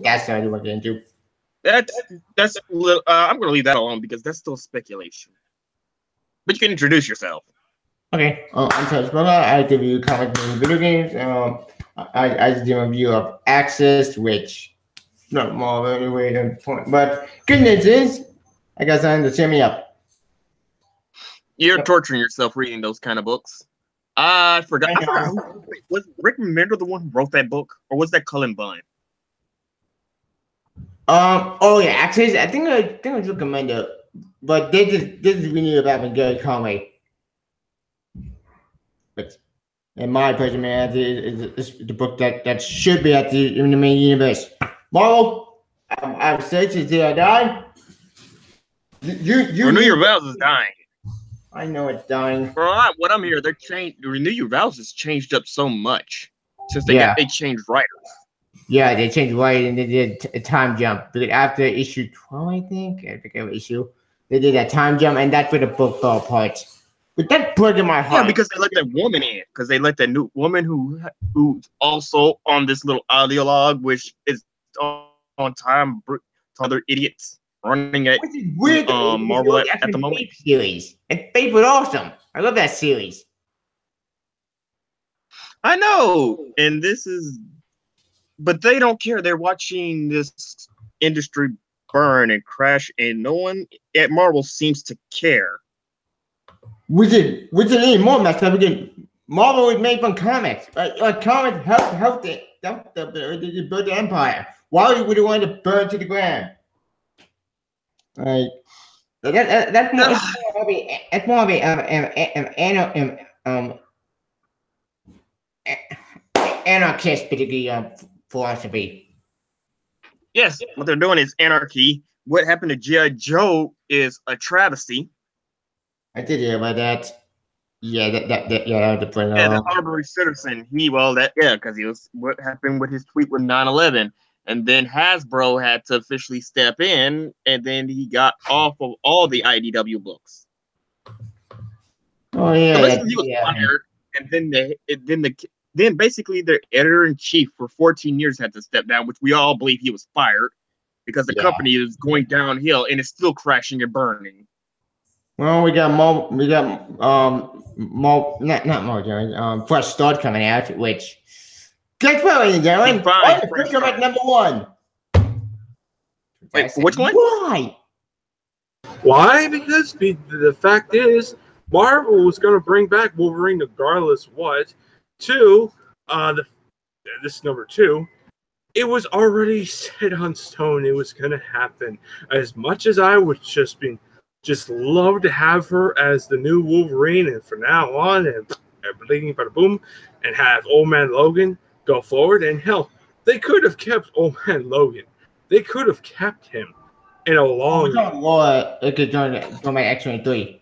that's what I want to get into. That's I'm going to leave that alone because that's still speculation. But you can introduce yourself. Okay, I'm Charles Manga. I review comic books and video games. I just do a review of Access, which not more anyway than point. But good news is, I got something to cheer me up. You're torturing yourself reading those kind of books. I forgot. Was Rick Remender the one who wrote that book, or was that Cullen Bunn? Oh yeah, actually, I think I was recommended, but this is really about Gary Conway. But in my opinion, is the book that should be in the main universe. Marvel, I'm searching until I die. Renew Your Vows is dying. I know it's dying. From what I'm hearing, Renew Your Vows has changed up so much since they changed writers. Yeah, they changed writing and they did a time jump. But after issue 12, I forget what issue, they did a time jump, and that's where the book fell apart. But that broke in my heart. Yeah, because they let that woman in. Because they let that new woman who's also on this little audiologue, which is on time, other idiots running at Marvel at the moment. Faith series. And Faith was awesome. I love that series. I know, and but they don't care. They're watching this industry burn and crash, and no one at Marvel seems to care. Which is even more messed up because Marvel is made from comics. Like comics help build the empire. Why would you want to burn to the ground? Like that's more of a anarchist particularly philosophy. Yes, what they're doing is anarchy. What happened to G.I. Joe is a travesty. I did hear about that. Yeah, the point. Yeah, the Arbery Citizen. Because he was what happened with his tweet with 9/11, and then Hasbro had to officially step in, and then he got off of all the IDW books. Oh yeah, so basically he was fired, and then basically their editor in chief for 14 years had to step down, which we all believe he was fired because the company is going downhill and it's still crashing and burning. Well, we got Fresh Start coming out, which guess what, ladies and gentlemen? Why the pick at number one? Wait, which one? Why? Why? Because the fact is, Marvel was going to bring back Wolverine regardless what. Two, this is number 2. It was already set on stone. It was going to happen. As much as I would just love to have her as the new Wolverine, and from now on, and bleeding bada boom, and have Old Man Logan go forward. And hell, they could have kept Old Man Logan. They could have kept him in a long. It could join my X-23.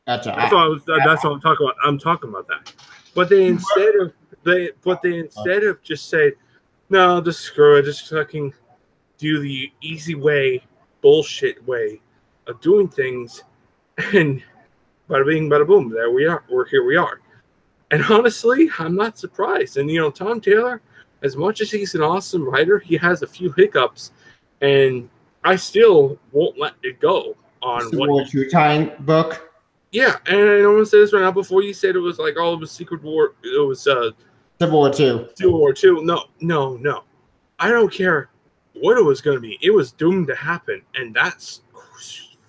That's what I'm talking about. I'm talking about that. But they instead of just say, no, just screw it, just fucking do the easy way, bullshit way of doing things, and bada bing, bada boom, there we are. Here we are. And honestly, I'm not surprised. And Tom Taylor, as much as he's an awesome writer, he has a few hiccups, and I still won't let it go on what you time book. Yeah, and I want to say this right now. Before you said it was like, it was Secret War. It was Civil War 2. Civil War 2. No. I don't care what it was going to be. It was doomed to happen, and that's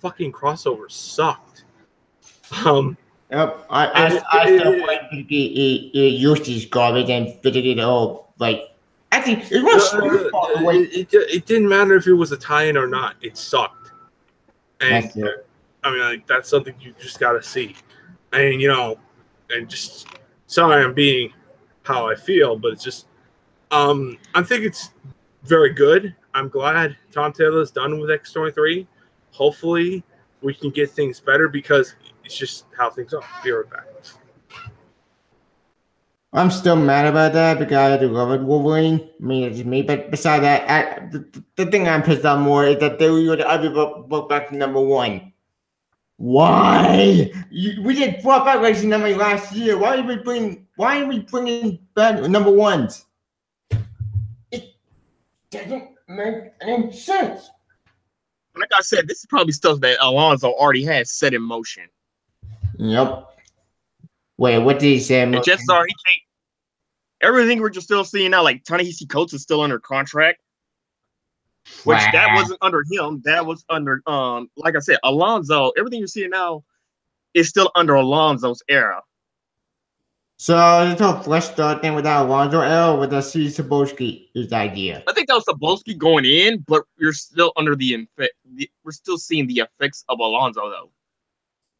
fucking crossover sucked. Yep, I still like to use these garbage and figure it all. Like, actually, it was. It didn't matter if it was a tie-in or not. It sucked. And that's it. I mean, like, that's something you just got to see. And, and just, sorry I'm being how I feel, but it's just, I think it's very good. I'm glad Tom Taylor's done with X-23. Hopefully we can get things better because it's just how things are. Be right back. I'm still mad about that because I do love Wolverine. I mean, it's just me. But besides that, the thing I'm pissed off more is that they were the other book back to number 1. Why? We did 4 or 5 racing number last year. Why are we bringing back number 1s? doesn't make any sense. Like I said, this is probably stuff that Alonso already has set in motion. Yep. Wait, what did he say? And just so he can't. Everything we're just still seeing now, like Ta-Nehisi Coates is still under contract, which that wasn't under him. That was under, like I said, Alonso. Everything you're seeing now is still under Alonso's era. So this whole fresh start thing without Alonso era with the C. Sabolsky's idea. I think that was Sabolsky going in, but you're still under the we're still seeing the effects of Alonso though.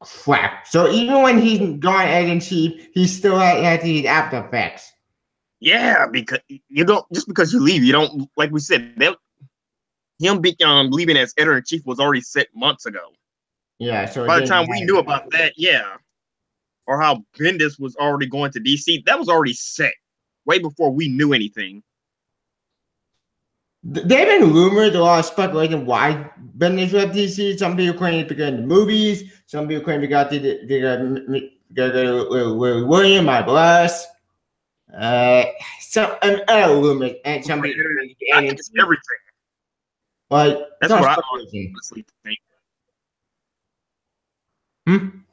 Crap. So even when he's gone editor-in-chief, he still had these after effects. Yeah, because you don't just because you leave, you don't like we said that him leaving as editor-in-chief was already set months ago. Yeah, so by the time we knew about that, yeah. Or how Bendis was already going to DC, that was already set way before we knew anything. There have been rumors, a lot of speculation why Bendis left DC. Some people claim to get the movies. Some people claim to got the William, my bless. Some other rumors, and some people. I think it's everything. Like that's what I honestly think.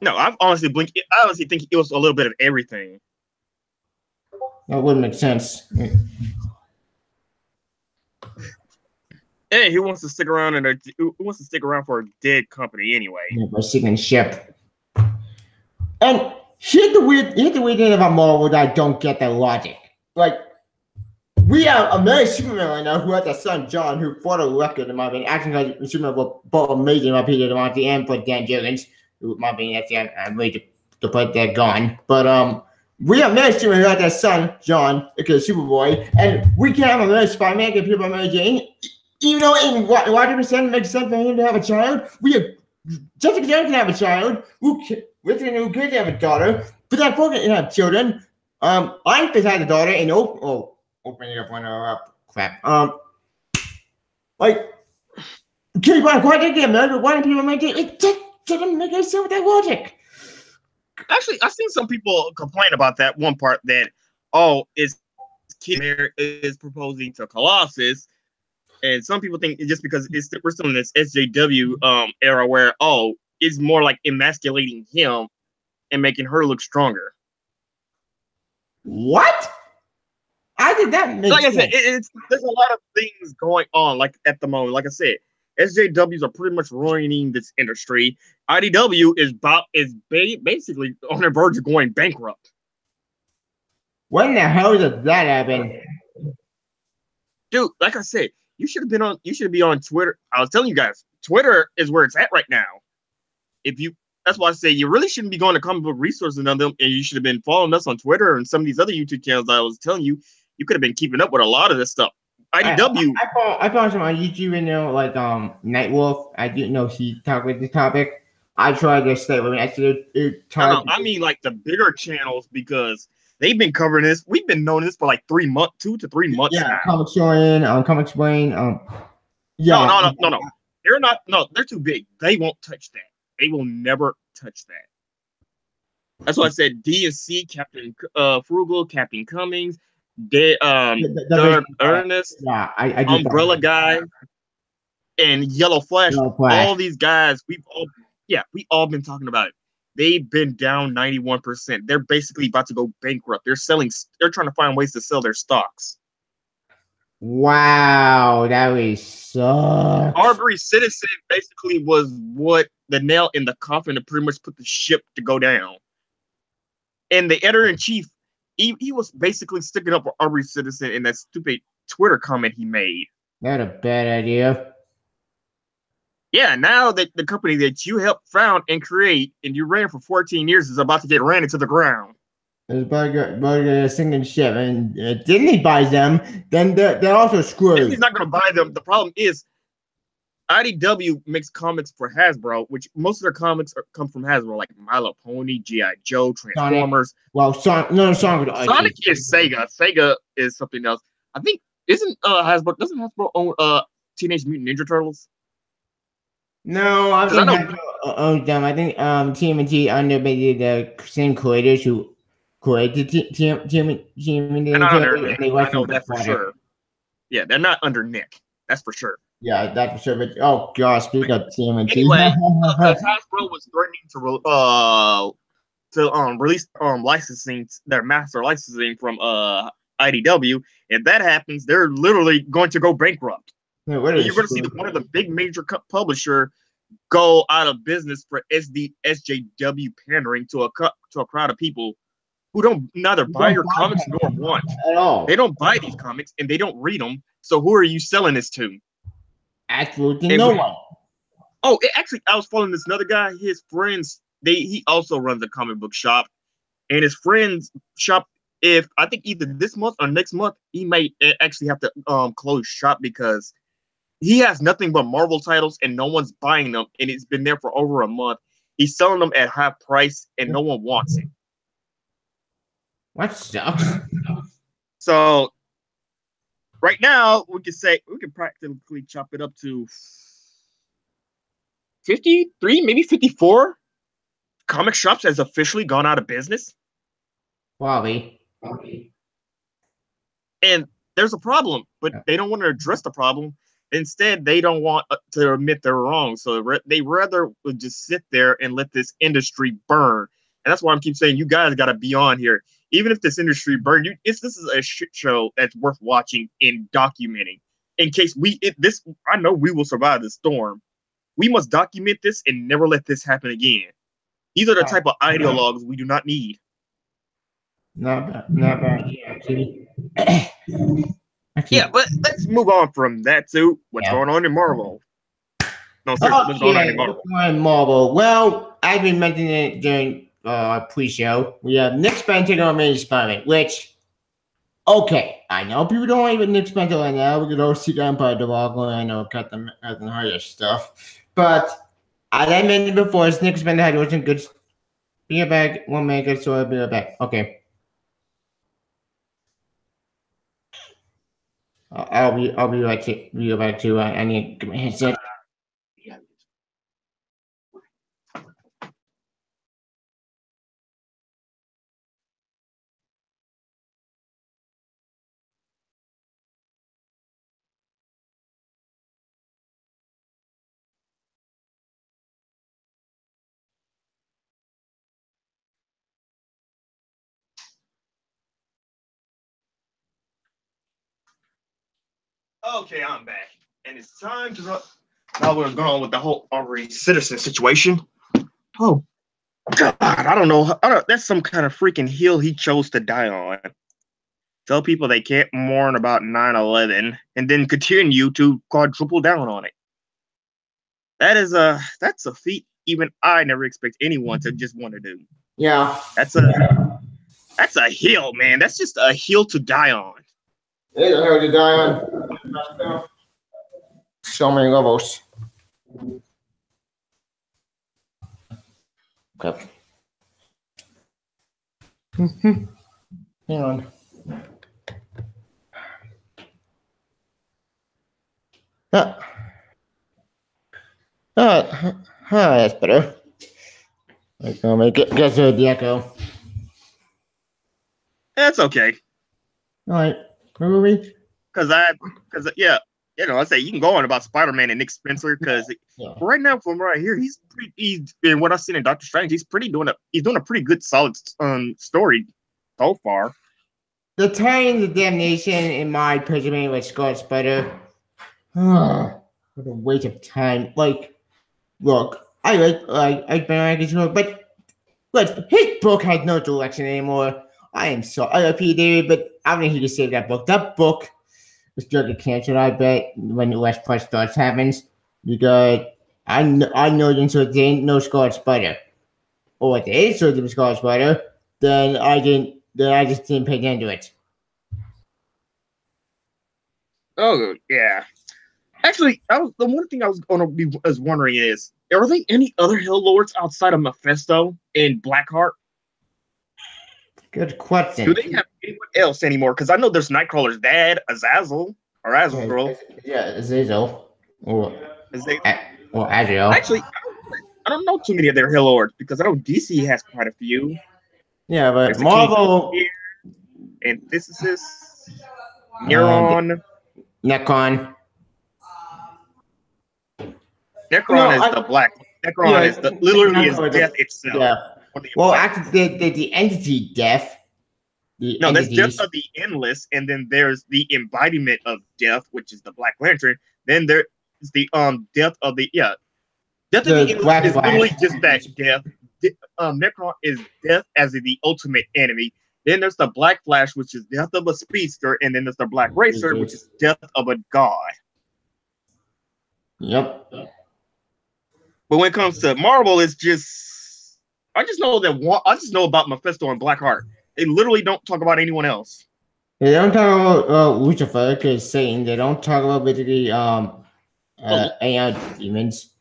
No, I honestly think it was a little bit of everything. That wouldn't make sense. Hey, who wants to stick around for a dead company anyway? Yeah, by sinking ship. And here's the weird thing about Marvel that I don't get the logic. Like, we have a married Superman right now who has a son, John, who for the record, in my opinion, acting like Superman was both amazing in my opinion, and for Dan Jurgens, who in my opinion, I'm ready to put that gone. But we have married Superman who has that son, John, because Superboy, and we can't have a married Spider-Man get people by Mary Jane. Even though in 100% makes sense for him to have a child, Jessica Jones can have a child. Who could have a daughter? But that Four can have children. Iron Fist had a daughter, and opening up one up. Crap. Like, why did they get married? Why did people make it? It just doesn't make any sense with that logic. Actually, I've seen some people complain about that one part that Kid is proposing to Colossus. And some people think it's just because we're still in this SJW era where it's more like emasculating him and making her look stronger. What? I think that makes like sense. I said, there's a lot of things going on like at the moment. Like I said, SJWs are pretty much ruining this industry. IDW is basically on the verge of going bankrupt. When the hell did that happen? Dude, like I said, you should be on Twitter. I was telling you guys, Twitter is where it's at right now. That's why I say you really shouldn't be going to comic book resources and them, and you should have been following us on Twitter and some of these other YouTube channels that I was telling you. You could have been keeping up with a lot of this stuff. IDW. I found some on YouTube, like Nightwolf. I didn't know he talked about this topic. I tried to stay with me. I mean, like the bigger channels because they've been covering this. We've been knowing this for like 2 to 3 months. Yeah, now. Comic Historian, Comic Explain. Yeah. No. They're not. No, they're too big. They won't touch that. They will never touch that. That's why I said D&C, Captain Frugal, Captain Cummings, Doug Ernest, Umbrella Guy, and Yellow Flash. All these guys, we've all been talking about it. They've been down 91%. They're basically about to go bankrupt. They're trying to find ways to sell their stocks. Wow, that really sucks. Arbery Citizen basically was what the nail in the coffin to pretty much put the ship to go down. And the editor-in-chief, he was basically sticking up for Arbery Citizen in that stupid Twitter comment he made. That's a bad idea. Yeah, now that the company that you helped found and create and you ran for 14 years is about to get ran into the ground. It's about to get a sinking ship, and Disney buys them, then they're also screwed. Disney's not going to buy them. The problem is IDW makes comics for Hasbro, which most of their comics come from Hasbro, like My Little Pony, G.I. Joe, Transformers. Sonic. Well, Sonic is Sega. Sega is something else. I think doesn't Hasbro own Teenage Mutant Ninja Turtles? No, I don't Hasbro owns them. I think TMNT under the same creators who created TMNT. I know that for sure. Yeah, they're not under Nick. That's for sure. Yeah, that's for sure. But, oh gosh, speak of TMNT. Anyway, because Hasbro was threatening to release licensing their master licensing from IDW. If that happens, they're literally going to go bankrupt. You're going to see one of the big major publisher go out of business for SJW pandering to a crowd of people who don't neither buy your comics nor want at all. They don't buy these comics and they don't read them. So who are you selling this to? Absolutely no one. Oh, actually, I was following this other guy. His friends, he also runs a comic book shop, and his friend's shop. If I think either this month or next month, he may actually have to close shop because he has nothing but Marvel titles and no one's buying them, and it's been there for over a month. He's selling them at high price, and no one wants it. What sucks? So right now, we can practically chop it up to 53, maybe 54 comic shops has officially gone out of business. Probably. And there's a problem, but they don't want to address the problem. Instead, they don't want to admit they're wrong. So they rather just sit there and let this industry burn. And that's why I keep saying you guys got to be on here. Even if this industry burned, this is a shit show that's worth watching and documenting. In case I know we will survive the storm. We must document this and never let this happen again. These are the type of ideologues we do not need. Not bad. Yeah, but let's move on from that to what's going on in Marvel. No, seriously, what's going on in Marvel? Well, I've been mentioning it during pre-show. We have Nick Spencer on Main Spider-Man, which, okay, I know people don't like Nick Spencer right now. We could all see Empire debacle, I know, cut them as and higher stuff. But as I mentioned before, Nick Spencer had some good. Be right back. One minute, so I'll be right back. Okay. I'll be right back too. I need to get my headset. Okay, I'm back. And it's time to now we're going with the whole Aubrey Citizen situation. Oh, God, I don't know. That's some kind of freaking hill he chose to die on. Tell people they can't mourn about 9/11 and then continue to quadruple down on it. That's a feat even I never expect anyone to just want to do. Yeah. That's a hill, man. That's just a hill to die on. There's a hill to die on. So many levels. Okay. Hang on. That's better. Let's go make it get rid of the echo. That's okay. All right. Where were we? Because yeah, I say you can go on about Spider-Man and Nick Spencer because right now from right here, he's and what I've seen in Doctor Strange, he's doing a pretty good solid story so far. The Titans of Damnation in my opinion with Scott Spider. What a waste of time. Like, look, I like Ben Control, but his book has no direction anymore. I am sorry. I love Peter David, but I don't think he can save that book. That book was going to get canceled, I bet, when the West Part starts happens. Because I know then so they ain't no Scarlet Spider. Or if there is so of Scarlet Spider, then I just didn't pay attention to it. Oh yeah. Actually, the one thing I was wondering is, are there any other Hill Lords outside of Mephisto and Blackheart? Good question. Do they have anyone else anymore? Because I know there's Nightcrawler's dad, Azazel, or Azrael. Yeah, Azazel. Or Azrael. Actually, I don't know too many of their Hill Lords because I know DC has quite a few. Yeah, but there's Marvel. Antithesis, Neuron. Necron. Necron is the black. Necron is literally is death itself. Yeah. Well, actually, the entity death. There's death of the endless, and then there's the embodiment of death, which is the Black Lantern. Then there's the death of the death of the endless is literally just that death. Necron is death as the ultimate enemy. Then there's the Black Flash, which is death of a speedster, and then there's the Black Racer, which is death of a god. Yep. But when it comes to Marvel, it's just I just know about Mephisto and Blackheart. They literally don't talk about anyone else. They don't talk about Lucifer because Satan. They don't talk about basically AI demons.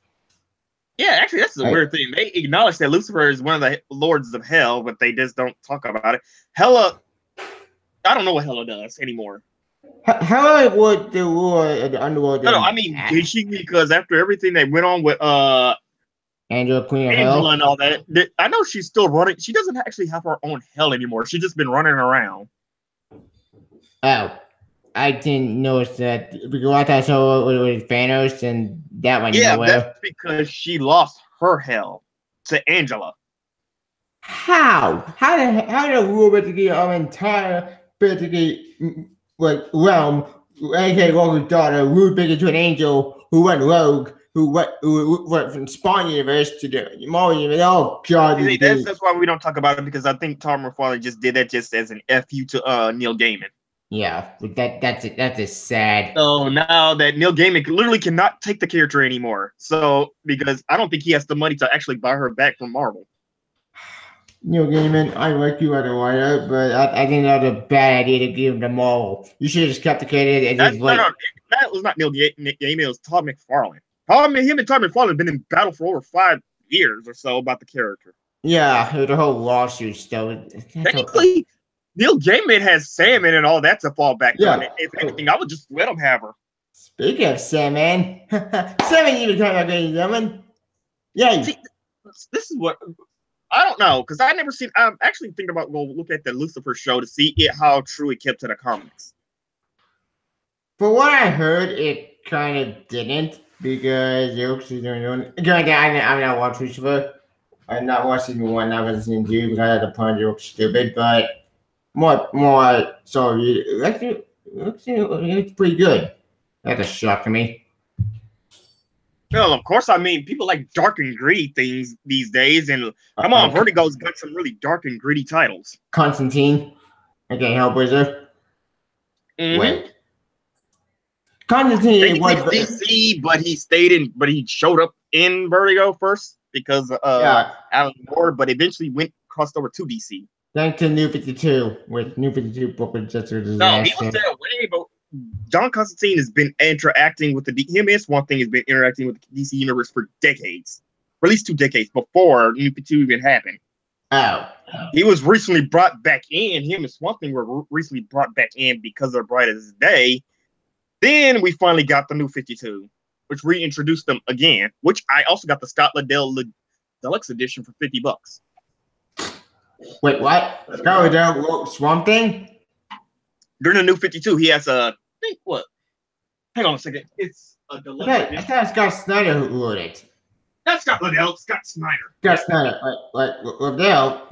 Yeah, actually, that's the weird thing. They acknowledge that Lucifer is one of the lords of hell, but they just don't talk about it. Hela, I don't know what Hela does anymore. Hela would the Lord of the underworld. No, I mean, did she? Because after everything that went on with Angela, Queen of Hell, and all that, I know she's still running. She doesn't actually have her own hell anymore. She's just been running around. Oh, I didn't notice that because I thought so with Thanos and that one. Yeah, that's because she lost her hell to Angela. How did rule basically our entire basically like realm? AKA Logan's daughter, ruled bigger to an angel who went rogue. Who went from Spawn universe to the Marvel universe? Oh God! That's why we don't talk about it because I think Tom McFarlane just did that just as an FU to Neil Gaiman. Yeah, but that's just sad. So now that Neil Gaiman literally cannot take the character anymore, so because I don't think he has the money to actually buy her back from Marvel. Neil Gaiman, I like you as a writer, but I think that's a bad idea to give him to Marvel. You should have just kept the character. That was not Neil Gaiman. It was Todd McFarlane. Him and Todd McFarlane have been in battle for over 5 years or so about the character. Yeah, the whole lawsuit stuff. Technically, Neil Gaiman has Sandman and all that to fall back on. If anything, I would just let him have her. Speaking of Sandman, Sandman even talking about getting Sandman. Yeah. See, this is what I don't know because I never seen. I'm actually thinking about look at the Lucifer show to see how true it kept to the comics. For what I heard, it kind of didn't. Because I'm not watching Lucifer. I'm not watching season 1, not season 2 because I had to punch it stupid, but more so it's pretty good. That's a shock to me. Well, of course, I mean people like dark and gritty things these days, and come on, Vertigo's got some really dark and gritty titles. Constantine, okay, Hellblazer. Wait. Constantine was DC, but he showed up in Vertigo first because Alan Moore, but eventually crossed over to DC. Thanks to New 52, with New 52 book was just a disaster. No, he was there way, but John Constantine has been interacting with him and Swamp Thing has been interacting with the DC universe for decades, for at least 2 decades before New 52 even happened. Oh. He was recently brought back in. Him and Swamp Thing were recently brought back in because they're bright as day. Then we finally got the New 52, which reintroduced them again, which I also got the Scott Liddell Deluxe Edition for $50. Wait, what? Scott Liddell wrote Swamp Thing? During the New 52, he has what? Hang on a second. It's a Deluxe Edition. I thought Scott Snyder who wrote it. Not Scott Liddell, Scott Snyder. Scott Snyder. Like Liddell,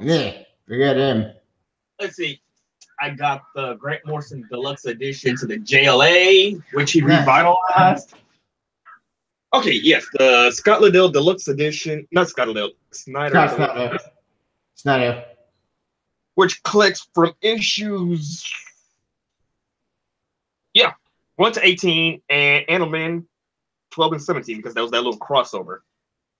forget him. Let's see. I got the Grant Morrison Deluxe Edition to the JLA, which he revitalized. Okay, yes, the Scott Liddell Deluxe Edition, not Scott Liddell, Snyder. Which collects from issues, 1 to 18, and Animal 12 and 17, because that was that little crossover.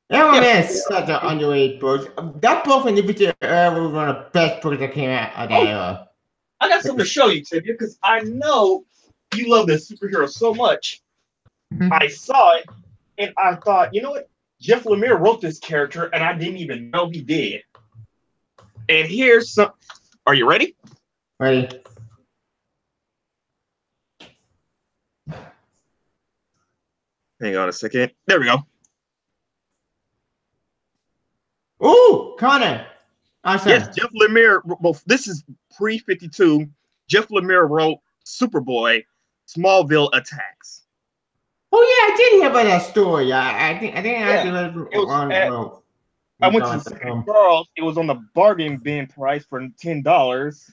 Animal is such an underrated book. That book from the future was one of the best books that came out of that era. I got something to show you, Tim, because I know you love this superhero so much. Mm-hmm. I saw it, and I thought, you know what? Jeff Lemire wrote this character, and I didn't even know he did. And here's some. Are you ready? Ready. Hang on a second. There we go. Ooh, Connor. Awesome. Yes, Jeff Lemire. Well, this is pre-52. Jeff Lemire wrote Superboy, Smallville attacks. Oh yeah, I did hear about that story. I think I Yeah, heard it was on. at- I went to St. Charles. It was on the bargain bin price for $10,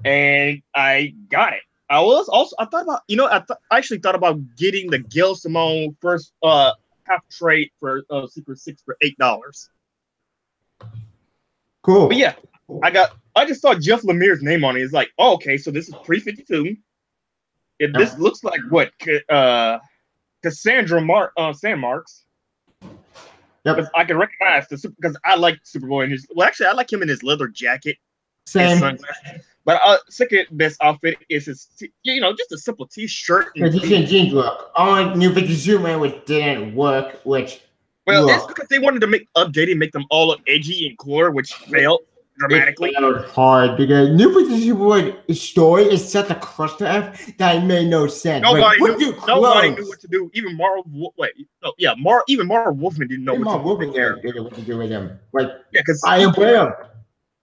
and I got it. I thought about I actually thought about getting the Gail Simone first half trade for Secret Six for $8. Cool. But yeah, I just saw Jeff Lemire's name on it. It's like, oh, okay, so this is pre-52. This looks like what Cassandra Sandmarks. Yep. Because I can recognize because I like Superboy in his. Well, actually, I like him in his leather jacket. Same. But second best outfit is his, just a simple T-shirt. Because he can jeans work. Only New 52 Man which didn't work, which. Well, it's because they wanted to make them all look edgy and core, which failed dramatically. It failed hard because New 52 Boy's story is such a cluster F that it made no sense. Nobody knew what to do. Even even Marvel Wolfman didn't know what to do with him. Like, yeah, because I am him.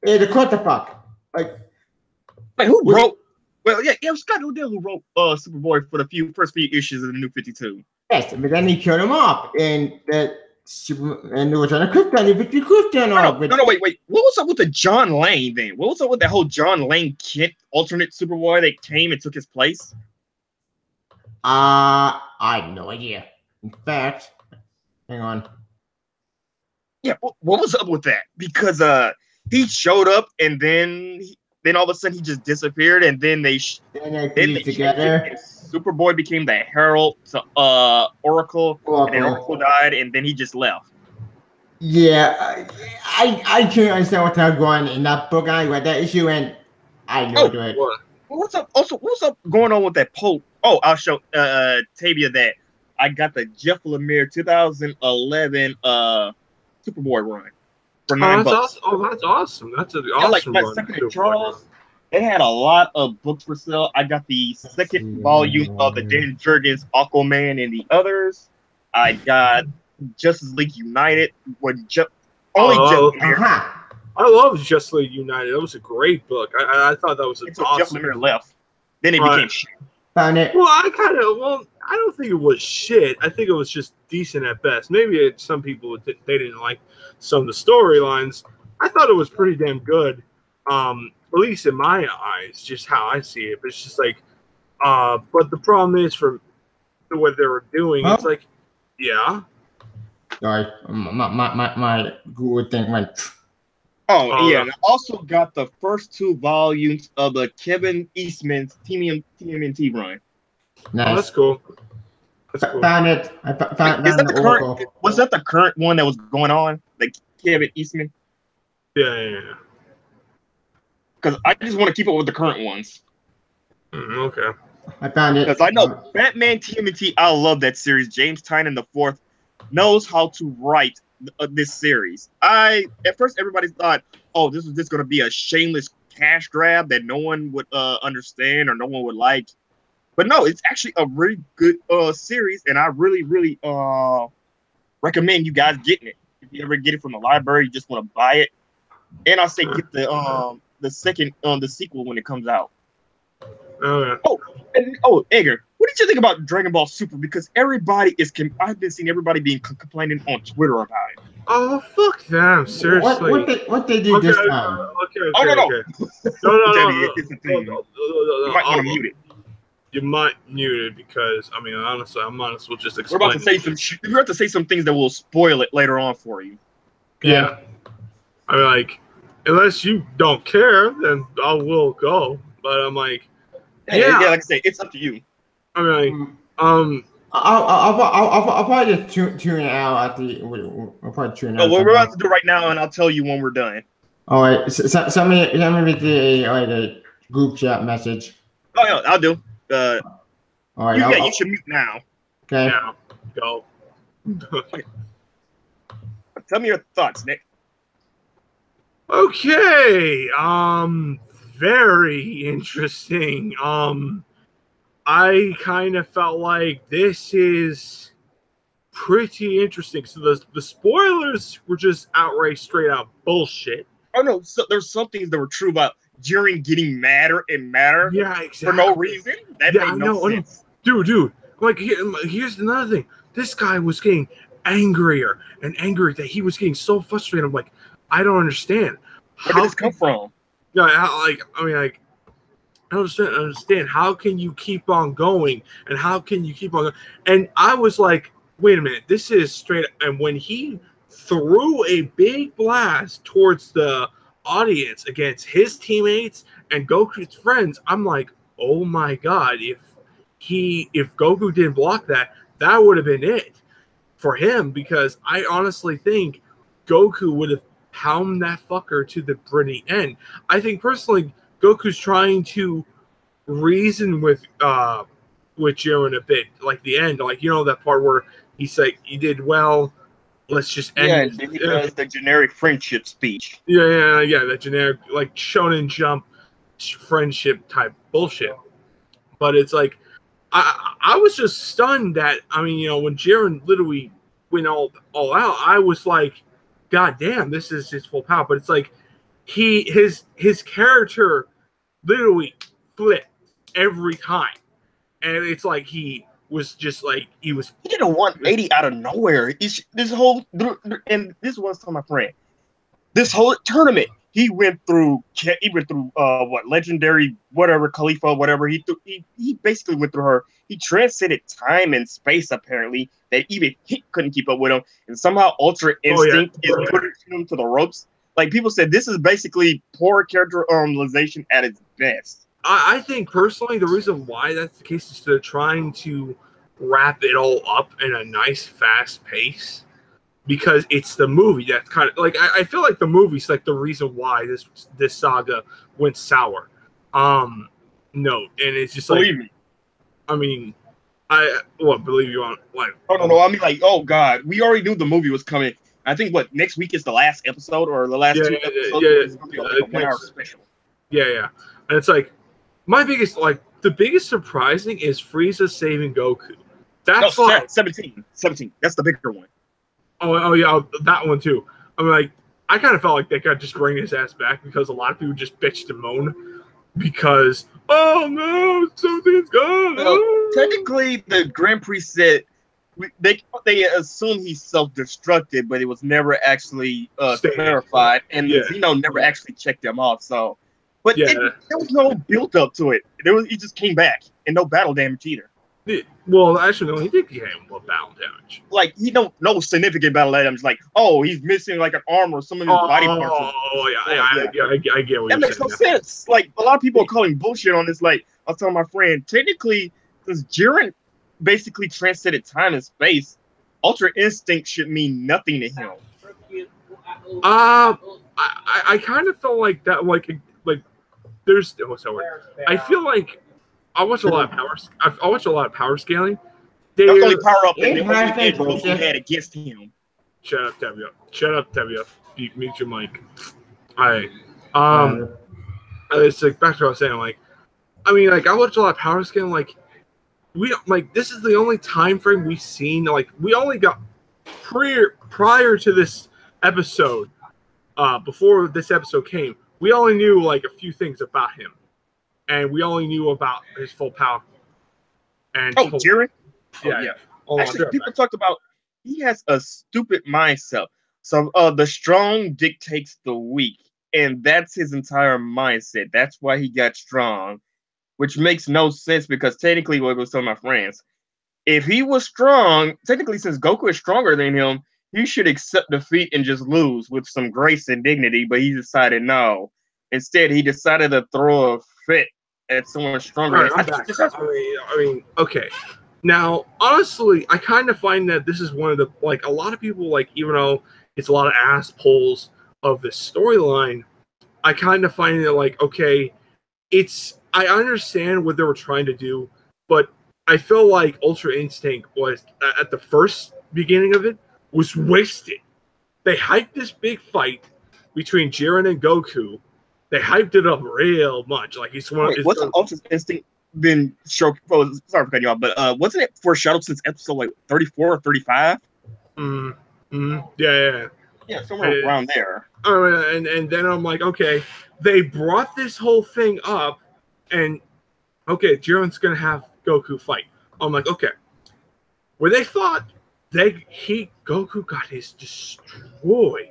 It's a clusterfuck. Like who wrote? Well, yeah, it was Scott O'Dell who wrote Superboy for the first few issues of the New 52. Yes, but then he killed him off, and there was on a Krypton, Victory Krypton. No, wait. What was up with the John Lane then? What was up with that whole John Lane Kent alternate Superboy that came and took his place? I have no idea. In fact, hang on. Yeah, what was up with that? Because he showed up and then all of a sudden he just disappeared, and then they together. Superboy became the herald to Oracle, and then Oracle died, and then he just left. Yeah, I can't understand what was going on in that book. I read that issue, and I know it. What's up? Also, what's up going on with that Pope? Oh, I'll show Tavia that I got the Jeff Lemire 2011 Superboy run for $9. That's awesome. That's an awesome my run. second Charles. They had a lot of books for sale. I got the second volume of the Dan Jurgens Aquaman and the others. I got Justice League United when I love Justice League United. That was a great book. I thought that was awesome. Jeff Lemire left. Then it became shit. Found it. Well, I don't think it was shit. I think it was just decent at best. Maybe some people they didn't like some of the storylines. I thought it was pretty damn good. At least in my eyes, just how I see it. But it's just like, but the problem is for what they were doing. It's like, yeah. Sorry, my Google thing went. Yeah, and I also got the first 2 volumes of the Kevin Eastman's TMNT run. Nice. Oh, that's cool. Found it. I found it. Was that the current one that was going on? Like Kevin Eastman? Yeah. Because I just want to keep up with the current ones. Okay. I found it. Because I know Batman TMNT, I love that series. James Tynion IV knows how to write this series. At first everybody thought, oh, this was just going to be a shameless cash grab that no one would understand or no one would like. But no, it's actually a really good series, and I really, really recommend you guys getting it. If you ever get it from the library, you just want to buy it. And I say get the second the sequel when it comes out. Edgar, what did you think about Dragon Ball Super? Because I've been seeing everybody being complaining on Twitter about it. Oh, fuck them! Seriously. What they did this time? No. You might want to mute it. You might mute it because honestly, I might as well just explain. We're about to say some things that will spoil it later on for you. Yeah. Unless you don't care, then I will go. But I'm like, yeah, like I say, it's up to you. I'll probably just tune out at the. I'll probably tune out. What we're about to do right now, and I'll tell you when we're done. All right, send me a group chat message. Oh yeah, I'll do. All right, you should mute now. Okay. Now, go. Okay. Tell me your thoughts, Nick. Okay. Very interesting. I kind of felt like this is pretty interesting. So the spoilers were just outright straight out bullshit. Oh no, so there's some things that were true about Jiren getting madder and madder exactly. for no reason. That made no sense. Dude. Like, here's another thing. This guy was getting angrier and angrier that he was getting so frustrated. I'm like, I don't understand. Where did this come from? Yeah, I don't understand. How can you keep on going? And how can you keep on going? And I was like, wait a minute. This is straight up. And when he threw a big blast towards the audience against his teammates and Goku's friends, I'm like, oh my God, if Goku didn't block that, that would have been it for him, because I honestly think Goku would have pounded that fucker to the pretty end. I think personally Goku's trying to reason with Jiren a bit, like the end, like, you know, that part where he's like, you did well, let's just end. Yeah, and then he does the generic friendship speech. Yeah, the generic, like, Shonen Jump friendship type bullshit. But it's like, I was just stunned that, I mean, you know, when Jiren literally went all out, I was like, God damn, this is his full power. But it's like, his character literally flipped every time. And it's like he was just like, he did a 180 out of nowhere. This whole, and this was to my friend, this whole tournament, he went through what, legendary whatever, Khalifa, whatever. He basically went through her. He transcended time and space, apparently, that even he couldn't keep up with him. And somehow Ultra Instinct is putting him to the ropes. Like, people said, this is basically poor characterization at its best. I think personally the reason why that's the case is they're trying to wrap it all up in a nice fast pace, because it's the movie that's kind of like, I feel like the movie's like the reason why this saga went sour. And it's just like, believe me. I mean, believe you on like? Oh no, I mean, like, oh God, we already knew the movie was coming. I think next week is the last episode, or the last 2 episodes. It's gonna be like a 1 hour special. Yeah, and it's like, the biggest surprising is Frieza saving Goku. That's 17. That's the bigger one. Oh yeah, that one too. I mean, like, I kind of felt like they could just bring his ass back, because a lot of people just bitched and moaned because, oh no, something's gone. Well, technically, the Grand Prix said they assume he's self-destructed, but it was never actually clarified, and Zeno never actually checked him off. So, but there was no build up to it. He just came back, and no battle damage either. Well, actually, no, he did get him with battle damage. Like, no significant battle damage. Like, oh, he's missing like an arm or some of his body parts. I get what you're saying. That makes no sense. Like, a lot of people are calling bullshit on this. Like, I was telling my friend, technically, since Jiren basically transcended time and space, Ultra Instinct should mean nothing to him. I kind of felt like that. Like there's I feel like I watch a lot of power scaling. That's the only power up that he had against him. Shut up, Tevye. Mute your mic. Alright. It's like, back to what I was saying, like, I mean, like, I watch a lot of power scaling, like, this is the only time frame we've seen, like, we only got prior to this episode, before this episode came, we only knew, like, a few things about him. And we only knew about his full power. And Jiren? Yeah. Actually, people talked about he has a stupid mindset. So the strong dictates the weak, and that's his entire mindset. That's why he got strong, which makes no sense, because technically, what I was telling my friends, if he was strong, technically, since Goku is stronger than him, he should accept defeat and just lose with some grace and dignity. But he decided no. Instead, he decided to throw a fit at someone stronger. Right, I mean, okay. Now, honestly, I kind of find that this is one of the, like, a lot of people, like, even though it's a lot of ass pulls of this storyline, I kind of find it like, okay, I understand what they were trying to do, but I feel like Ultra Instinct was, at the first beginning of it, was wasted. They hyped this big fight between Jiren and Goku. They hyped it up real much. Like, he's one. Wasn't Ultra Instinct been show? Oh, sorry for cutting you off, but wasn't it foreshadowed since episode like 34 or 35? Yeah. Yeah, somewhere around there. And then I'm like, okay, they brought this whole thing up, and okay, Jiren's gonna have Goku fight. I'm like, okay. Where they thought Goku got his destroyed,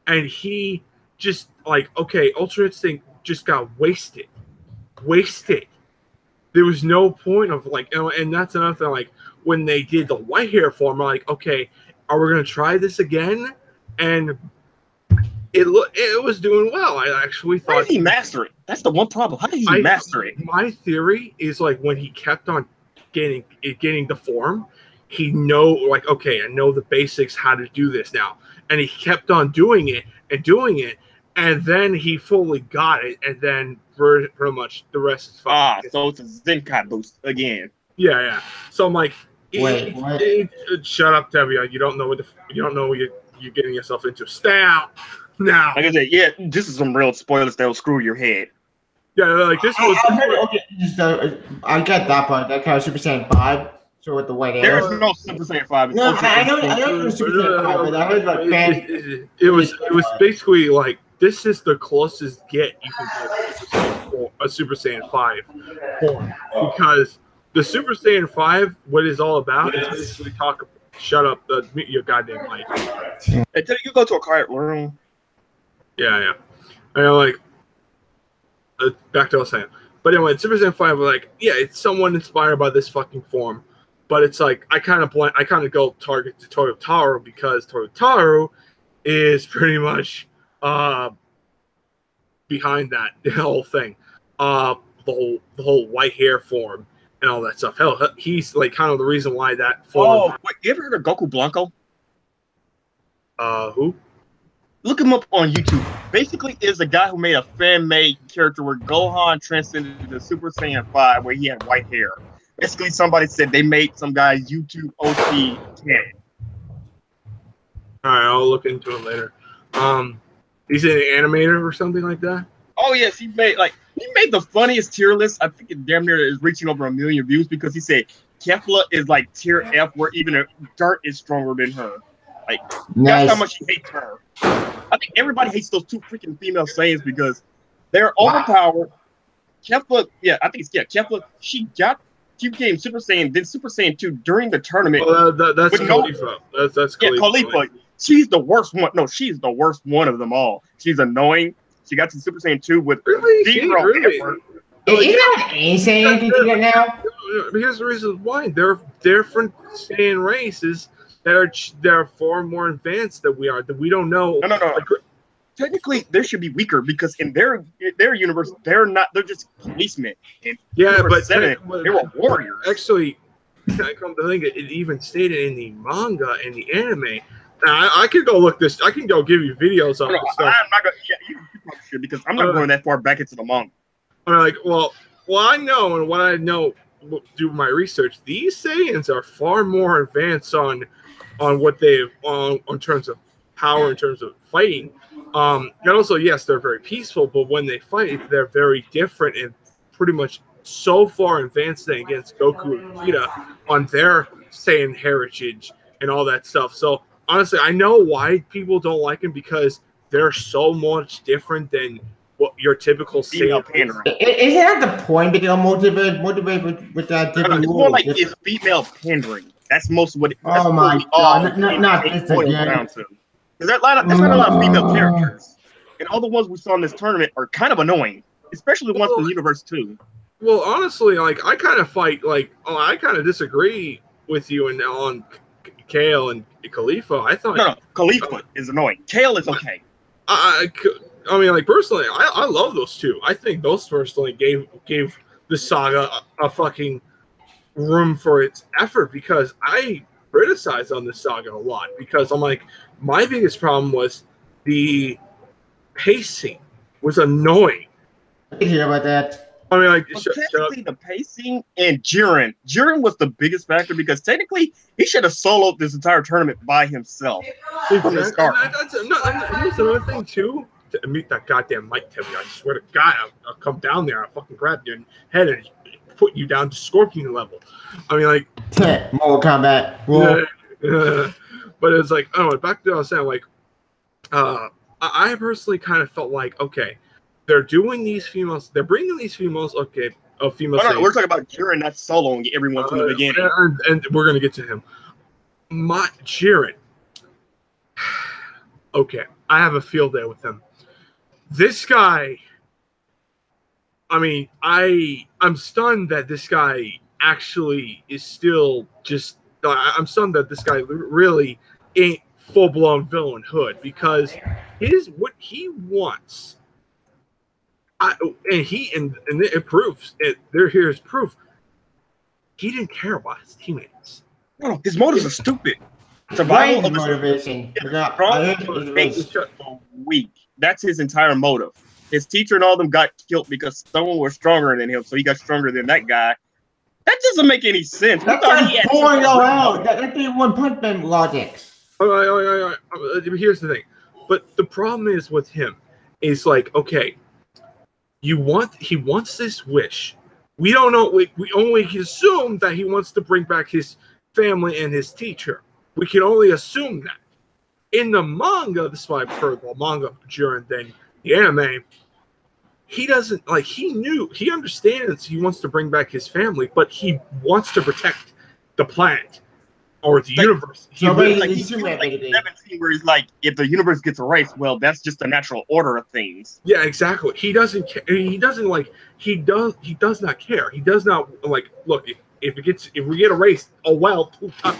and he just like, okay, Ultra Instinct just got wasted. There was no point of like, and that's another thing. Like when they did the white hair form, I'm like, okay, are we gonna try this again? And it was doing well. I actually thought. How did he master it? That's the one problem. How did he master it? My theory is like when he kept on getting the form, he like, okay, I know the basics how to do this now, and he kept on doing it, and then he fully got it, and then pretty much the rest is fine. So it's a Zenkai boost again. Yeah. So I'm like, wait, what? Shut up, Tevia. You don't know what you're getting yourself into. Stay out now. Like I said, yeah, this is some real spoilers that'll screw your head. Yeah, like this was. I get that part. That kind of Super Saiyan 5. So with the white hair. There is no Super Saiyan 5. No, I know it was Super Saiyan 5, but I heard like fans. It was basically like this is the closest you can get a Super Saiyan 5 form, because the Super Saiyan 5, what it's all about is basically shut up, your goddamn mic. Until you go to a quiet room. Yeah. And like, back to what I was saying. But anyway, Super Saiyan 5, like, yeah, it's somewhat inspired by this fucking form, but it's like I kind of go target to Toyotaru, because Toyotaru is pretty much behind that whole thing, the whole white hair form and all that stuff. Hell, he's like kind of the reason why that form. Oh, wait, you ever heard of Goku Blanco? Who? Look him up on YouTube. Basically, is a guy who made a fan-made character where Gohan transcended the Super Saiyan 5, where he had white hair. Basically, somebody said they made some guy's YouTube OT canon. All right, I'll look into it later. He's an animator or something like that. Oh yes, he made the funniest tier list. I think it damn near is reaching over 1 million views, because he said Kefla is like tier F, where even Dirt is stronger than her. Like, that's how much he hates her. I think everybody hates those two freaking female Saiyans because they're overpowered. Kefla, Kefla, she became Super Saiyan, then Super Saiyan 2 during the tournament. That's Khalifa. That's Khalifa. Yeah, Khalifa. She's the worst one. No, she's the worst one of them all. She's annoying. She got to Super Saiyan 2 with zero effort. Is that Saiyan can do that now? Here's the reason why. They're different Saiyan races that are far more advanced than we are, that we don't know. No. Like, technically, they should be weaker, because in their universe, they're just policemen. In but 7, they were warriors. Actually, I come to think it even stated in the manga and the anime. Now, I could go look this. I can go give you videos of this stuff. I'm not gonna. Yeah, you probably should, because I'm not going that far back into the manga. I'm like, well, I know, and what I know, do my research. These Saiyans are far more advanced on what they've on terms of power, in terms of fighting. And also, yes, they're very peaceful, but when they fight, they're very different and pretty much so far advanced against Goku and Vegeta on their Saiyan heritage and all that stuff. So honestly, I know why people don't like him, because they're so much different than what your typical Saiyan. Isn't that the point? Because I'm motivated with that different it's more like it's female pandering. That's most of what it is. Oh my god, not this again. There's not a lot of female characters. And all the ones we saw in this tournament are kind of annoying, especially the ones from Universe 2. Well, honestly, like, I kind of disagree with you on Kale and Khalifa. I thought... No, Khalifa is annoying. Kale is okay. I mean, like, personally, I love those two. I think those personally gave the saga a fucking room for its effort, because I criticize on this saga a lot, because I'm like, my biggest problem was the pacing was annoying. I can hear about that. I mean, like, technically the pacing and Jiren was the biggest factor, because technically he should have soloed this entire tournament by himself from the start. Here's another thing too. To meet that goddamn mic, Timmy. I swear to God, I'll come down there. I'll fucking grab your head and put you down to Scorpion level. I mean, like, Mortal Kombat. But it's like, I don't know. Back to what I was saying, like, I personally kind of felt like, okay, they're doing these females, they're bringing these females, okay, females. No, we're talking about Jiren, not soloing everyone from the beginning. And we're gonna get to him. Jiren. Okay, I have a field day with him. This guy. I mean, I'm stunned that this guy actually is still just. I'm stunned that this guy really ain't full blown villain hood, because what he wants. And it proves it. Here's proof. He didn't care about his teammates. No, his motives are stupid. Survival motivation. Weak. That's his entire motive. His teacher and all of them got killed because someone was stronger than him, so he got stronger than that guy. That doesn't make any sense. That's like pouring out. That'd be One Punch Man logic. All right. Here's the thing. But the problem is with him is like, okay, he wants this wish. We don't know. We only assume that he wants to bring back his family and his teacher. We can only assume that. In the manga, this is why I prefer the manga Jiren than the anime. He doesn't he understands he wants to bring back his family, but he wants to protect the planet or the universe. He's 17, where he's like, if the universe gets erased, well, that's just the natural order of things. Yeah, exactly. He does not care. He does not like, look, if we get erased, oh well, I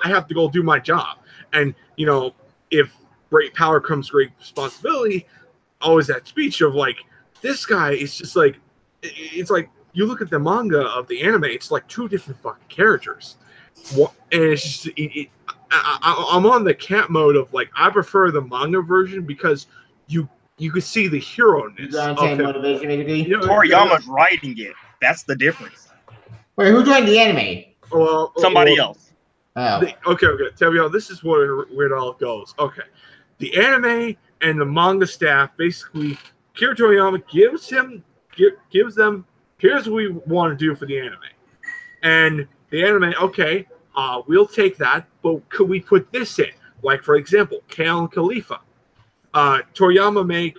have to go do my job. And if great power comes great responsibility, always that speech of like, this guy is just like, it's like you look at the manga of the anime, it's like two different fucking characters. And it's just, I'm on the camp mode of like, I prefer the manga version because you can see the hero-ness of him. Toriyama's writing it. That's the difference. Wait, who's doing the anime? Somebody else. Okay. Tell me how this is where it all goes. Okay. The anime and the manga staff basically, Akira Toriyama gives them, here's what we want to do for the anime. And the anime, okay, we'll take that, but could we put this in? Like, for example, Kale and Khalifa. Toriyama made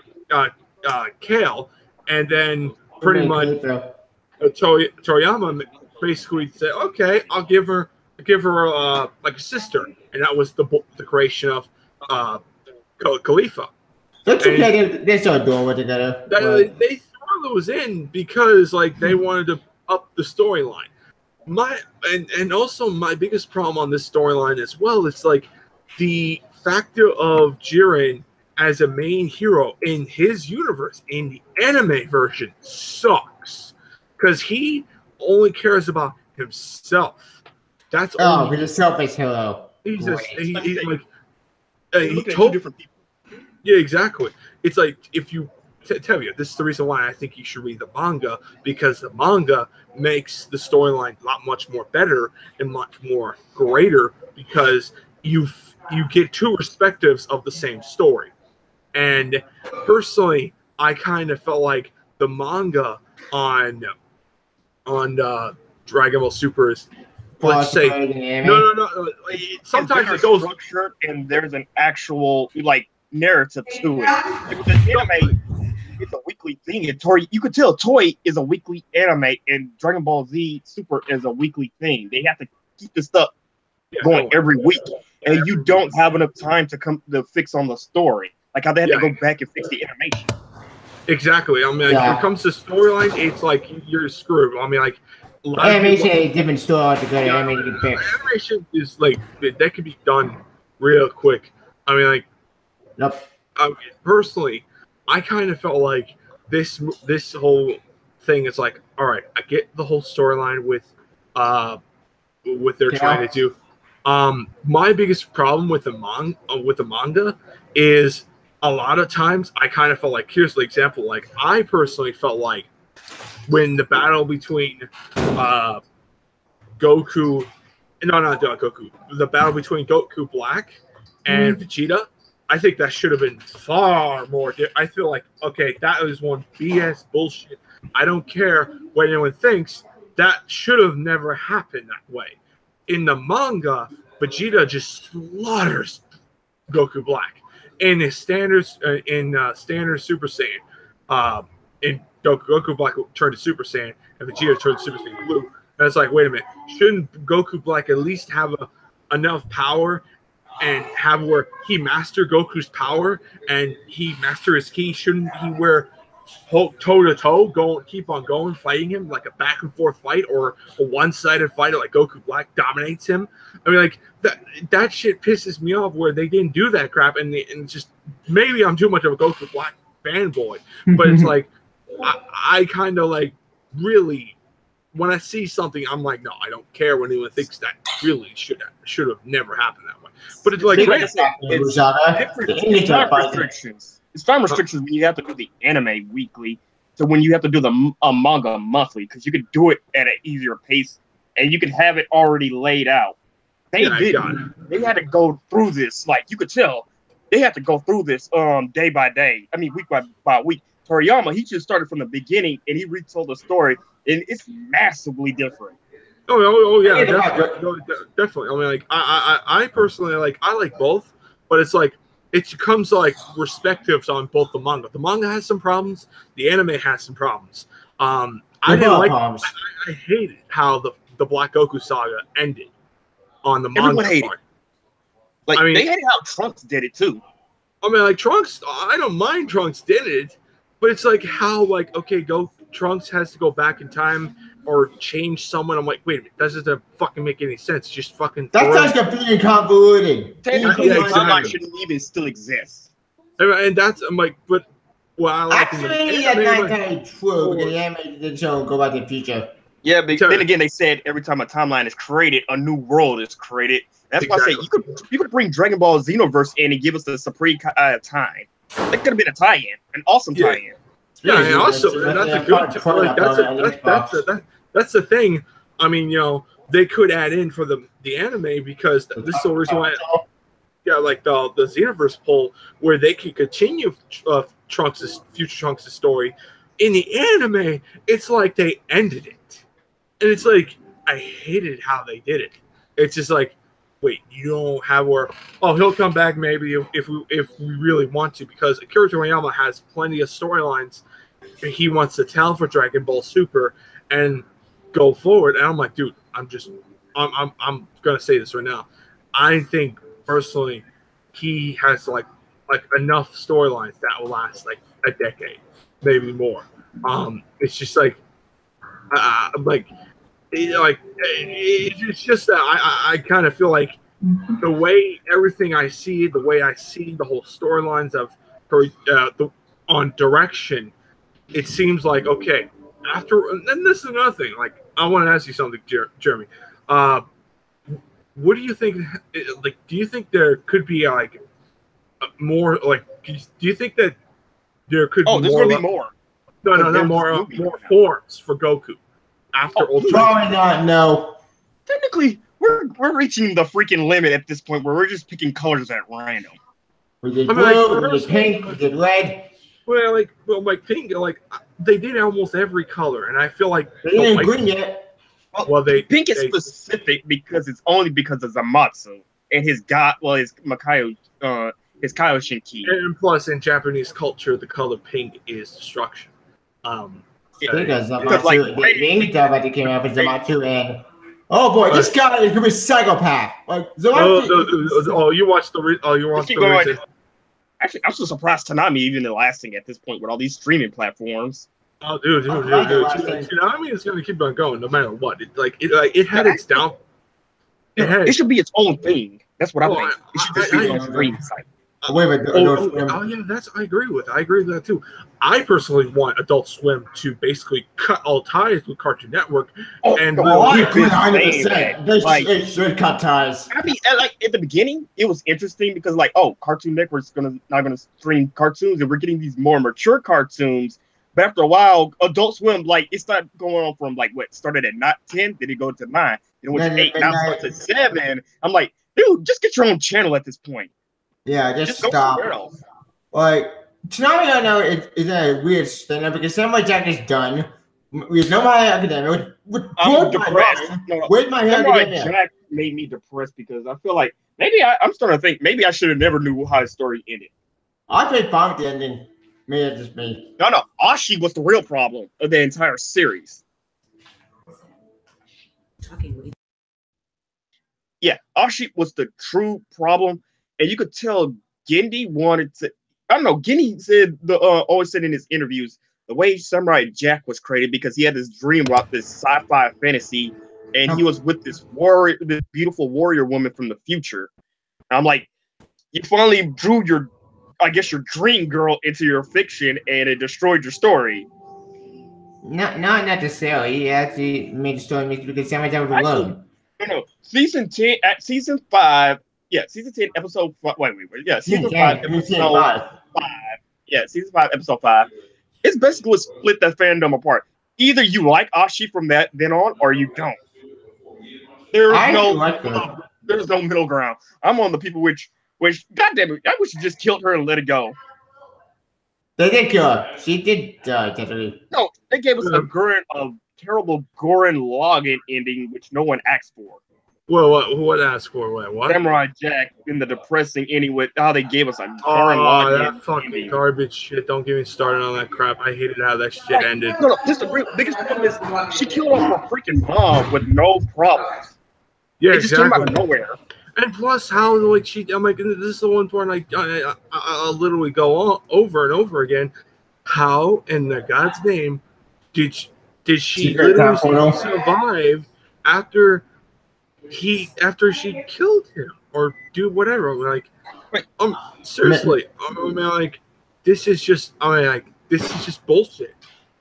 Kale, and then pretty much Toriyama basically said, okay, I'll give her like a sister, and that was the creation of Khalifa. That's okay. They're so adorable together. They threw those in because like they wanted to up the storyline. And also my biggest problem on this storyline as well is like the factor of Jiren as a main hero in his universe in the anime version sucks because he only cares about himself. That's he's a selfish hero. He's like he told different people. Yeah, exactly. It's like if you tell you this is the reason why I think you should read the manga, because the manga makes the storyline much more better and much more greater because you get two perspectives of the same story. And personally, I kind of felt like the manga on Dragon Ball Super is, let's say, no. Sometimes it goes structured and there's an actual like narrative to it. With the anime, it's a weekly thing. And you could tell Toei is a weekly anime, and Dragon Ball Z Super is a weekly thing. They have to keep this stuff going every week, and you don't have enough time to fix on the story. Like how they had to go back and fix the animation. Exactly. I mean, when it comes to storyline, it's like you're screwed. I mean, like animation is a different story altogether. Animation is like that could be done real quick. I mean, like, personally, I kind of felt like this whole thing is like, all right, I get the whole storyline with what they're trying to do. My biggest problem with the manga is a lot of times I kind of felt like, here's the example, like I personally felt like when the battle between the battle between Goku Black and Vegeta, I think that should have been far more. I feel like, okay, that was one BS bullshit. I don't care what anyone thinks. That should have never happened that way. In the manga, Vegeta just slaughters Goku Black. in his standards standard Super Saiyan, in Goku Black turned to Super Saiyan and Vegeta turned to Super Saiyan Blue. And it's like, wait a minute, shouldn't Goku Black at least have enough power and have where he master Goku's power and he master his ki? Shouldn't he wear toe to toe, keep on going, fighting him like a back and forth fight or a one-sided fight like Goku Black dominates him? I mean, like that shit pisses me off where they didn't do that crap, and just maybe I'm too much of a Goku Black fanboy, but it's like I kind of like really when I see something, I'm like, no, I don't care when anyone thinks that really should have never happened that way. But it's like it's time restrictions. It's time restrictions when you have to do the anime weekly to when you have to do the manga monthly, because you could do it at an easier pace and you could have it already laid out. They didn't. They had to go through this. Like you could tell, they had to go through this day by day. I mean, week by week. Toriyama, he just started from the beginning and he retold the story, and it's massively different. Oh yeah, definitely. I mean, like I personally I like both, but it's like it comes to like respectives on both the manga. The manga has some problems. The anime has some problems. I didn't like. I hated how the Black Goku saga ended on the manga part. Like, I mean, they hated how Trunks did it too. I mean, like Trunks, I don't mind Trunks did it, but it's like how Trunks has to go back in time or change someone. I'm like, wait a minute, that doesn't fucking make any sense. Just fucking. That sounds completely convoluted. Technically, the timeline shouldn't even still exist. And that's I'm like, but I like actually, that's not kind of true because the anime didn't show go back to the future. Yeah, but then again, they said every time a timeline is created, a new world is created. That's why I say you could bring Dragon Ball Xenoverse in and give us the Supreme time. That could have been a tie-in, an awesome tie-in. Yeah, and also that's a good. That's the thing. I mean, they could add in for the anime because this is the reason why. Yeah, like the Xenoverse poll where they can continue future Trunks' story. In the anime, it's like they ended it, and it's like I hated how they did it. It's just like, wait, you don't have where? Oh, he'll come back maybe if we really want to, because Akira Toriyama has plenty of storylines he wants to tell for Dragon Ball Super and go forward. And I'm like, dude, I'm gonna say this right now. I think personally, he has like enough storylines that will last like a decade, maybe more. It's just like, it's just that I kind of feel like the way everything I see, the way I see the whole storylines of her on direction, it seems like okay. And this is another thing. Like, I want to ask you something, Jeremy. What do you think? Like, do you think there could be like more? Like, do you think that there could? Oh, there's going to be more. No, more forms for Goku after Ultra. Probably not. No. Technically, we're reaching the freaking limit at this point where we're just picking colors at random. We did blue, we did pink, we did red. Well, like pink, like they did almost every color, and I feel like they didn't green yet. Well, pink is specific because it's only because of Zamatsu and his Kaioshin ki. And plus, in Japanese culture, the color pink is destruction. Because Zamatsu, the ink job that came out for Zamatsu, and oh boy, this guy is gonna be a psychopath. Like Zamatsu. You watched the recent. Actually, I'm so surprised Tanami even lasting at this point with all these streaming platforms. Oh, dude. Tanami is going to keep on going no matter what. It had its down. It should be its own thing. That's what I think. It should just be its own streaming site. Wait a minute. I agree with that too. I personally want Adult Swim to basically cut all ties with Cartoon Network. I agree 100%. They should cut ties. I mean, like at the beginning, it was interesting because, Cartoon Network's not gonna stream cartoons, and we're getting these more mature cartoons. But after a while, Adult Swim, it started going on from started at 10, then it go to 9, then it went to 8, now it's to 7. I'm like, dude, just get your own channel at this point. Yeah, just stop. Like, Tsunami, I know is a weird thing because Samurai Jack is done. We have no My Hero Academia. I'm depressed. With My Hero Academia. Jack made me depressed because I feel like I'm starting to think maybe I should have never knew how his story ended. I played fine with the ending. Maybe that's just me. No. Ashi was the real problem of the entire series. Yeah, Ashi was the true problem, and you could tell Gendy wanted to. I don't know. Gendy said always said in his interviews the way Samurai Jack was created because he had this dream about this sci-fi fantasy, and he was with this warrior, this beautiful warrior woman from the future. And I'm like, you finally drew your, I guess, your dream girl into your fiction, and it destroyed your story. Not necessarily. He actually made the story make because Samurai Jack was alone. No. Season 10 at season 5. Yeah, season 10, episode 5. Wait. Yeah, season 5, episode 5. Yeah, season 5, episode 5. It's basically split that fandom apart. Either you like Ashi from that then on, or you don't. There's no middle ground. I'm on the people which goddamn it, I wish you just killed her and let it go. They did kill her. She did technically. No, they gave us a terrible Gurren Lagann ending, which no one asked for. Well, what asked for? What? Samurai Jack in the depressing ending with how they gave us a Gurren Lagann that fucking ending. Garbage shit. Don't get me started on that crap. I hated how that shit ended. No. Just the biggest problem is she killed off her freaking mom with no problems. Yeah, it just came out of nowhere. And plus, how like I'm like, this is the one part I'll literally go on over and over again. How in the God's name did she literally survive after she killed him or do whatever? Like, seriously, I mean, like, this is just bullshit.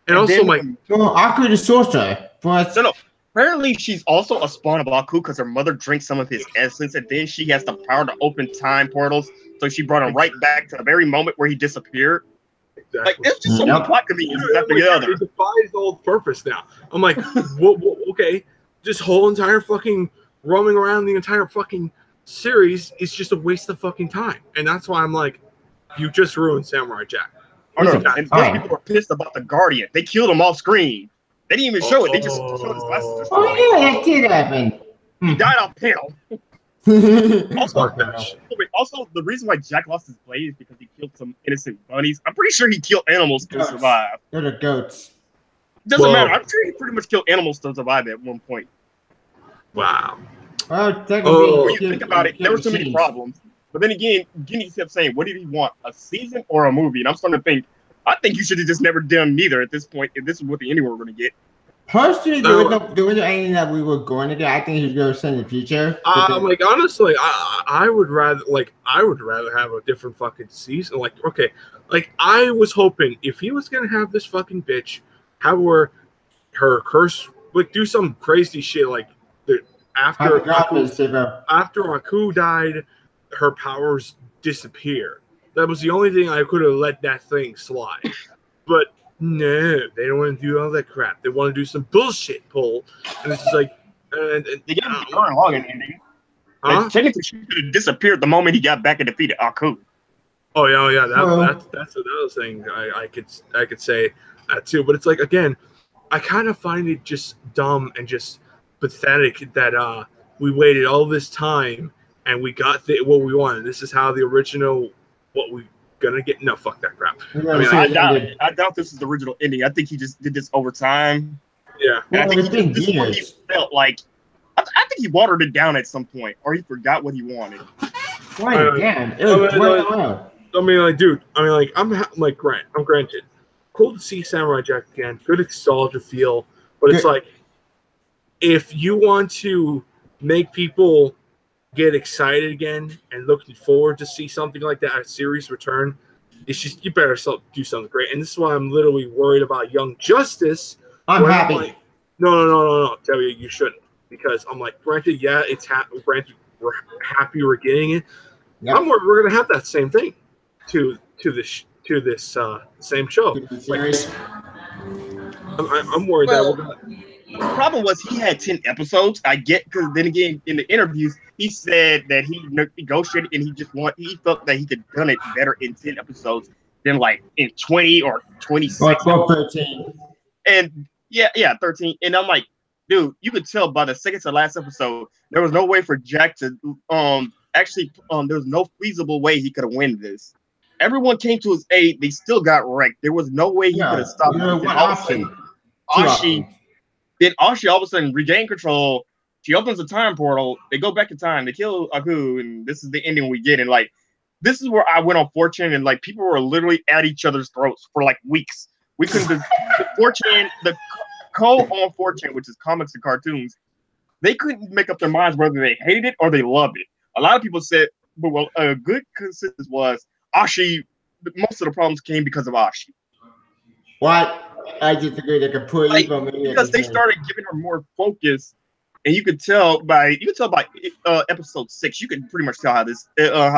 And also, then, like, Aku the sorcerer. No. Apparently, she's also a spawn of Aku because her mother drinks some of his essence, and then she has the power to open time portals. So she brought him right back to the very moment where he disappeared. Exactly. Like, there's just so many plot conveniences after the other. It defies the whole purpose now. I'm like, okay, this whole entire fucking roaming around the entire fucking series is just a waste of fucking time. And that's why I'm like, you just ruined Samurai Jack. And most people are pissed about the Guardian. They killed him off screen. They didn't even show it. They just showed his glasses. Oh, yeah, that did happen. He died off panel. Also, the reason why Jack lost his blade is because he killed some innocent bunnies. I'm pretty sure he killed animals to survive. They're the goats. Doesn't matter. I'm sure he pretty much killed animals to survive at one point. Wow. Well, when you think about it, there were so many problems. But then again, Guinea kept saying, what did he want? A season or a movie? And I'm starting to think, I think you should have just never done neither at this point, if this is what the ending we're going to get. Personally, there was no ending that we were going to get. I think he's going to send in the future. Like, honestly, I would rather have a different fucking season. Like, okay, like, I was hoping if he was going to have this fucking bitch, have her curse, like, do some crazy shit, like, after Aku died, her powers disappear. That was the only thing I could have let that thing slide. But no, they don't want to do all that crap. They want to do some bullshit pull. And it's just like, they got the Gurren Lagann ending. Huh? Technically, she could have disappeared the moment he got back and defeated Aku. Oh yeah. That's another thing I could say that too. But it's like, again, I kind of find it just dumb and just pathetic that we waited all this time and we got what we wanted. This is how the original. What we gonna get? No, fuck that crap. I doubt this is the original ending. I think he just did this over time. Yeah, I think this is what he felt like. I think he watered it down at some point, or he forgot what he wanted. I'm granted. Cool to see Samurai Jack again. Good nostalgia feel, but it's like if you want to make people get excited again and looking forward to see something like that, a series return, it's just you better do something great. And this is why I'm literally worried about Young Justice. I'm happy. Like, no. Tell you shouldn't, because I'm like, granted, yeah, it's granted we're happy we're getting it. Yep. I'm worried we're gonna have that same thing to this same show. Like, I'm worried that we're gonna. The problem was he had 10 episodes. I get, because then again in the interviews he said that he negotiated and he felt that he could have done it better in 10 episodes than like in 20 or 26. Or 13. And yeah, 13. And I'm like, dude, you could tell by the second to last episode there was no way for Jack to there was no feasible way he could have won this. Everyone came to his aid. They still got wrecked. There was no way he could have stopped them. One option. Then Ashi all of a sudden regained control. She opens a time portal. They go back in time. They kill Aku, and this is the ending we get. And like, this is where I went on 4chan, and like people were literally at each other's throats for like weeks. We couldn't. The code on 4chan, which is comics and cartoons, they couldn't make up their minds whether they hated it or they loved it. A lot of people said, well, a good consensus was Ashi. Most of the problems came because of Ashi. What? I disagree. They could put because they started giving her more focus, and you could tell by episode 6. You could pretty much tell how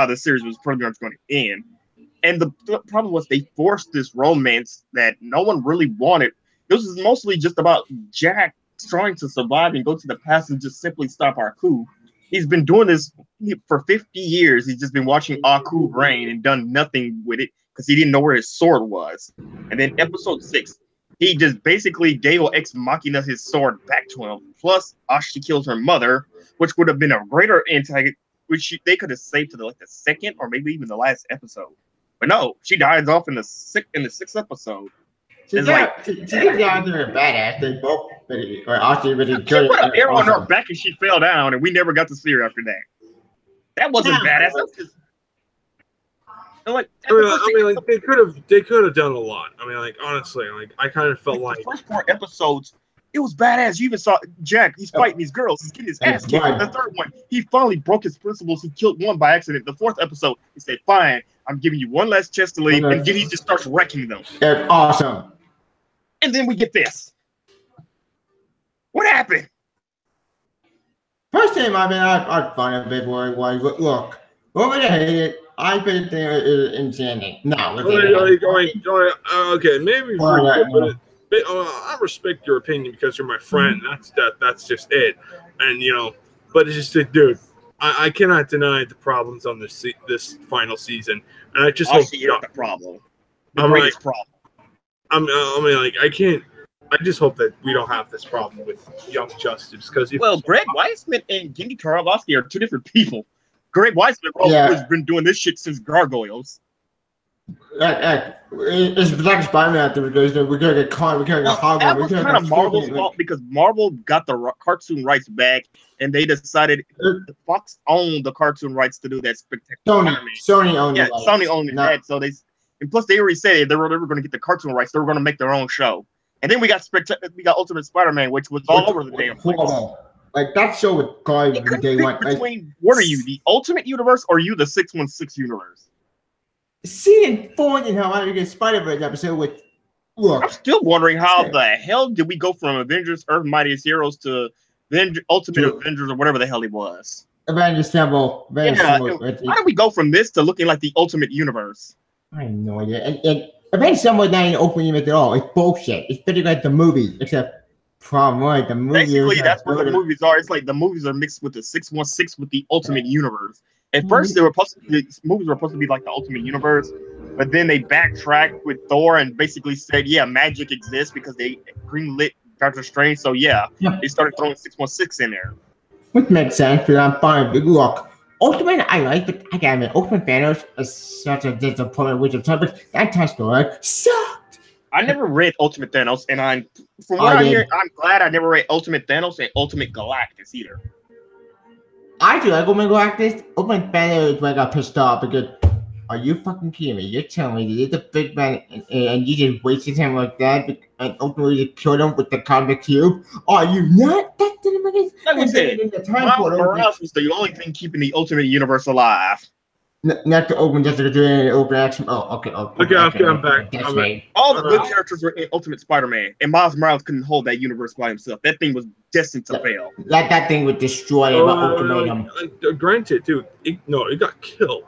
the series was pretty much going to end. And the problem was they forced this romance that no one really wanted. This was mostly just about Jack trying to survive and go to the past and just simply stop Aku. He's been doing this for 50 years. He's just been watching Aku reign and done nothing with it because he didn't know where his sword was. And then episode 6, he just basically Deus Ex Machina his sword back to him. Plus, Ashi kills her mother, which would have been a greater antagonist, which they could have saved to the second or maybe even the last episode. But no, she dies off in the sixth episode. She's like, she did down to a badass. They both, or Ashi, but he put an arrow on her back and she fell down, and we never got to see her after that. That wasn't badass. That was just, like, I mean, like they could have done a lot. I mean, like honestly, like I kind of felt like the first 4 episodes, it was badass. You even saw Jack. He's fighting these girls. He's getting his ass kicked. The third one, he finally broke his principles. He killed one by accident. The 4th episode, he said, "Fine, I'm giving you one last chance to leave," and then he just starts wrecking them. That's awesome. And then we get this. What happened? First time I'd fun a bit where it was. Look, over the hate it. I think they're insanity. No, okay, maybe. I respect your opinion because you're my friend. That's just it. And but it's just like, dude, I cannot deny the problems on this final season, and I just hope the problem. The greatest problem. I mean, like, I can't. I just hope that we don't have this problem with Young Justice because Greg Weisman and Gendy Karabowski are 2 different people. Greg Weisman has been doing this shit since Gargoyles. It's Black Spider-Man because we're gonna get caught. We're gonna get hog. That was kind of Marvel's fault because Marvel got the cartoon rights back, and they decided Fox owned the cartoon rights to do that spectacular. Sony owned it. Sony owned that, so they. And plus, they already said they were never going to get the cartoon rights. They were going to make their own show. And then we got Ultimate Spider-Man, which was all over the damn place. Like that show with guys from day one. Between what are you, the Ultimate Universe, or you the 616 Universe? Seeing 4 and how I get Spider-Verse episode with. Look, I'm still wondering how the hell did we go from Avengers: Earth Mightiest Heroes to Ultimate Avengers or whatever the hell it was. Avengers Assemble. How did we go from this to looking like the Ultimate Universe? I have no idea. And Avengers Assemble is not an open universe at all. It's bullshit. It's pretty like the movie, except problem right. The movie basically that's what the movies are. It's like the movies are mixed with the 616 with the Ultimate Universe. At first, movies were supposed to be like the Ultimate Universe, but then they backtracked with Thor and basically said, yeah, magic exists because they greenlit Doctor Strange. So they started throwing 616 in there. Which makes sense, but I'm fine. But look, Ultimate I like, but I gotta admit, Ultimate Thanos is such a disappointment with the topic. That time story sucked. I never read Ultimate Thanos, and I'm glad I never read Ultimate Thanos and Ultimate Galactus either. I do like Ultimate Galactus. Ultimate Thanos is when I got pissed off because are you fucking kidding me? You're telling me you're the big man and you just wasted him like that and ultimately you killed him with the cosmic cube? Are you not? That didn't make sense. Like we said, Miles Morales was the only thing keeping the Ultimate Universe alive. Not to open just to do an open action. Oh, okay. Okay, I'm back. All the good characters were in Ultimate Spider-Man, and Miles Morales couldn't hold that universe by himself. That thing was destined to fail. That thing would destroy him. Ultimatum. Granted, dude, it got killed.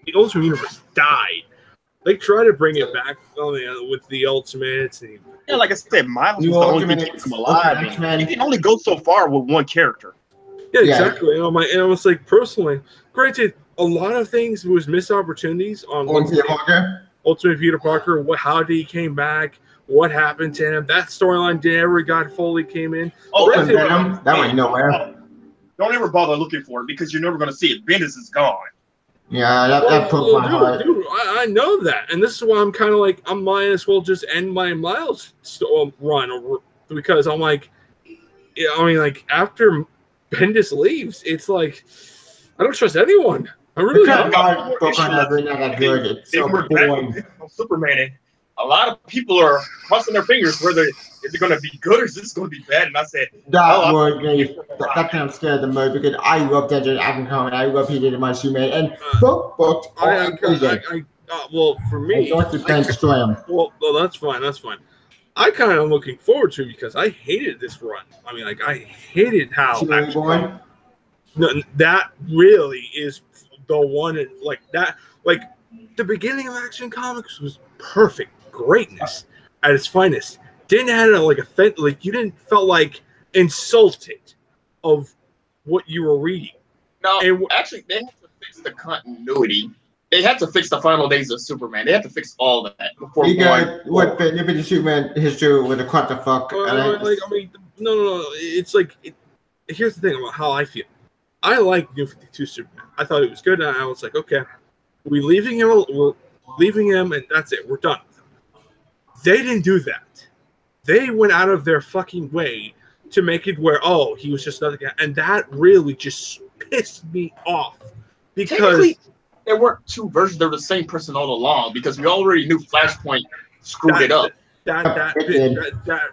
The Ultimate Universe died. They try to bring it back with the Ultimates. And like I said, Miles was the only thing keeping him alive. You can only go so far with one character. Yeah, exactly. And I was like, personally, granted, a lot of things was missed opportunities on Ultimate Peter Parker. How did he came back? What happened to him? That storyline never got fully came in. That went nowhere. Don't ever bother looking for it because you're never going to see it. Bendis is gone. Yeah, that broke my heart. Dude, I know that, and this is why I'm kind of like I might as well just end my Miles run because I'm like, yeah, I mean, like after Bendis leaves, it's like I don't trust anyone. I really Because don't. my book on that really not that good. It's so boring. Superman, and a lot of people are crossing their fingers whether is it going to be good or is this going to be bad. And I said that was me. That thing I'm scared the most because I love that Action Comic. I love he did my Superman, and both books are amazing. Well, for me, I don't destroy them. Well, that's fine. That's fine. I kind of looking forward to it because I hated this run. I mean, like I hated how that really is the one like that. Like the beginning of Action Comics was perfect, greatness at its finest. Didn't have like you didn't felt like insulted of what you were reading. No, and actually, they had to fix the continuity. They had to fix the final days of Superman. They had to fix all of that before. You got what the Superman history with a what the fuck? No. It's like here's the thing about how I feel. I like New 52 Superman. I thought it was good, and I was like, okay, we're leaving him, and that's it. We're done with him. They didn't do that. They went out of their fucking way to make it where, oh, he was just another guy. And that really just pissed me off. Because there weren't two versions. They were the same person all along because we already knew Flashpoint screwed it up. That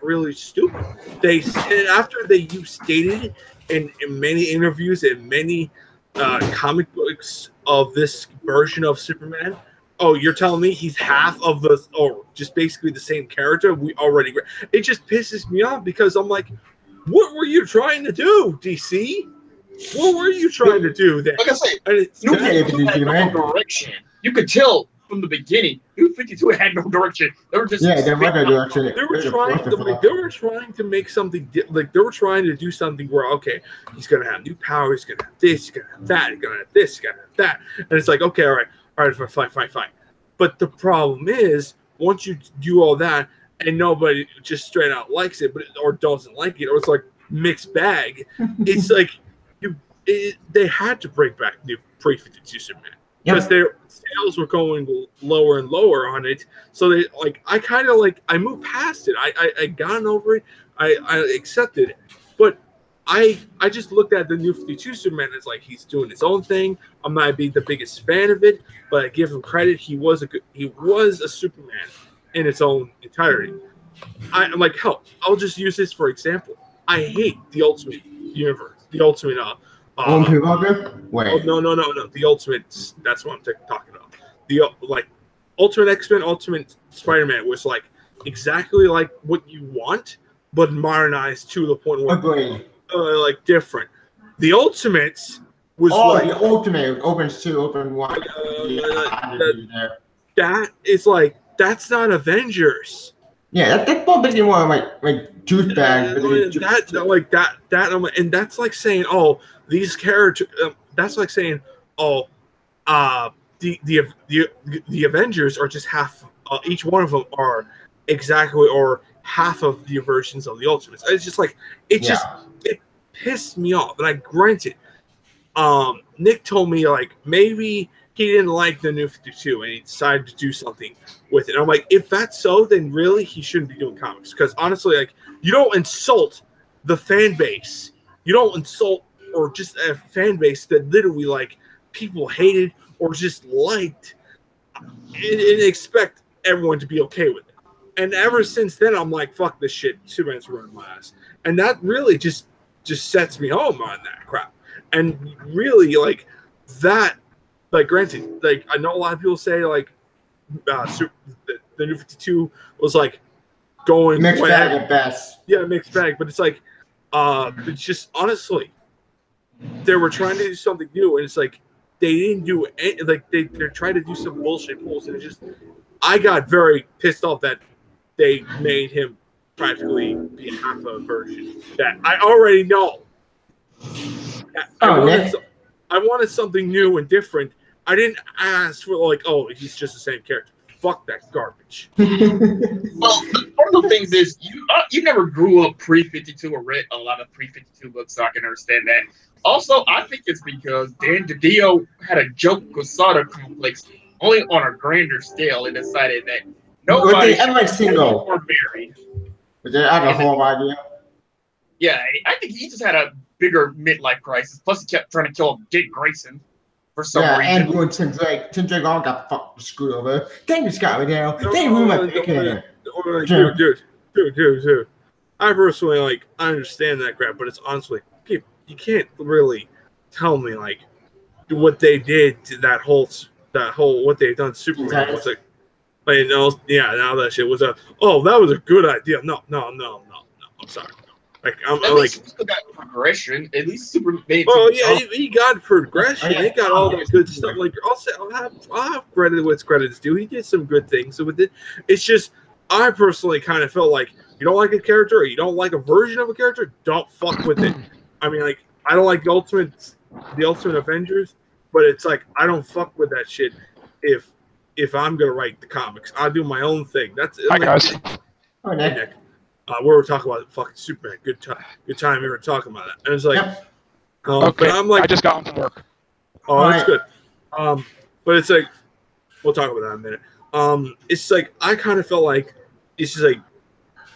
really stupid. They said after you stated in many interviews and many comic books of this version of Superman, oh, you're telling me he's half of the, or just basically the same character? We already, it just pisses me off because I'm like, what were you trying to do, DC? What were you trying to do there? Like I say, no direction. You could tell from the beginning, New 52 had no direction. They were just there was no direction. They were trying to make something like they were trying to do something where okay, he's gonna have new powers, he's gonna have this, he's gonna have that, he's gonna have this, he's gonna have that, and it's like okay, all right, fine. But the problem is once you do all that and nobody just straight out likes it, or doesn't like it, or it's like mixed bag, it's like they had to bring back new pre-52 Superman. Because their sales were going lower and lower on it, so they I moved past it. I gotten over it. I accepted it, but I just looked at the new 52 Superman as like he's doing his own thing. I'm not being the biggest fan of it, but I give him credit. He was a Superman in its own entirety. I'm like hell. I'll just use this for example. I hate the Ultimate Universe, the Ultimate Wait. Oh, no. The Ultimate. That's what I'm talking about. The Ultimate X-Men, Ultimate Spider-Man was like exactly like what you want, but modernized to the point where like different. The Ultimates was the Ultimate opens 2, open 1. That is like that's not Avengers. Yeah, that's more basically more like juice bag. And that's like saying, oh, these characters. That's like saying, oh, the Avengers are just half. Each one of them are exactly or half of the versions of the Ultimates. It's just like it pissed me off. And I granted, Nick told me like maybe he didn't like the New 52 and he decided to do something with it. And I'm like, if that's so, then really he shouldn't be doing comics. Because honestly, like you don't insult the fan base. You don't insult or just a fan base that literally like people hated or just liked and expect everyone to be okay with it. And ever since then, I'm like, fuck this shit. Superman's running my ass. And that really just sets me home on that crap. And really like that. Like, granted, like I know a lot of people say like the New 52 was like going mixed bag at best. Yeah, mixed bag, but it's like it's just honestly they were trying to do something new, and it's like they didn't do it. Like they're trying to do some bullshit pulls, and it just I got very pissed off that they made him practically be half a version that I already know. I wanted something new and different. I didn't ask for like, oh, he's just the same character. fuck that garbage. Well, one of the things is you never grew up pre-52 or read a lot of pre-52 books, so I can understand that. Also, I think it's because Dan DiDio had a joke Gosada complex only on a grander scale and decided that nobody should be or married. Was that a whole idea? Yeah, I think he just had a bigger midlife crisis. Plus, he kept trying to kill Dick Grayson for some reason. And ruined Tim Drake. Tim Drake all got fucking screwed over. Thank you, Scott Riddell. They ruined my pick. Dude. I personally I understand that crap, but it's honestly you can't really tell me what they did to that whole what they've done to Superman was now that shit was that was a good idea. No. I'm sorry. At least he still got progression. At least Superman. Oh yeah, he got progression. He got all that good stuff. I'll have credit what's credit is due. He did some good things with it. It's just I personally kind of felt like you don't like a character or you don't like a version of a character, don't fuck with it. I mean, I don't like the Ultimate Avengers, but it's I don't fuck with that shit. If I'm gonna write the comics, I'll do my own thing. That's hi guys. Hi, Nick. We were talking about fucking Superman. Good time we were talking about it. And it's okay. But I'm I just got into work. Oh, that's good. But it's we'll talk about that in a minute. It's I kind of felt like it's just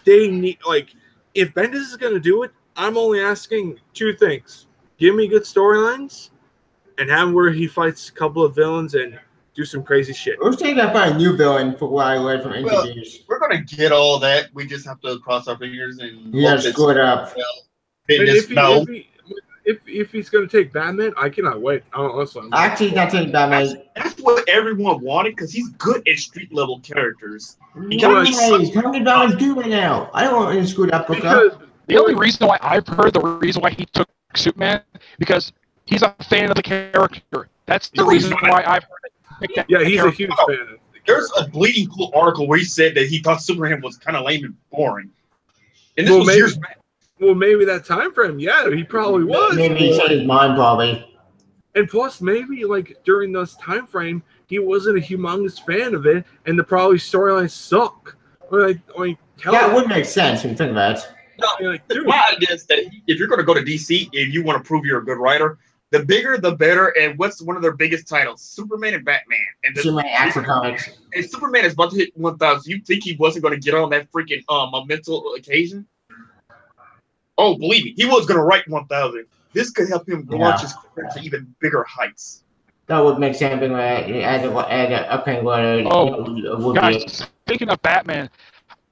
they need if Bendis is gonna do it, I'm only asking two things: give me good storylines, and have him where he fights a couple of villains and do some crazy shit. We're saying I find a new villain for what I learned from interviews. We're gonna get all that. We just have to cross our fingers and screw it up. If he's gonna take Batman, I cannot wait. Actually, he's not taking Batman. That's what everyone wanted because he's good at street level characters. Tell me Batman's good right now. I don't want to screw that book up. The only reason why I've heard the reason why he took Superman because he's a fan of the character. That's the reason why I've heard it. Yeah, he's a huge fan of it. There's a Bleeding Cool article where he said that he thought Superman was kind of lame and boring. And this was years back. Well, maybe that time frame, yeah, he probably was. Maybe he changed his mind, probably. And plus, maybe during this time frame, he wasn't a humongous fan of it, and the probably storylines suck. That would make sense when you think about it. No, my idea is that if you're going to go to DC, if you want to prove you're a good writer, the bigger, the better. And what's one of their biggest titles? Superman and Batman. And Superman Action Comics. And Superman is about to hit 1,000. You think he wasn't going to get on that freaking monumental occasion? Oh, believe me, he was going to write 1,000. This could help him launch his career to even bigger heights. That would make sense. Guys, speaking of Batman,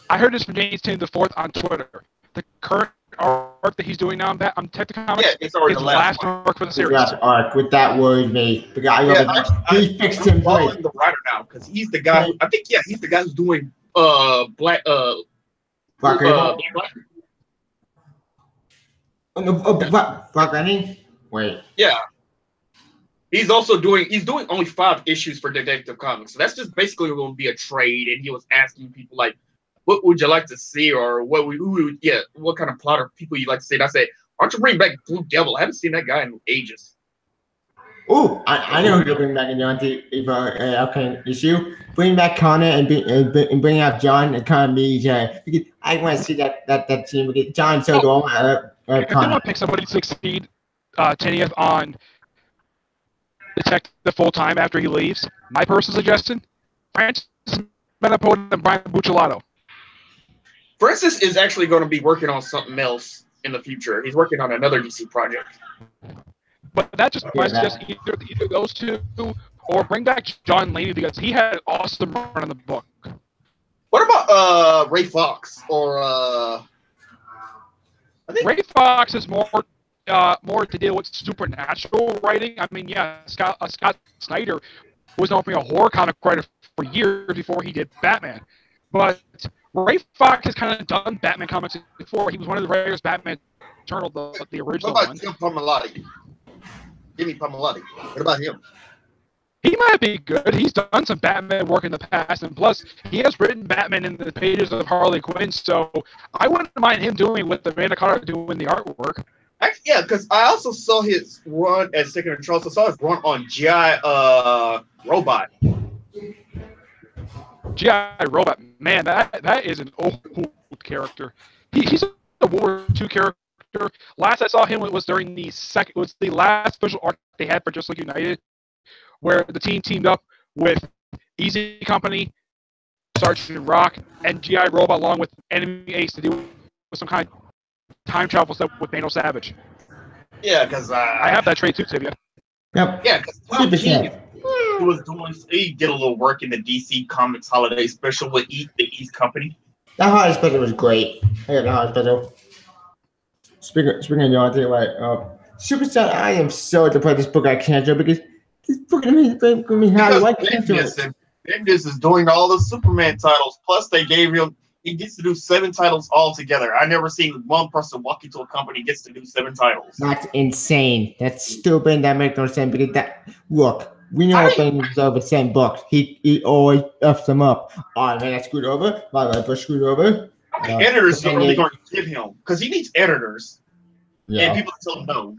I heard this from James Tinney IV on Twitter. The current arc that he's doing now on Detective Comics it's already the last arc for the series. Last arc, with that worried me. The guy he fixed him. Following the writer now because he's the guy. I think he's the guy who's doing Black Lightning? Wait. Yeah. He's also doing only 5 issues for Detective Comics. So that's just basically going to be a trade. And he was asking people what would you like to see, or what kind of plot or people you'd like to see? And I said, why don't you bring back Blue Devil? I haven't seen that guy in ages. Oh, I know who to bring back in the upcoming issue. Bring back Connor and bring out John and Connor meets. I want to see that team. John so go If they want to pick somebody to succeed Tenney on Detective full time after he leaves, my personal suggestion: Francis Metapod and Brian Buccellato. Francis is actually going to be working on something else in the future. He's working on another DC project. But that just might suggest either those two, or bring back John Laney because he had an awesome run on the book. What about Ray Fox or I think Ray Fox is more to deal with supernatural writing. I mean, Scott Snyder was known for being a horror comic writer for years before he did Batman, but Ray Fox has kind of done Batman comics before. He was one of the writers Batman Eternal, the original one. What about Jimmy Palmiotti? What about him? He might be good. He's done some Batman work in the past, and plus, he has written Batman in the pages of Harley Quinn, so I wouldn't mind him doing with Amanda Carter doing the artwork. Actually, yeah, because I also saw his run as Second Control. So I saw his run on G.I. Robot. G.I. Robot, man, that is an old character. He's a World War II character. Last I saw him was during the last special arc they had for Just Like United, where the team teamed up with Easy Company, Sergeant Rock, and G.I. Robot along with Enemy Ace to do with some kind of time travel stuff with Mano Savage. Yeah, because I have that trade too, Tibia. Yep. Yeah, because Tom King 100%. he did a little work in the DC Comics Holiday Special with the East Company. The holiday special was great. I got the holiday special. Speaking of your thing, like Superstar, I am so depressed this book got canceled because this book gonna be hard. Why cancel it? Bendis is doing all the Superman titles. Plus, they gave him he gets to do 7 titles altogether. I never seen one person walk into a company gets to do 7 titles. That's insane. That's stupid. That makes no sense because look, we know Bendis is over 10 books. He always F's them up. Oh man, I screwed over. My book screwed over. Editors are only going to give him because he needs editors. Yeah. And people tell him no.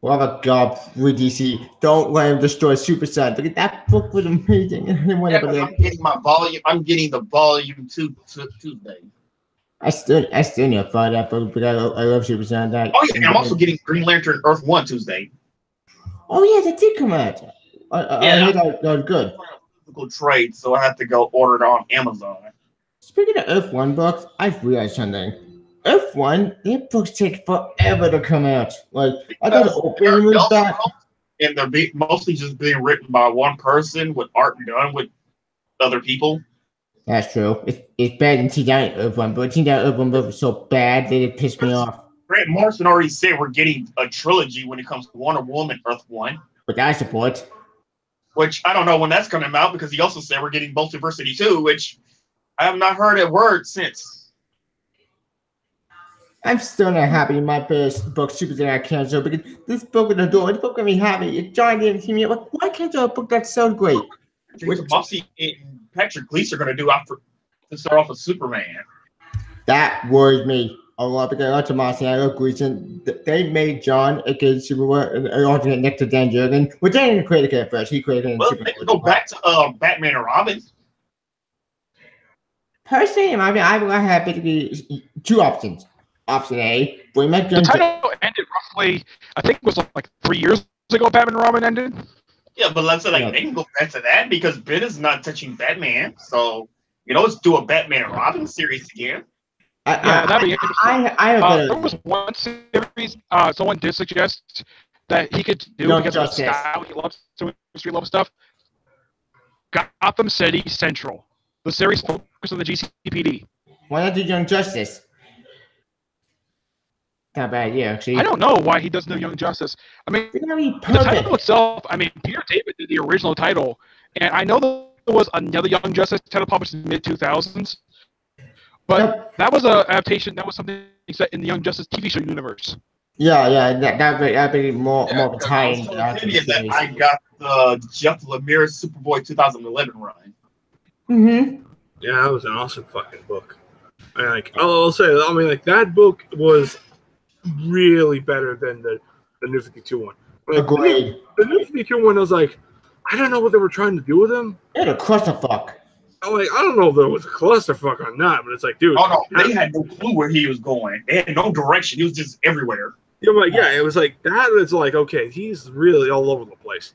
Well, my God, with DC, don't let him destroy Super Sun. Because that book was amazing. I'm getting my volume. I'm getting the volume 2 Tuesday. I still need to find that book, but I love Super Sun. Oh yeah, and I'm also getting Green Lantern Earth 1 Tuesday. Oh yeah, that did come out. I heard that was good. Physical trade, so I have to go order it on Amazon. Speaking of Earth 1 books, I've realized something. Earth 1, their books take forever to come out. Like, I got to open with that. And they're mostly just being written by one person with art done with other people. That's true. It's better than Teen Titans Earth 1, but Teen Titans Earth 1 book was so bad that it pissed me off. Grant Morrison already said we're getting a trilogy when it comes to Wonder Woman Earth 1. Which I support. Which I don't know when that's going to come out because he also said we're getting Multiversity 2, which I have not heard a word since. I'm still not happy my first book, Super Got canceled, because this book with the door, this book made me happy. It John didn't see me. Like, why can't you have a book that's so great? Mossy and Patrick Gleason are going to do after to start off with Superman. That worries me a lot because I love Tomas and I love Gleason. They made John against Superman an alternate next to Dan Jurgen, which I didn't create it first. He created it. Well, they can go back to Batman and Robin. Personally, I have basically 2 options. Option A, bring back John. The title ended roughly, I think it was like 3 years ago. Batman and Robin ended. Yeah, but let's say they can go back to that because Ben is not touching Batman. So let's do a Batman and Robin series again. That'd be interesting. There was one series someone did suggest that he could do because of the style he loves, so history love stuff. Gotham City Central, the series focused on the GCPD. Why not do Young Justice? Not bad, yeah, actually. I don't know why he doesn't do Young Justice. I mean, the title itself, Peter David did the original title, and I know there was another Young Justice title published in the mid-2000s, but that was an adaptation, that was something set in the Young Justice TV show universe. Yeah, that'd be more time. I got the Jeff Lemire Superboy 2011 run. Mm-hmm. Yeah, that was an awesome fucking book. I'll say, that book was really better than the New 52 one. Agreed. The New 52 one, I was like, I don't know what they were trying to do with him. It a clusterfuck. I don't know if there was a clusterfuck or not, but it's like, dude. Oh no, they had no clue where he was going. They had no direction. He was just everywhere. It was like that. It's like, okay, he's really all over the place.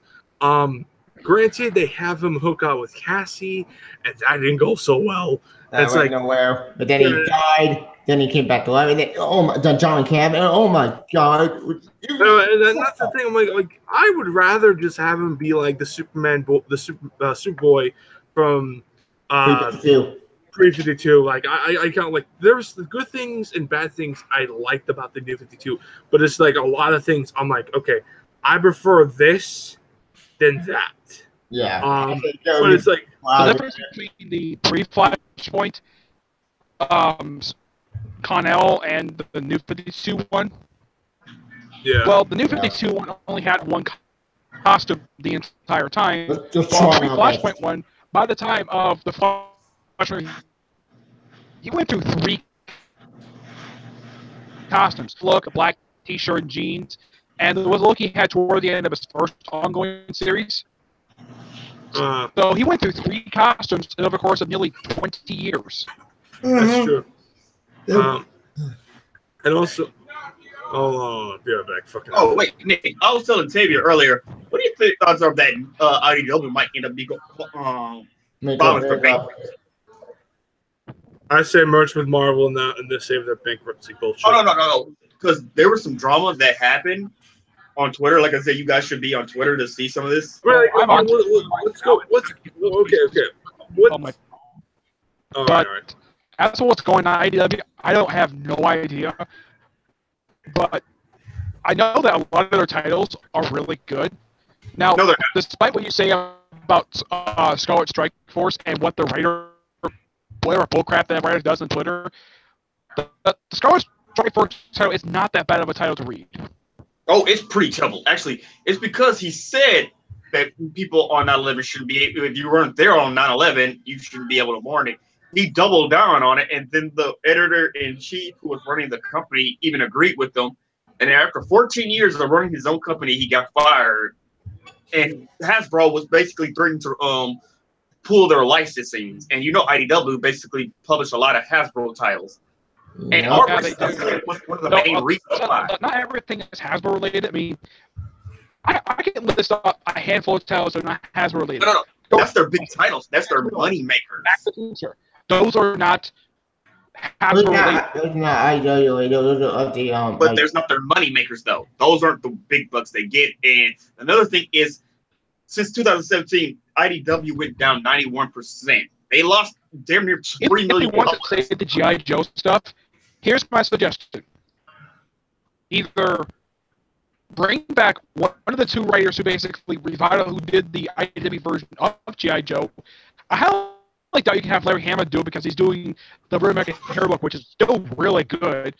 Granted, they have him hook up with Cassie, and that didn't go so well. It's like nowhere. But then he died. Then he came back to life. And then, John Cam. Oh my God! And that's the thing. I'm like I would rather just have him be like the Superman, Superboy from 352. Like I kind of like there's the good things and bad things I liked about the New 52, but it's like a lot of things. I'm like, okay, I prefer this than that. Yeah. But it's like the difference between the pre-Flashpoint Connell and the New 52 one. Yeah. Well, the New 52 one only had one costume the entire time. While the pre-Flashpoint one, by the time of the Flashpoint, he went through 3 costumes: look, a black T-shirt, and jeans, and there was a look he had toward the end of his first ongoing series. So he went through 3 costumes over the course of nearly 20 years. That's true. And also, be right back. Fucking. Oh wait, Nick, I was telling Tavia earlier. What do you think thoughts are that IDW might end up filing for bankruptcy? I say merge with Marvel and they save their bankruptcy bullshit. Oh no, because there was some drama that happened on Twitter. Like I said, you guys should be on Twitter to see some of this. Right, let's go. Okay. What? But all right. As for what's going on IDW, I don't have no idea. But I know that a lot of their titles are really good. Now, despite what you say about Scarlet Strike Force and what the writer, whatever bullcrap that writer does on Twitter, the Scarlet Strike Force title is not that bad of a title to read. Oh, it's pretty terrible. Actually, it's because he said that people on 9/11 shouldn't be able, if you weren't there on 9/11, you shouldn't be able to mourn it. He doubled down on it, and then the editor-in-chief who was running the company even agreed with them. And after 14 years of running his own company, he got fired. And Hasbro was basically threatening to pull their licensing. And you know IDW basically published a lot of Hasbro titles. And was one of the main reasons why. Not everything is Hasbro related. I mean, I can list off a handful of titles that are not Hasbro related. No. That's their big titles. That's their money makers. Back to the Future. Those are not Hasbro related. Those are not IDW. Those are the But there's not their money makers though. Those aren't the big bucks they get. And another thing is, since 2017, IDW went down 91%. They lost damn near $3 million. If you want to say the G.I. Joe stuff, here's my suggestion. Either bring back one of the 2 writers who basically who did the IDW version of G.I. Joe. I highly doubt you can have Larry Hama do it because he's doing the American Hero book, which is still really good.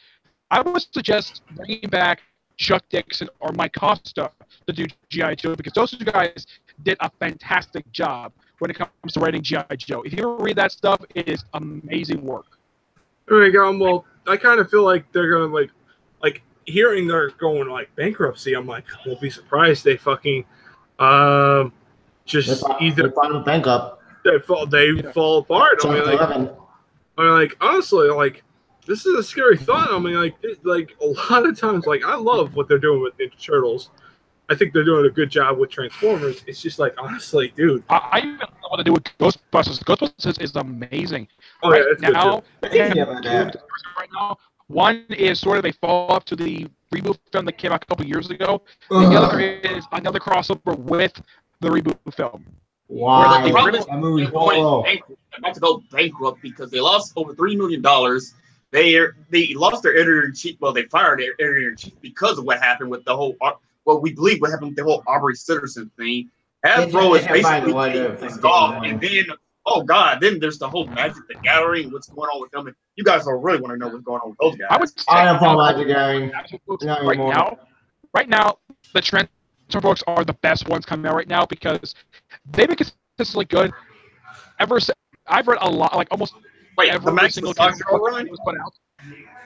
I would suggest bringing back Chuck Dixon or Mike Costa to do G.I. Joe because those 2 guys did a fantastic job when it comes to writing G.I. Joe. If you ever read that stuff, it is amazing work. There you go. Well, I kind of feel like they're going to like hearing they're going like bankruptcy. I'm like, I won't be surprised they fucking just either bankrupt. They fall apart. I mean, like honestly, like this is a scary thought. I mean, like a lot of times, like I love what they're doing with Ninja Turtles. I think they're doing a good job with Transformers. It's just like honestly, dude. I even know what to do with Ghostbusters. Ghostbusters is amazing. Oh right yeah, now, right now, one is sort of a follow-up to the reboot film that came out a couple years ago. The other is another crossover with the reboot film. Wow. They're about to go bankrupt because they lost over $3 million. They lost their editor-in-chief. Well, they fired their editor-in-chief because of what happened with the whole. Well, we believe what happened with the whole Aubrey Sitterson thing. Hasbro is basically involved, and then then there's the whole Magic the Gathering. What's going on with them? And you guys don't really want to know what's going on with those guys. I don't follow Magic the Gathering right now, the Transformers books are the best ones coming out right now because they've been consistently good. I've read a lot, like almost every single Transformers book that was put out.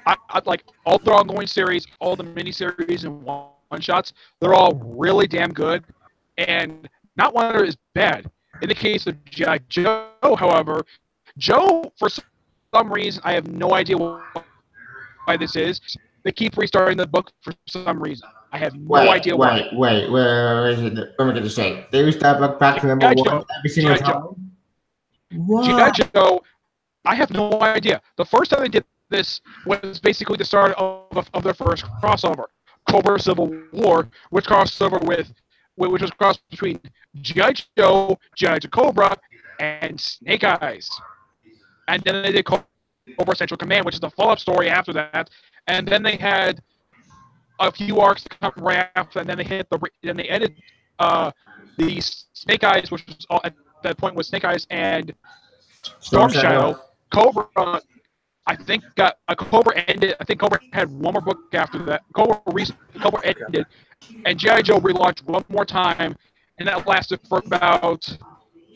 I like all the ongoing series, all the miniseries, and one-shots. They're all really damn good, and not one of them is bad. In the case of G.I. Joe, however, for some reason, I have no idea why this is. They keep restarting the book for some reason. I have no idea why. Wait, what am I going to say? They restart book back to number 1 every single time? G.I. Joe, I have no idea. The first time they did this was basically the start of their first crossover, Cobra Civil War, which was crossed between G.I. Joe, G.I. Joe Cobra, and Snake Eyes. And then they did Cobra Central Command, which is the follow-up story after that. And then they had a few arcs to come right after, and then they ended the Snake Eyes, which was at that point was Snake Eyes and Storm Shadow. Cobra, I think Cobra ended. I think Cobra had one more book after that. Cobra ended, and G.I. Joe relaunched one more time, and that lasted for about,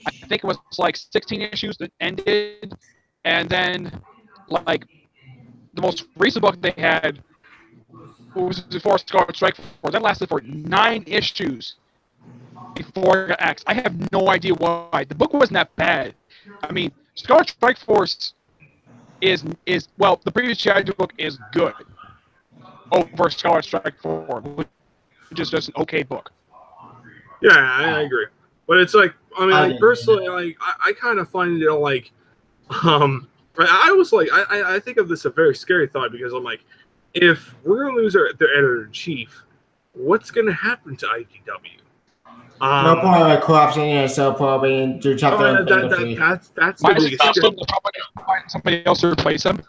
I think it was like 16 issues that ended, and then like the most recent book they had was before Scarlet Strike Force. That lasted for 9 issues, before X. I have no idea why. The book wasn't that bad. I mean, Star Strike Force is well, the previous chapter book is good over Star Strike 4, which is just an okay book. Yeah, I agree. But it's like, I mean, like, personally, like, I kind of find it like, I was like, I think of this a very scary thought because I'm like, if we're gonna lose their editor in chief, what's gonna happen to IDW? No probably corruption here, so probably do something. That's the biggest thing. Probably find somebody else to replace him.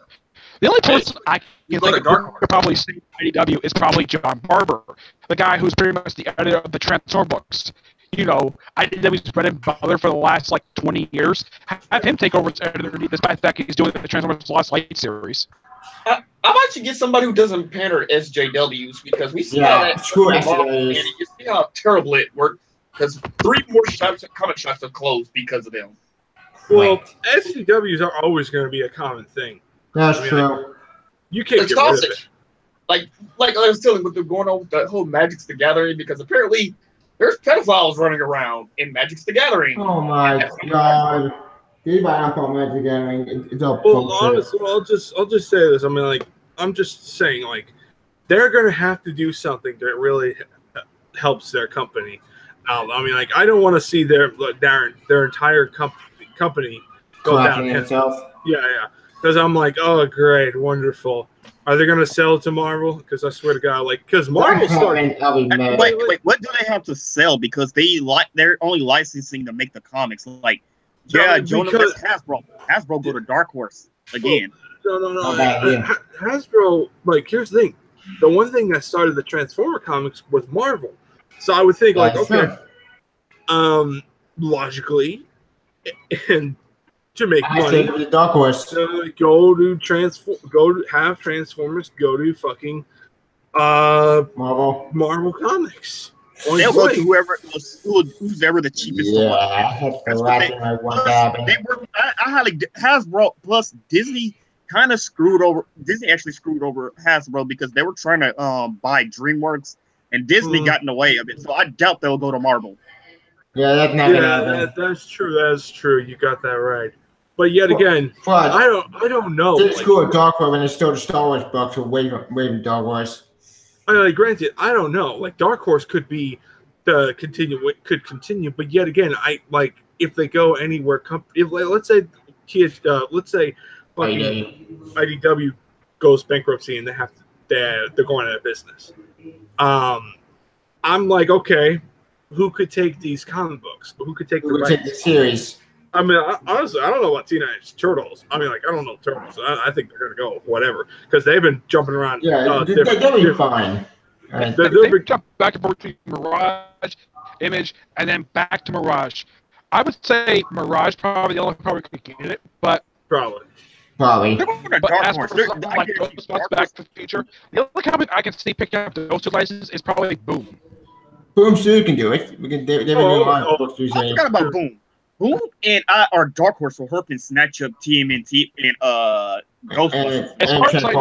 The only person I can think of could probably save IDW is probably John Barber, the guy who's pretty much the editor of the Transform books. You know, IDW's bread and butter for the last, like, 20 years. Have him take over as editor, despite the fact he's doing the Transformers Lost Light series. How about you get somebody who doesn't pander SJWs, because we see how that and you see how terrible it worked, because 3 more comic shops have closed because of them. Well, SJWs are always going to be a common thing. That's true. You can't get rid of it. Like I was telling you, what they're going on with the whole Magic's the Gathering, because apparently there's pedophiles running around in Magic's the Gathering. Oh my god! Magic's the Gathering. It's all well, honestly, I'll just say this. I mean, like, I'm just saying, like, they're gonna have to do something that really helps their company. I mean, like, I don't want to see their entire company go down itself. Yeah. Because I'm like, oh, great, wonderful. Are they going to sell it to Marvel? Because I swear to God, like, because Marvel started. Wait, what do they have to sell? Because they're only licensing to make the comics. Like, Jonah lets Hasbro go to Dark Horse again. No. Hasbro, like, here's the thing. The one thing that started the Transformer comics was Marvel. So I would think, like, okay, logically, and to make money, Dark Horse. Go to have Transformers go to fucking Marvel Comics. They'll go to who's ever the cheapest. Hasbro plus Disney kind of screwed over. Disney actually screwed over Hasbro because they were trying to buy DreamWorks, and Disney got in the way of it. So I doubt they'll go to Marvel. Yeah, that's not that's true. That's true. You got that right. But yet again, I don't know. They screw a Dark Horse when they stole the Star Wars books or waving Dark Horse. I mean, like, granted, I don't know. Like, Dark Horse could be could continue, but yet again, I like if they go anywhere. If let's say IDW goes bankruptcy and they're going out of business. I'm like, okay, who could take these comic books? Who could take the series? I mean, honestly, I don't know about Teenage Turtles. I mean, like, I don't know Turtles. I think they're going to go whatever because they've been jumping around. Yeah, they'll be fine. They jump back and forth between Mirage, Image, and then back to Mirage. I would say Mirage probably the only probably could get it, but probably. But as for something like Ghostbusters Back to the Future, the only comic I can see picking up those 2 licenses is probably Boom. Boom Studio can do it. They've been doing a lot of books. I forgot about Boom. Boom and I are Dark Horse for helping snatch up TMNT and Ghostbusters. As far as I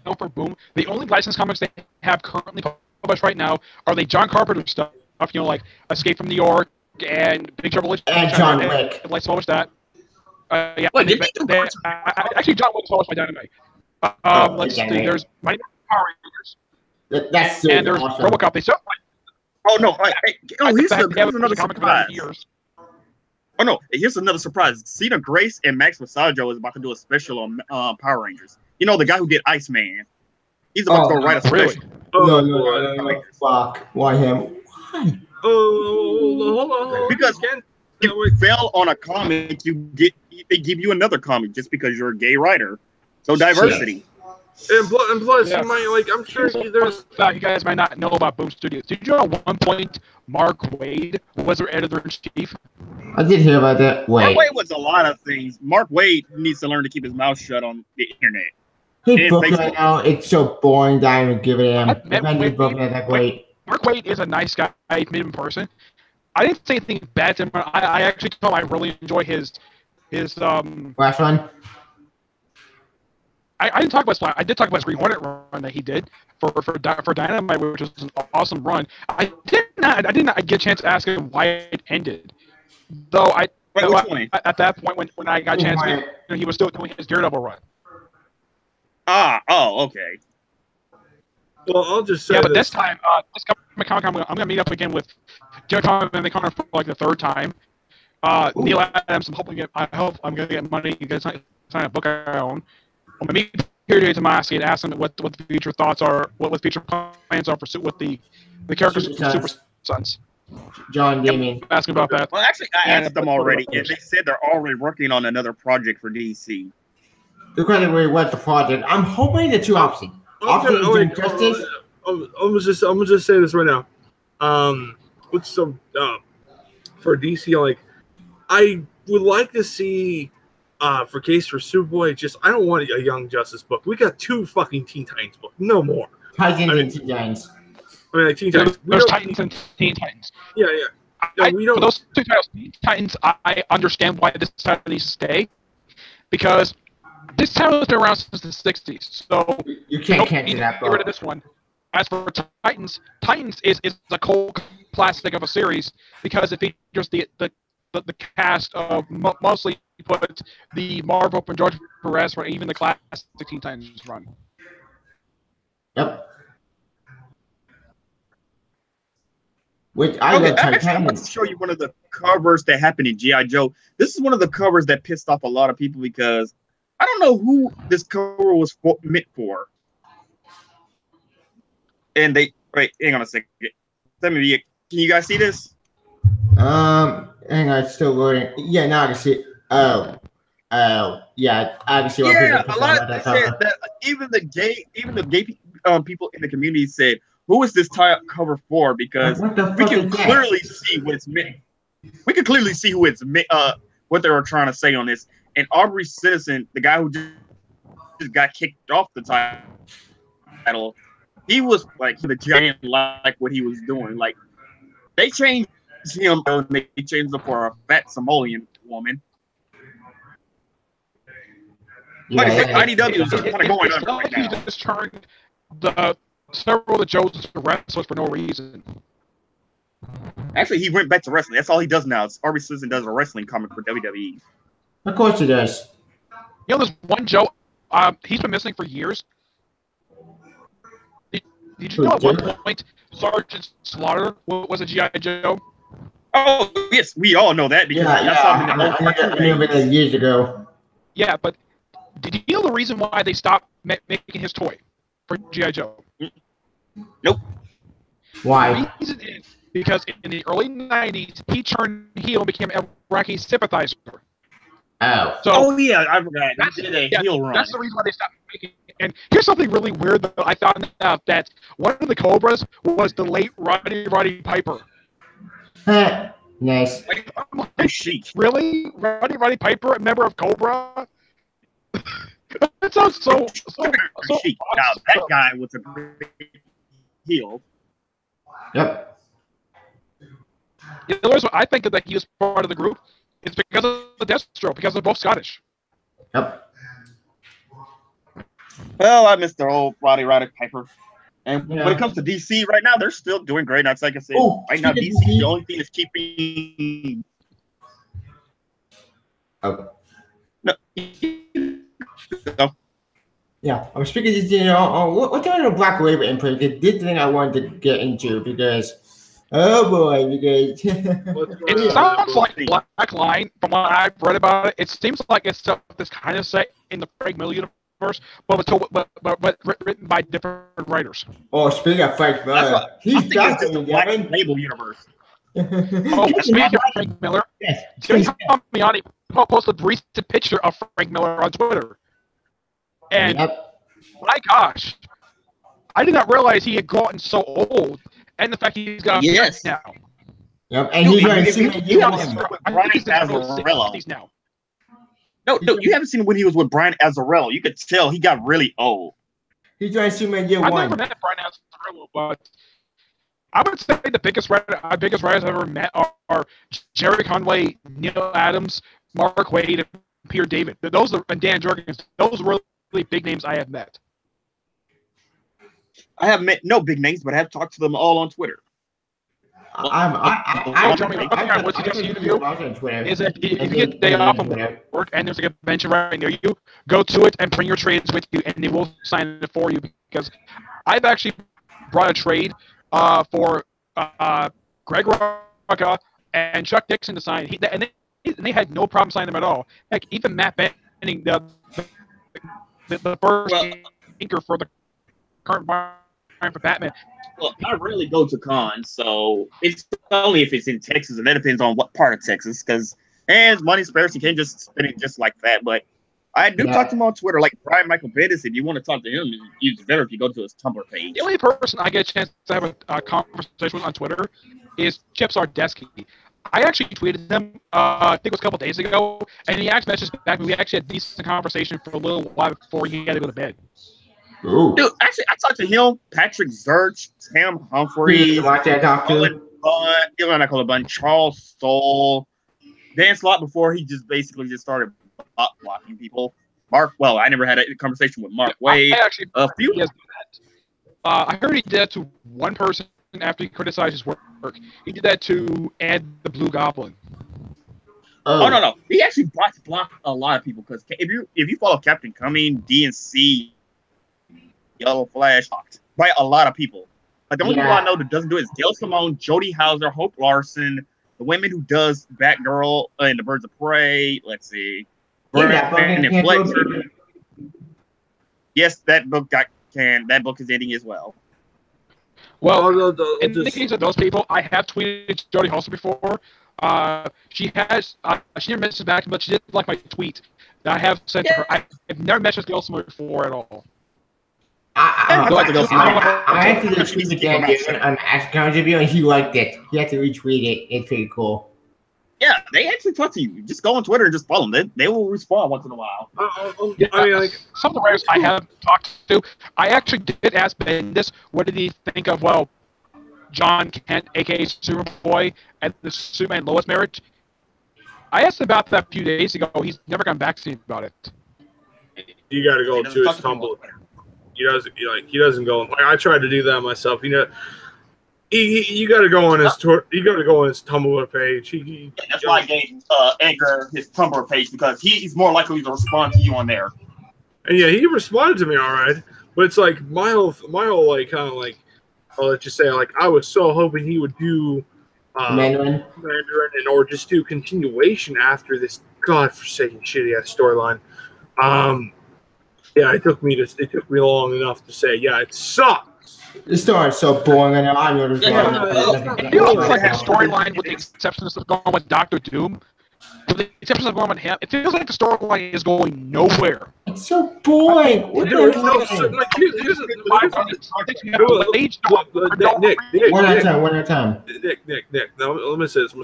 know for Boom, the only licensed comics they have currently published right now are the John Carpenter stuff, you know, like Escape from New York and Big Trouble in and John Wick. Let's publish that. Yeah. Wait, actually, John Wick published by Dynamite. Let's see. There's Mighty Power Rangers. That's and there's awesome. RoboCop. They still. Oh no! Here's another surprise. Oh no! Here's another surprise. Cena Grace and Max Masaggio is about to do a special on Power Rangers. You know, the guy who did Iceman. He's about to go write a special. No. Fuck. Why him? Why? Hold on. Because you fell on a comic, they give you another comic just because you're a gay writer. So diversity. And plus, you might, like, I'm sure there's. You guys might not know about Boom Studios. Did you know at one point Mark Waid was their editor-in-chief? I did hear about that. Mark Waid was a lot of things. Mark Waid needs to learn to keep his mouth shut on the internet. His book right now, it's so boring that I would give it him. His book not that great. Mark Waid is a nice guy. I met him in person. I didn't say anything bad to him, but I actually told him I really enjoy his last one. I didn't talk about Splat. I did talk about his Green Hornet run that he did for Dynamite, which was an awesome run. I did not get a chance to ask him why it ended, though. At that point when I got a chance, he was still doing his Daredevil run. Oh, okay. Well, I'll just say but this time, this Comic Con, I'm gonna meet up again with Joe Comic Con for like the third time. Neil Adams, I hope I'm gonna get money. You guys sign a book I own. I'm gonna meet here today Tomasi and ask him what the future thoughts are, what future plans are for with the characters from Super Sons. John Damien. Ask about that. Well, actually, I asked them already, and they said they're already working on another project for DC. They're going to what the project. I'm hoping the two options. Justice. I'm gonna just say this right now. What's some for DC? Like, I would like to see for Case for Superboy. I don't want a Young Justice book. We got 2 fucking Teen Titans books, no more. Titans and Teen Titans. I mean, like Teen Titans. There's Titans and Teen Titans. Yeah. No, we don't. For those 2 titles, Teen Titans, I understand why this title needs to stay, because this title has been around since the 60s. So you can't cancel that book. Get rid of this one. As for Titans is a cult classic of a series because it features the cast of mostly put the Marvel and George Perez or even the classic Teen Titans run. Yep. Which I want to show you one of the covers that happened in G.I. Joe. This is one of the covers that pissed off a lot of people because I don't know who this cover was meant for. And hang on a second. Can you guys see this? Hang on, it's still loading. Yeah, now I can see it. Oh, yeah, I can see what people a lot of said that even the gay people in the community said, "Who is this cover for?" Because we can clearly see what it's meant. We can clearly see who it's what they were trying to say on this. And Aubrey Citizen, the guy who just got kicked off the title, he was like the giant, like what he was doing. Like they changed him, and they changed him for a fat Samoan woman. Yeah, like I said, IDW is just kind of going under right now. He just turned several of the Joes to wrestlers for no reason. Actually, he went back to wrestling. That's all he does now. Aubrey Citizen does a wrestling comic for WWE. Of course he does. You know, there's one Joe. He's been missing for years. Did you know at one point Sergeant Slaughter was a G.I. Joe? Oh, yes, we all know that because that's something I knew it years ago. Yeah, but did you know the reason why they stopped making his toy for G.I. Joe? Nope. Why? The reason is because in the early 90s, he turned heel and became an Iraqi sympathizer. Oh. So, yeah, I forgot. He did a heel run. That's the reason why they stopped making it. And here's something really weird that I found out that one of the Cobras was the late Roddy Piper. Nice. Like, really? Roddy Piper, a member of Cobra? That sounds so chic. Now, that guy was a great heel. Yep. You know, I think that he was part of the group. It's because of the Deathstroke, because they're both Scottish. Yep. Well, I missed the old Roddy Piper. And when it comes to DC right now, they're still doing great. That's like I said, right now, DC, the only thing is keeping. Oh. No. Yeah, I'm speaking to you know, what's the Black Labor input? This thing I wanted to get into because, oh boy, because it sounds like Black Line. From what I've read about it, it seems like it's stuff that's kind of set in the Frank Miller universe, but written by different writers. Oh, speaking of Frank Miller, he's got the Black Label universe. Speaking of Frank Miller, Jimmy Palmiotti posted a recent picture of Frank Miller on Twitter. And my gosh, I did not realize he had gotten so old, and the fact he's got a now. Yep, and he's going to see Brian Azzarello now. No, you haven't seen when he was with Brian Azzarello. You could tell he got really old. He's going to see him in year one. I've never met Brian Azzarello, but I would say the biggest writers I've ever met are Jerry Conway, Neil Adams, Mark Waid, and Peter David. And Dan Jurgens. Those were big names I have met. I have met no big names, but I have talked to them all on Twitter. I What suggests you to do is that if you get a day off from work and there's a convention right near you, go to it and bring your trades with you, and they will sign it for you. Because I've actually brought a trade for Greg Rucka and Chuck Dixon to sign, and they had no problem signing them at all. Heck, even Matt Benning, the first inker for the current for Batman. Well, I rarely go to cons, so it's only if it's in Texas, and that depends on what part of Texas. Because money spares, you can't just spend it just like that. But I do talk to him on Twitter, like Brian Michael Bendis. If you want to talk to him, it's better if you go to his Tumblr page. The only person I get a chance to have a conversation with on Twitter is Chip Sardesky. I actually tweeted him, I think it was a couple days ago, and he actually messaged back. We actually had a decent conversation for a little while before he had to go to bed. Ooh. Dude, actually, I talked to him, Patrick Zurch, Tim Humphreys, Charles Soule, Dan Slott before he just basically just started blocking people. I never had a conversation with Mark Wade. I heard he did that to one person after he criticized his work. He did that to Ed the Blue Goblin. Oh no! He actually blocked a lot of people because if you follow Captain Cumming, DNC, Yellow Flash, by a lot of people. Like the only people I know that doesn't do it is Gail Simone, Jodie Hauser, Hope Larson, the women who does Batgirl and the Birds of Prey. Let's see, and Fletcher. Yes, that book that book is ending as well. Well, in the case of those people, I have tweeted Jodie Hauser before. She never messaged back, but she did like my tweet that I have sent to her. I've never messaged Gail Simone before at all. I had to retweet the Dan Gibbon on Action Comics Review, and he liked it. He had to retweet it. It's pretty cool. Yeah, they actually talk to you. Just go on Twitter and just follow them. They will respond once in a while. Some of the writers I have talked to, I actually did ask Bendis, what did he think of, John Kent, a.k.a. Superboy, and the Superman Lois marriage? I asked about that a few days ago. He's never gone back to me about it. You got to go to his Tumblr. He doesn't go. Like I tried to do that myself. You got to go on his Tumblr page. That's why I gave Edgar his Tumblr page because he's more likely to respond to you on there. And yeah, he responded to me all right. But it's like my whole like kind of like I'll let you say like I was so hoping he would do Mandarin or just do continuation after this godforsaken shitty ass storyline. Yeah, it took me long enough to say, yeah, it sucks. The story's so boring, and I know there's it feels like a storyline with the exceptions of going with Doctor Doom. With the exceptions of going with him, it feels like the storyline is going nowhere. It's so boring. Nick, one at a time. Nick. Now let me say this.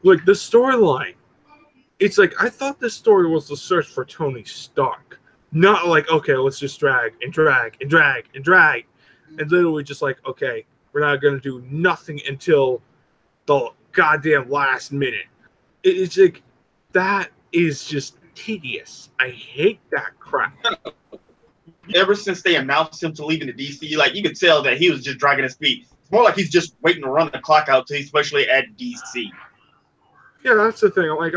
Like the storyline, it's like I thought this story was the search for Tony Stark. Not like, okay, let's just drag and literally just like, okay, we're not going to do nothing until the goddamn last minute. It's like, that is just tedious. I hate that crap. Ever since they announced him to leaving the DC, like, you could tell that he was just dragging his feet. It's more like he's just waiting to run the clock out, till especially at DC. Yeah, that's the thing. Like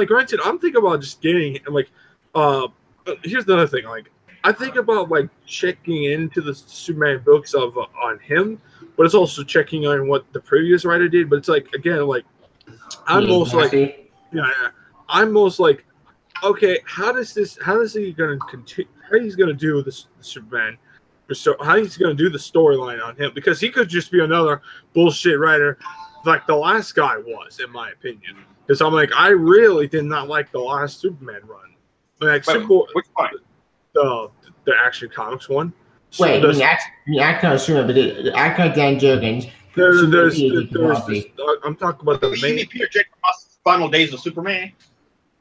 granted, I'm thinking about just getting, here's another thing. Like, I think about like checking into the Superman books on him, but it's also checking on what the previous writer did. But it's like again, like I'm most like, okay, how is he going to continue? How he's going to do this Superman? So how he's going to do the storyline on him? Because he could just be another bullshit writer, like the last guy was, in my opinion. Because I'm like, I really did not like the last Superman run. Like, which one? The Action Comics one. Wait, the Action Superman, but the Action Dan Jurgens. I'm talking about the main. You mean Peter Jackson Final Days of Superman?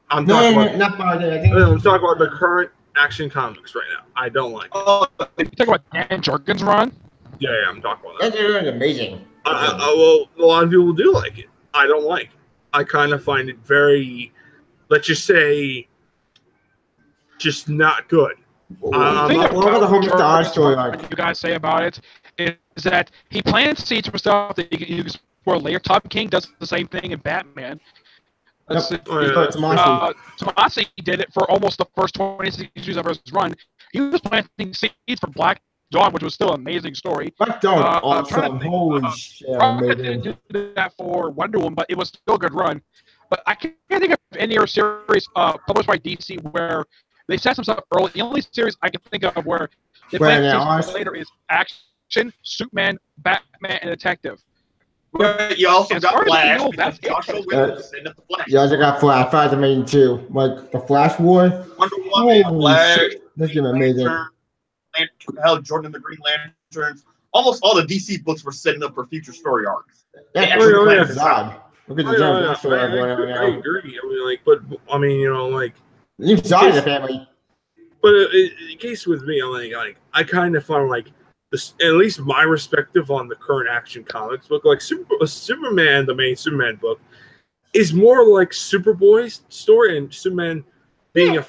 I'm talking about the current Action Comics right now. I don't like it. Oh, you talking about Dan Jurgens' run? Yeah, I'm talking about that. That's amazing. Well, a lot of people do like it. I don't like it. I kind of find it very, let's just say, just not good. I'm thing not- what about the whole Mr. Oz story what arc? you guys say about it is that he plants seeds for stuff that you can explore later. Tom King does the same thing in Batman. Let's Yep. see. Oh, yeah, that's Tomasi. Tomasi did it for almost the first 26 issues of his run. He was planting seeds for Black Dawn, which was still an amazing story. Black Dawn, I'm trying to awesome. think, Holy shit, Rocket amazing. didn't do that for Wonder Woman, but it was still a good run. But I can't think of any other series published by DC where they set some stuff early. The only series I can think of where they Well, plant now, seeds later is Action, Superman, Batman, and Detective. But you also As got far as we Flash. know, Because that's they also it. went to send up the Flash. You also got Flash. Flash amazing too. Like the Flash War. Wonder Woman, Holy Flash, shit, that's gonna be amazing. Hell, Jordan and the Green Lanterns. Almost all the DC books were setting up for future story arcs. Yeah, They actually look planned at this Zod. out. Look at I, the John story I going on agree. now. I mean, like, but I mean, you know, like, Leave Zod in the family. but in case with me, I'm like I kind of find like this, at least my perspective on the current Action Comics book, like Superman, the main Superman book, is more like Superboy's story and Superman being a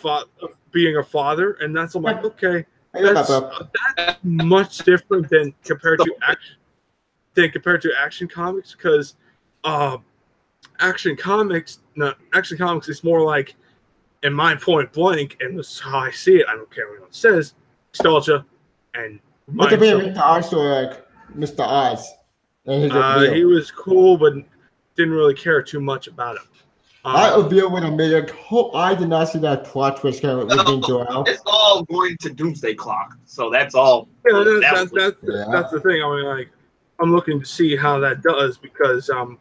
father, and that's I'm like, okay, I got that's, that, bro. that's much different than compared to Action Comics, because Action Comics is more like, in my point blank, and this is how I see it, I don't care what anyone says, nostalgia and What the mindset. Mr. Oz story like? Mr. Oz. And his reveal. He was cool, but didn't really care too much about him. That reveal would have made a whole. I did not see that plot twist coming with Vin Joel. It's all going to Doomsday Clock, so that's all. Yeah, That's that's the thing. I mean, like, I'm looking to see how that does, because I'm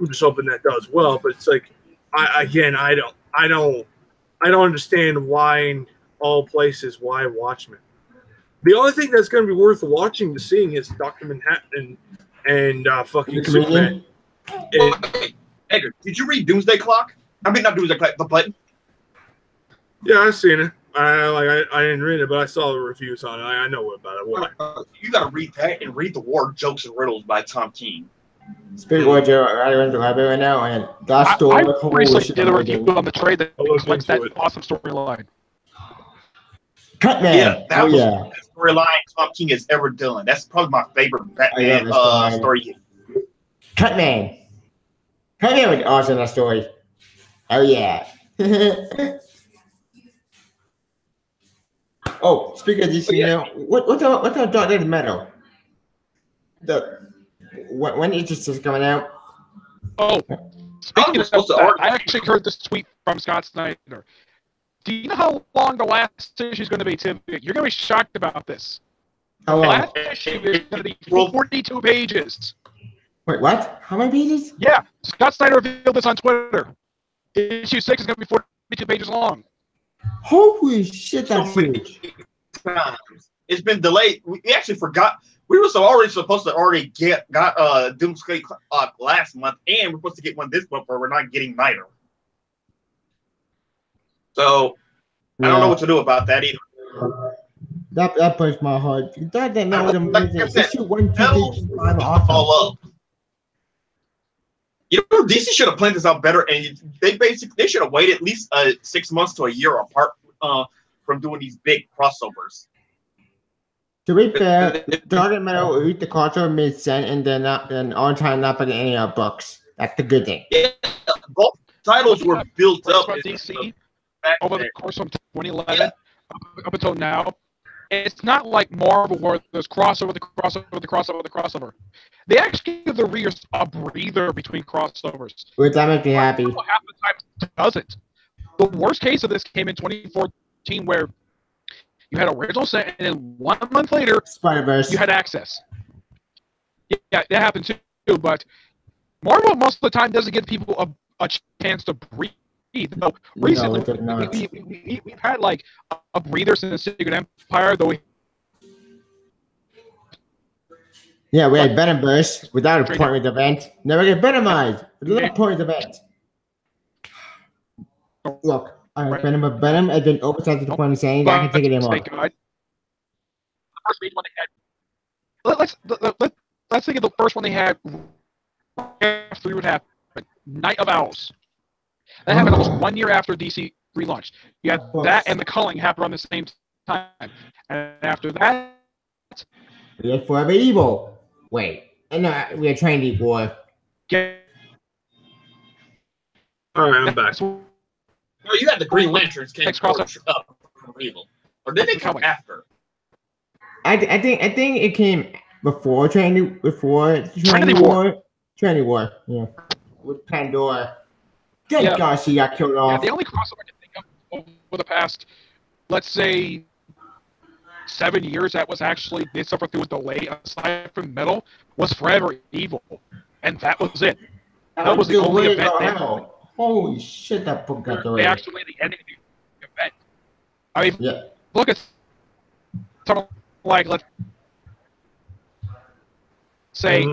just hoping that does well. But it's like, I don't understand why in all places why Watchmen. The only thing that's going to be worth watching to seeing is Dr. Manhattan and fucking Superman. Edgar, did you read Doomsday Clock? I mean, not Doomsday Clock, but Yeah, I've seen it. I didn't read it, but I saw the reviews on it. I know about it. Why? You got to read that and read The War Jokes and Riddles by Tom King. Speaking of Joe, I went to the library right now, and that story. I recently did a review on the trade that explains that awesome storyline. Cut man. Yeah, that was yeah. the best storyline Tom King has ever done. That's probably my favorite Batman story. Cut man. Cut man was awesome, that story. Oh yeah. Oh, speaking of DC, now, what's the Dark Knight Metal? When is this coming out? Oh, speaking of that, I actually heard this tweet from Scott Snyder. Do you know how long the last issue is going to be, Tim? You're going to be shocked about this. How The long? last issue is going to be 42 pages. Wait, what? How many pages? Yeah, Scott Snyder revealed this on Twitter. Issue 6 is going to be 42 pages long. Holy shit, that's huge. It's been delayed. We actually forgot. We were already supposed to got Doomsday Clock last month, and we're supposed to get one this month, but we're not getting neither. So I don't know what to do about that either. That breaks my heart. That was amazing. Issue 1, 2, 3, 5, awesome. All up. You know, DC should have planned this out better, and they should have waited at least 6 months to a year apart from doing these big crossovers. To be fair, Dark Knight Metal will eat the crossover made sense, and then on time not putting any other books. That's the good thing. Yeah, both titles were built up From DC over the course of 2011 up until now. It's not like Marvel where there's crossover. They actually give the readers a breather between crossovers. Which that makes me happy. Half the time doesn't. The worst case of this came in 2014, where you had original set, and then 1 month later, Spider-Verse. you had access. Yeah, that happened too. But Marvel most of the time doesn't give people a chance to breathe. No, recently, we've had like a breather since Secret Empire, though. Yeah, we had Venom Burst without a point event. Never get Venomized without a point event. Look, I have Venom has been oversized to the point of saying I can take it anymore. The first one they had. Let's think of the first one they had. After what happened, Night of Owls. That happened almost 1 year after DC relaunched. You had that and The Culling happen around the same time. And after that, we had Forever Evil. Wait, and we had Trinity War. get All right, I'm back. Well, you had the Green Lanterns came Next first crossover. up from Evil, or did they come after? I think it came before Trinity Trinity War. Trinity War, yeah. With Pandora. Thank Yeah. God she got killed Yeah, off. the only crossover I can think of over the past, let's say, 7 years that was actually did suffer through a delay aside from Metal was Forever Evil, and that was it. That was the only event Holy shit, that book got they delayed. actually the ending of the event. I mean, Yeah. look at something like, let's say,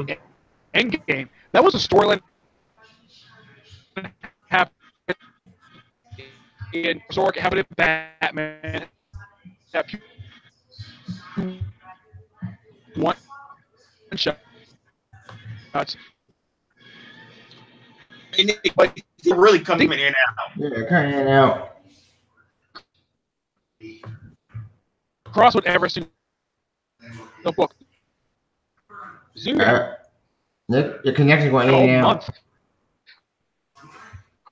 Endgame. That was a storyline that happened in Zork, happened in Batman. That one shot. But you're really coming in and out. Yeah, coming in and out. Cross with every single book. Zero. Nick, your connection going in A and whole out. month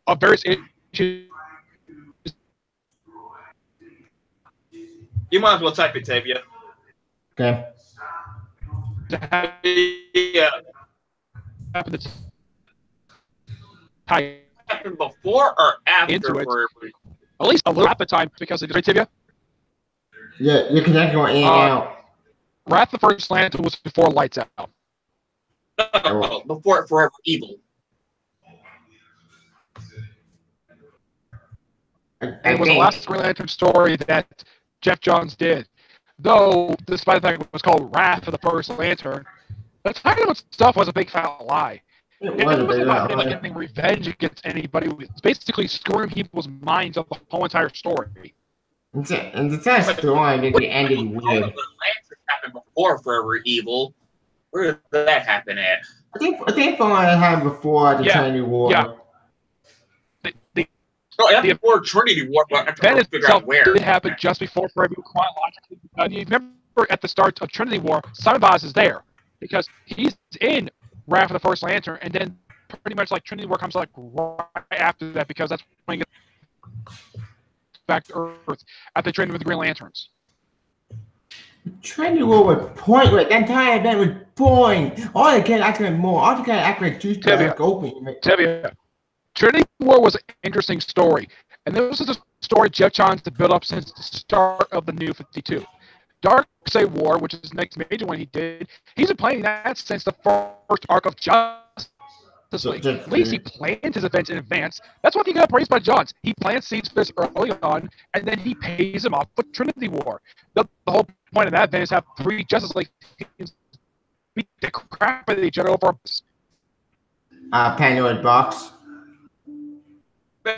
of various issues. You might as well type it, Tavia. Okay. Yeah. Happened to Happened before or after? Into it. Forever? at least a little at the time because of the Tibia. Yeah, your connection going in and out. Wrath the First Lantern was before Lights Out. No, before Forever Evil. It was the last Green Lantern story that Jeff Johns did. Though, despite the fact it was called Wrath of the First Lantern, the title of stuff was a big fat lie. It wasn't about him getting revenge against anybody. It was basically screwing people's minds of the whole entire story. And the test story maybe ended The weird. Lantern happened before Forever Evil. Where did that happen at? I think Fallen happened before the Trinity War. Yeah. No, after before Trinity War, but I That can't figure out where. did happen just before Forever Evil chronologically. You remember at the start of Trinity War, Simon Baz is there because he's in Wrath of the First Lantern, and then pretty much like Trinity War comes like right after that because that's when he gets back to Earth after training with the Green Lanterns. Trinity War was pointless. That entire event was boring. All they can actually more. All they can actually do is open. Tibia. Trinity War was an interesting story, and this was a story Jeff Johns to build up since the start of the New 52. Darkseid War, which is the next major one he did, he's been playing that since the first arc of Justice League. At least he planned his events in advance. That's one thing got praised by Johns. He planned scenes for this early on, and then he pays him off with Trinity War. The whole point of that event is have 3 Justice League teams beat the crap out of each other over. Pandora's box.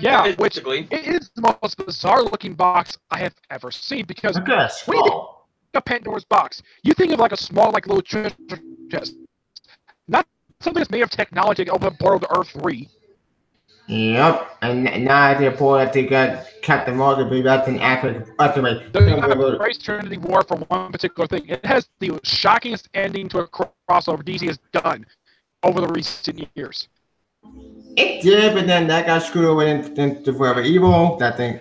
Yeah, which Basically. it is the most bizarre-looking box I have ever seen because Look at that when you think skull. of Pandora's box, you think of like a small, like little treasure chest, not something that's made of technology over the portal to Earth 3. Yep, and now they're poor that they got Captain Morgan, but that's an accurate. The Grace Trinity War for one particular thing. It has the shockingest ending to a crossover DC has done over the recent years. It did, but then that got screwed over into Forever Evil. That thing,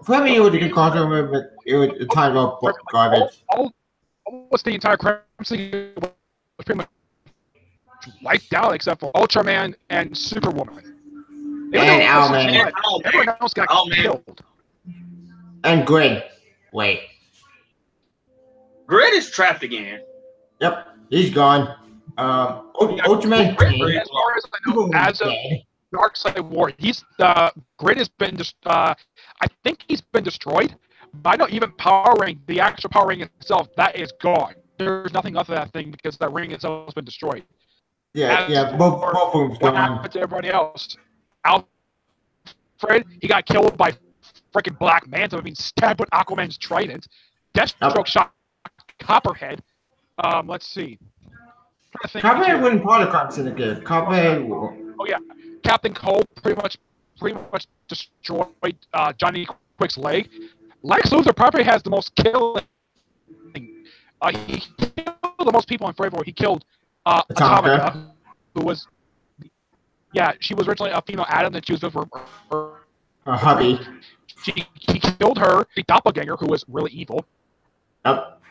Forever Evil was a good crossover, but it was a time of garbage. Almost the entire crime scene was pretty much wiped out except for Ultraman and Superwoman. And Owlman. Everyone else got killed. And Grid. Wait. Grid is trapped again. Yep, he's gone. Ultraman. As far as I know, as of Darkseid War, he's Grid has been I think he's been destroyed. But I know even Power Ring, the actual Power Ring itself, that is gone. There's nothing left of that thing because that ring itself has been destroyed. Yeah, both of them What gone. happened to everybody else? Alfred, he got killed by freaking Black Manta. I mean, stabbed with Aquaman's trident. Deathstroke shot Copperhead. Let's see. Copperhead wasn't part of Crime Syndicate. Copperhead. Oh yeah, Captain Cold pretty much destroyed Johnny Quick's leg. Lex Luthor probably has the most killing. He killed the most people in Forever. He killed Atomica, who was, she was originally a female Adam that she was with her hubby. He killed her, the doppelganger, who was really evil. Yep.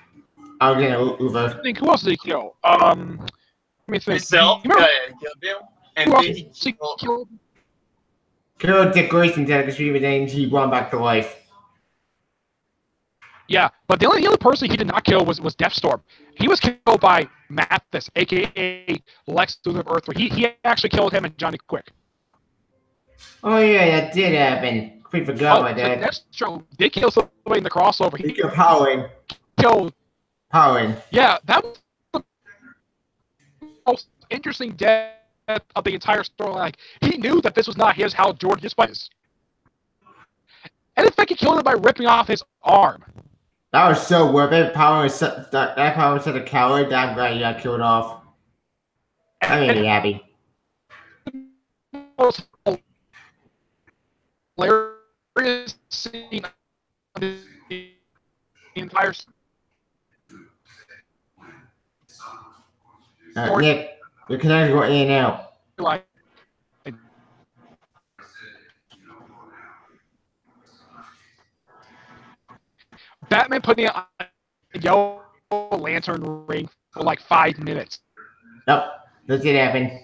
I'll get Uber. I think, who else did he kill? Let me think. Himself, and then he killed Dick Grayson to extreme and then he brought back to life. Yeah, but the other person he did not kill was Deathstorm. He was killed by Mathis, aka Lex Luthor of Earth 3. He actually killed him and Johnny Quick. Oh yeah, that did happen. We forgot about that. Deathstorm did kill somebody in the crossover. He killed Howling. Yeah, that was the most interesting death of the entire storyline. Like, he knew that this was not his Hal Jordan was. And in fact, he killed him by ripping off his arm. That was so worth it. That power was such a coward. That guy got killed off. I made me happy. Most hilarious scene of the entire Nick, you're connected to in and out. Like, Batman put me on a yellow lantern ring for like 5 minutes. Yep, that did happen.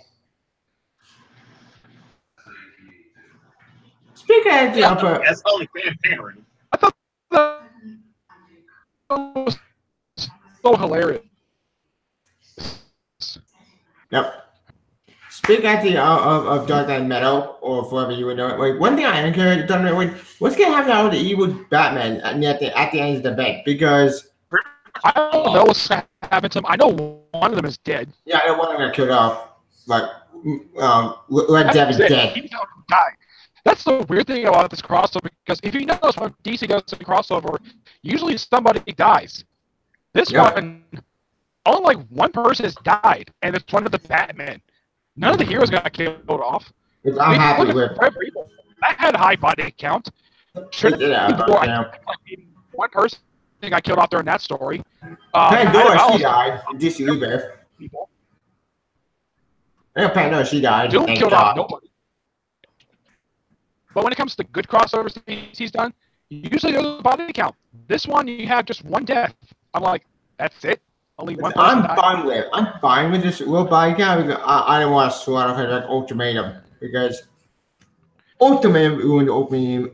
Speaking of the upper, that's only grandparent. I thought that was so hilarious. Yep. Speaking of Dark Knight Metal, or whatever you would know it, like one thing I encourage Dark Knight, what's gonna happen now with the evil Batman at the end of the bank? Because I don't know what's happened to him. I know one of them is dead. Yeah, I know one of them got killed off. Like Red Devin's dead. He died. That's the weird thing about this crossover, because if you notice when DC does a crossover, usually somebody dies. This one, only like one person has died, and it's one of the Batmen. None of the heroes got killed off. I'm happy with that had a high body count. Should one person got killed off during that story. Pandora, she died. DC Rebirth. Yeah, Pandora, she died. Doom killed off nobody. But when it comes to good crossovers he's done, usually there's a body count. This one, you have just one death. I'm like, that's it? Only one person died? I'm fine with this little body count because I don't want to swat off like Ultimatum because Ultimatum ruined the opening.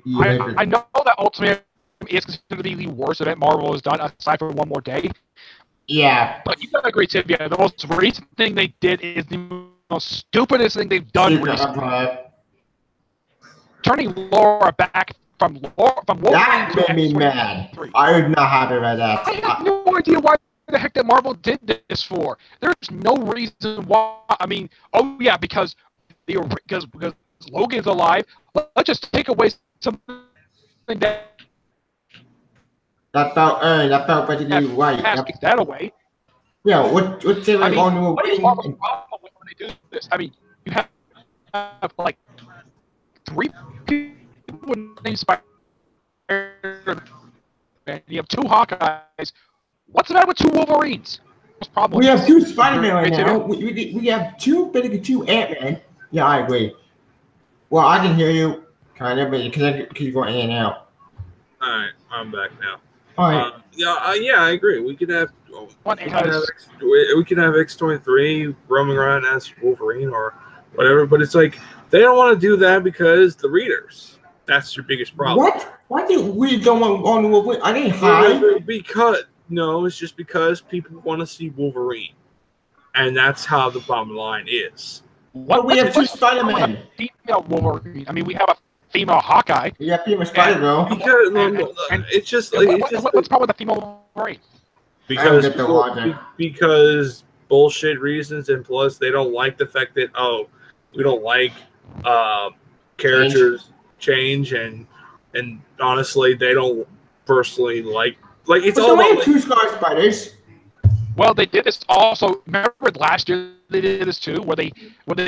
I know that Ultimatum is considered to be the worst event Marvel has done aside from One More Day. Yeah. But you gotta agree, Tibia, the most recent thing they did is the most stupidest thing they've done recently. Turning Laura back from Wolverine that made me mad. I was not happy about that. I have no idea why the heck that Marvel did this for. There's no reason why. I mean, oh yeah, because Logan's alive. Let's just take away something that felt earned. That felt particularly right. Take that away. Yeah, what's it like on the what is Marvel's problem when they do this? I mean, you have like 3 people named Spider-Man. You have 2 Hawkeyes. What's the matter with 2 Wolverines? We have 2 Spider-Man right now. We have 2 Ant-Man. Yeah, I agree. Well, I can hear you, kind of, but you keep going in and out. All right, I'm back now. All right. Yeah, I agree. We could have X-23 roaming around as Wolverine or whatever, but it's like they don't want to do that because the readers. That's your biggest problem. What? Why do we don't want Wolverine? I didn't hide. No, it's just because people want to see Wolverine, and that's how the bottom line is. We have 2 Spider-Man. Female Wolverine. I mean, we have a female Hawkeye. We have female Spider-Girl. It's just what's the problem with the female Wolverine? Because bullshit reasons, and plus they don't like the fact that we don't like characters change, and honestly they don't personally like it's all about 2 Scar Spiders. Well, they did this also. Remember last year they did this too, where they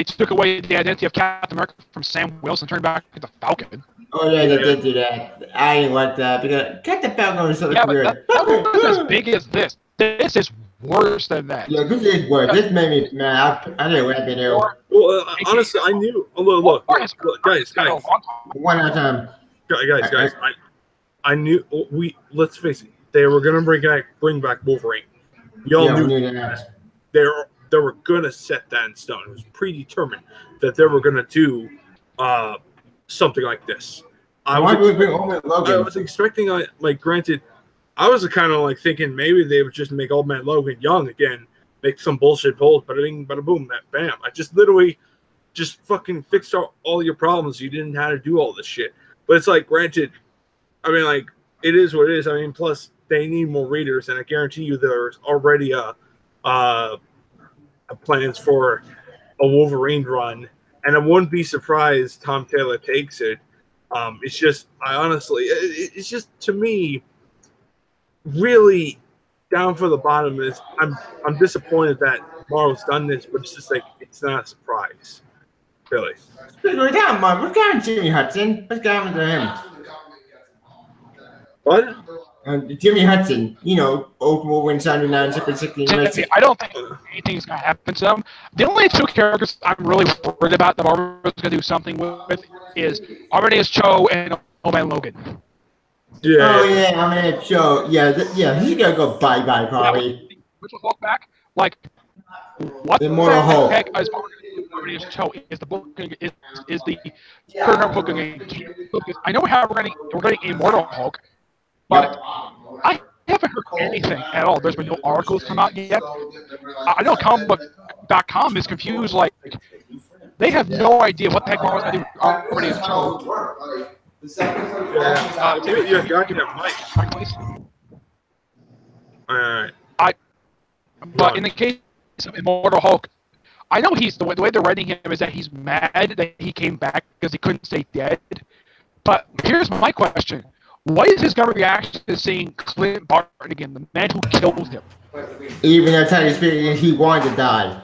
took away the identity of Captain America from Sam Wilson, turned back into Falcon. Oh yeah, they did do that. I didn't like that because get the bell going so Yeah, but weird. that was as big as this. This is worse than that. Yeah, this is worse. This made me mad. I didn't want to do. Well, honestly, I knew. Look, guys. One at a time. Guys. I knew. Let's face it. They were gonna bring back Wolverine. Y'all knew that. They were gonna set that in stone. It was predetermined that they were gonna do something like this. I was expecting, like, granted, I was kind of like thinking maybe they would just make Old Man Logan young again, make some bullshit bold, bada bing, bada boom, that bam. I just literally just fucking fixed all your problems. You didn't have to do all this shit. But it's like, granted, I mean, like, it is what it is. I mean, plus they need more readers, and I guarantee you there's already plans for a Wolverine run, and I wouldn't be surprised Tom Taylor takes it. It's just, it's just, to me, really down for the bottom is I'm disappointed that Marvel's done this, but it's just like, it's not a surprise, really. What's going on, Jimmy Hudson? What's going on with him? What? Jimmy Hudson, old Wolverine 79, Super 16. I don't think anything's going to happen to them. The only two characters I'm really worried about that Marvel's going to do something with is Amadeus Cho and Old Man Logan. Yeah. Oh, yeah, Amadeus Cho. Yeah, he's going to go bye-bye, probably. Which will look back, like, what Immortal Hulk. Heck is Amadeus Cho? Is the book is the current book going to keep focus? I know we're getting Immortal Hulk. But I haven't heard anything at all. There's been no articles come out yet. I know comicbook.com is confused. Like, they have no idea what the heck Marvel's going to do already as Cho. But in the case of Immortal Hulk, I know the way they're writing him is that he's mad that he came back because he couldn't stay dead. But here's my question. What is his gut reaction to seeing Clint Barton again, the man who killed him? Even though he wanted to die.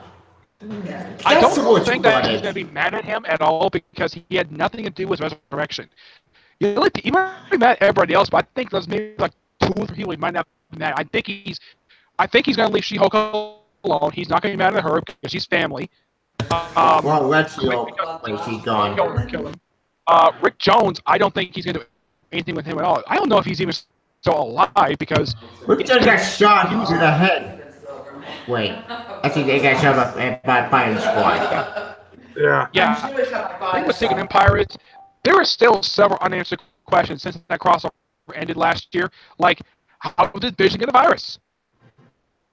I don't think that he's going to be mad at him at all because he had nothing to do with resurrection. He might be mad at everybody else, but I think there's maybe like 2 or 3 people he might not be mad at. I think he's going to leave She-Hulk alone. He's not going to be mad at her because she's family. Well, let's go when she's gone. Kill him. Rick Jones, I don't think he's going to do anything with him at all. I don't know if he's even still alive because Rick Jones got shot to the head. Wait, I think they got shot by the squad. Yeah. I think what's taking Empire is there are still several unanswered questions since that crossover ended last year. Like, how did Vision get a virus?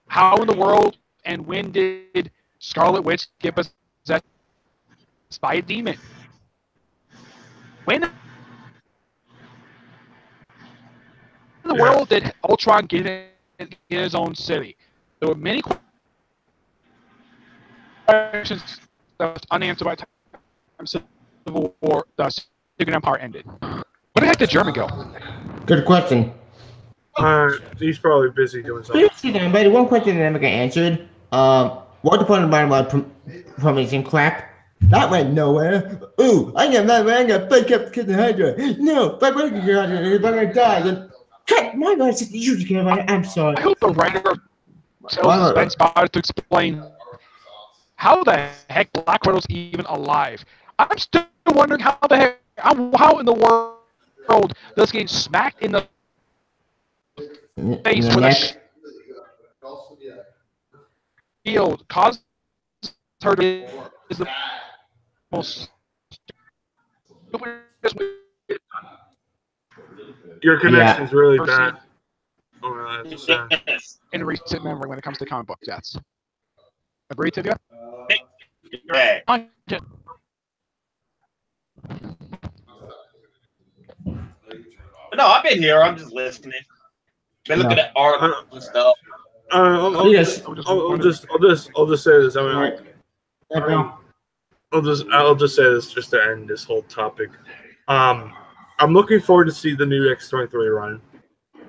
How in the world and when did Scarlet Witch get possessed by a demon? When in the world did Ultron get in his own city? There were many questions that was unanswered by the time Civil War, the Secret Empire ended. Where the heck did Jeremy go? Good question. He's probably busy doing something. But one question that never got answered. What the point of my promising crap? That went nowhere. Ooh, I got fake up to the Hydra. No, but we're gonna die. Then cut my God, you care about it. I'm sorry. I hope the writer of Suspense bothered to explain how the heck Black Widow's even alive. I'm still wondering how in the world does getting smacked in the face with a shield causes her to is the most. Your connection is really bad. Oh, that's in recent memory when it comes to comic book deaths. Agree, Tivia? Right. No, I've been here. I'm just listening. Been looking at articles and stuff. I'll just say this. I'll just say this just to end this whole topic. I'm looking forward to see the new X-23 run.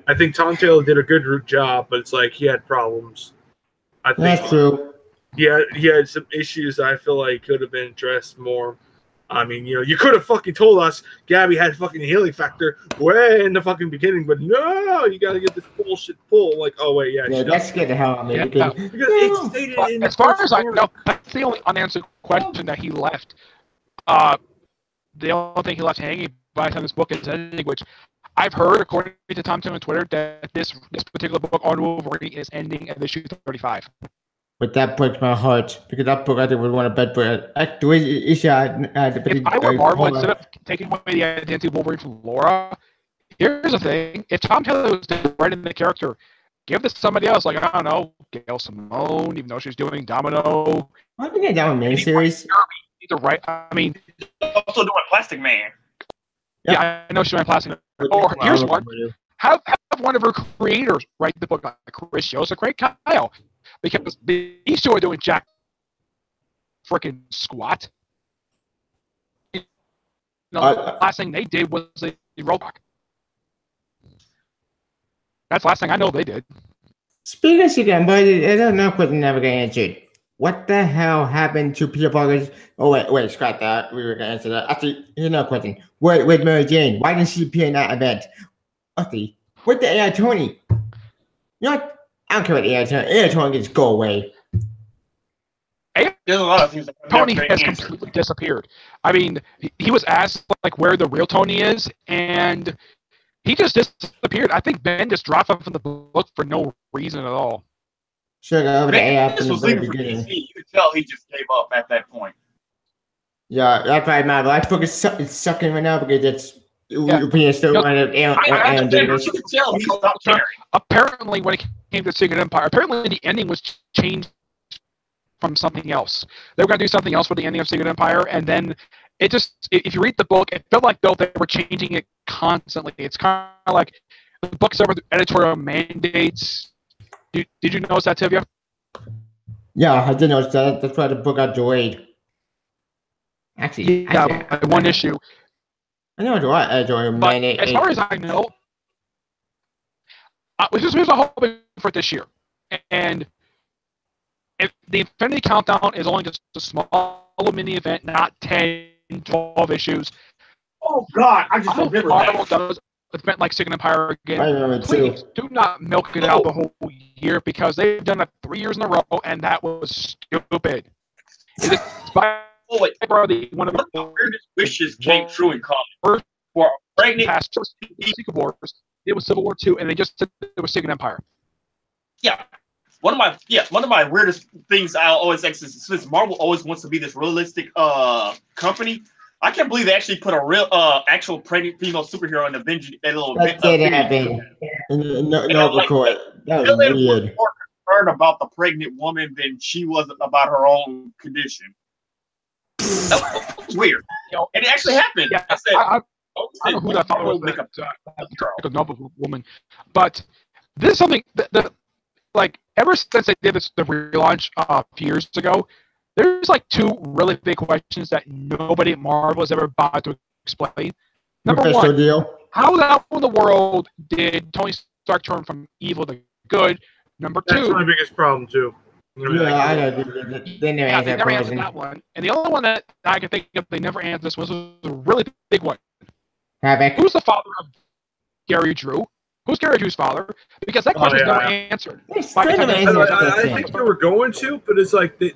I think Tom Taylor did a good job, but it's like he had problems. I think that's true. He had some issues that I feel like could have been addressed more. I mean, you could have fucking told us Gabby had fucking healing factor way in the fucking beginning, but no, you got to get this bullshit pull. Like, oh wait, Yeah, that scared the hell out of me Yeah. because it's stated But in as far as I know, that's the only unanswered question that he left. The only thing he left hanging by the time this book is ending, which I've heard, according to Tom Tim on Twitter, that this particular book on Wolverine is ending at issue 35. But that breaks my heart because that book I think was one of the best books. The issue If I were Marvel, instead of taking away the identity of Wolverine from Laura, here's the thing: if Tom Taylor was writing the character, give this to somebody else, like I don't know, Gail Simone, even though she's doing Domino. I think that one miniseries. Either right, I mean, also doing Plastic Man. Yeah, I know she's doing Plastic Man. Or here's one: have one of her creators write the book, like Chris Joseph, Craig Kyle. Because these two are doing jack freaking squat. The last thing they did was the robot. That's the last thing I know they did. Speaking of again, but I don't know question never got answered. What the hell happened to Peter Parker's? Oh wait, scrap that. We were gonna answer that. Actually, here's another question. With Mary Jane, why didn't she appear in that event? Okay, with the AI Tony. You know what? I don't care about AI Tony. AI Tony can just go away. There's a lot of things that Tony has completely disappeared. I mean, he was asked like where the real Tony is, and he just disappeared. I think Ben just dropped him from the book for no reason at all. Sure, over the AI from the was very leaving for beginning. DC. You could tell he just gave up at that point. Yeah, that's right, man. But I book is sucking right now because it's being still running. You could tell he stopped caring. Apparently, when it came to Secret Empire, apparently the ending was changed from something else. They were going to do something else with the ending of Secret Empire, and then it just, if you read the book, it felt like they were changing it constantly. It's kind of like the book's over the editorial mandates. Did you notice that, Tivia? Yeah, I did notice that. That's why the book got delayed. Actually, one issue. I know it's what editorial mandate. As far as I know, here's what I'm hoping for this year. And if the Infinity Countdown is only just a small mini event, not 10, 12 issues. Oh, God. I just hope Marvel does an event like Secret Empire again. Please do not milk it out the whole year because they've done it 3 years in a row, and that was stupid. It is by one of the weirdest wishes came true in comics. For a pregnant Secret Wars, it was Civil War 2, and they just said it was Secret Empire. Yeah. One of my weirdest things I always think since Marvel always wants to be this realistic company, I can't believe they actually put a real actual pregnant female superhero in Avengers. That did happen. No, record. That was weird. More concerned about the pregnant woman than she was about her own condition. That was weird. And it actually happened. Yeah, I said, I don't know who that thought was a noble woman, but this is something that like ever since they did the relaunch a few years ago, there's like two really big questions that nobody at Marvel has ever bothered to explain. Number one, how in the world did Tony Stark turn from evil to good? Number two, that's my biggest problem too. Yeah, I know. They never answered that one. And the only one that I can think of they never answered this was a really big one. Who's the father of Gary Drew? Who's Gary Drew's father? Because that question was never answered. I think they were going to, but it's like the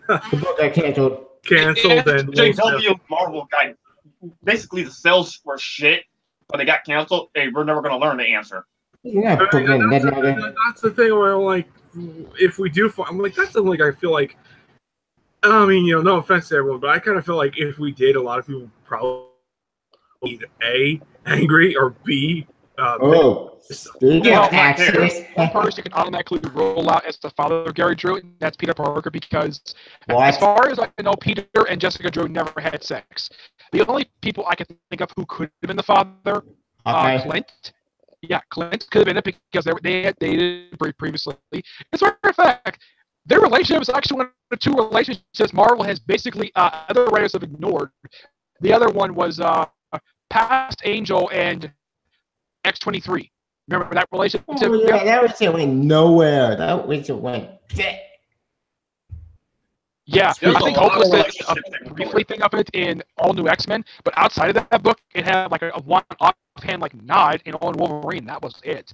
book got canceled. and Marvel guy. Basically, the sales were shit, but they got canceled. Hey, we're never going to learn the answer. Yeah, that's the thing where I'm like, if we do, I'm like, that's something like I feel like. I mean, no offense to everyone, but I kind of feel like if we did, a lot of people probably either A, angry, or B. One person you can automatically roll out as the father of Gary Drew, and that's Peter Parker, because as far as I know, Peter and Jessica Drew never had sex. The only people I can think of who could have been the father, Clint. Yeah, Clint could have been it because they had dated previously. As a matter of fact, their relationship is actually one of the two relationships Marvel has basically other writers have ignored. The other one was Past Angel and X-23. Remember that relationship? Oh, yeah, that was it went nowhere. That was it went. Yeah, There's I a think lot Hope was of a briefly thing of it in All New X-Men, but outside of that book, it had like a one offhand like nod in All New Wolverine. That was it.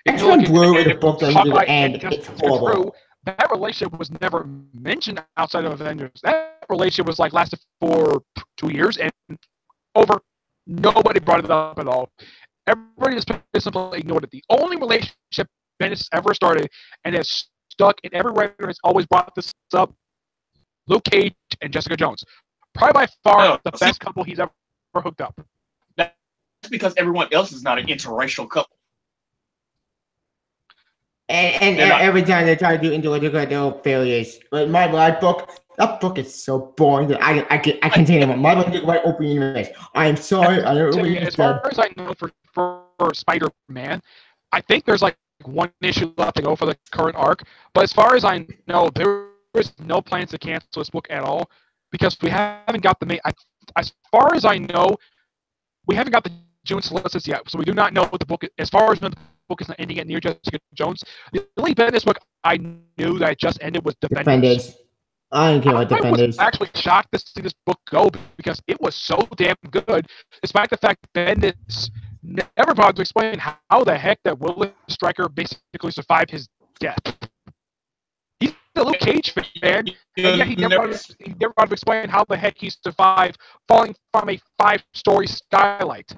If you look X-Men Blue in the at book Hawkeye ended, and and it's Jessica Drew, horrible. that relationship was never mentioned outside of Avengers. That relationship was like lasted for 2 years and over. Nobody brought it up at all. Everybody just simply ignored it. The only relationship Bendis ever started and has stuck, and every writer has always brought this up: Luke Cage and Jessica Jones. Probably by far the best couple he's ever hooked up. That's because everyone else is not an interracial couple. And every time they try to do intellectual, they're failures. But my live book, that book is so boring that I can't take it. My book is right open universe. I am sorry. I don't know. As far as I know, for Spider-Man, I think there's like one issue left to go for the current arc. But as far as I know, there is no plans to cancel this book at all because we haven't got the main. As far as I know, we haven't got the June solicits yet, so we do not know what the book. As far as when the book is not ending at near Jessica Jones, the only Bendis book I knew that just ended was Defenders. I don't care about Defenders. I was actually shocked to see this book go because it was so damn good, despite the fact that Bendis never bothered to explain how the heck that Willis Stryker basically survived his death. He's a Luke Cage fan, and yet he never bothered to explain how the heck he survived falling from a 5-story skylight.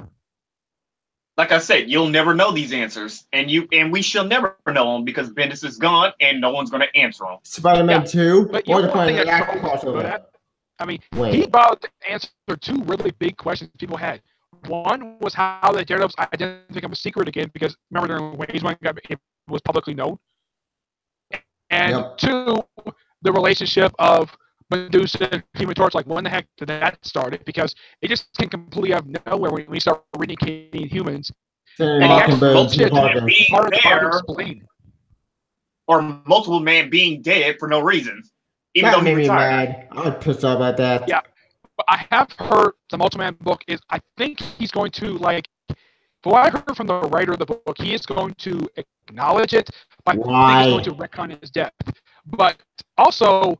Like I said, you'll never know these answers, and we shall never know them because Bendis is gone, and no one's going to answer them. Spider-Man 2, but or the one thing Planet that's so good at, I mean, he bothered to answer 2 really big questions people had. One was how the Daredevil's identity became a secret again, because remember during Waves when it was publicly known. And 2, the relationship of Medusa and Human Torch, like when the heck did that start? Because it just came completely out of nowhere when we start eradicating humans. And or multiple man being dead for no reason. Even that made me mad. I was pissed off about that. Yeah. But I have heard the Multiple Man book is, I think he's going to, like, for what I heard from the writer of the book, he is going to acknowledge it, but I think he's going to retcon his death. But also,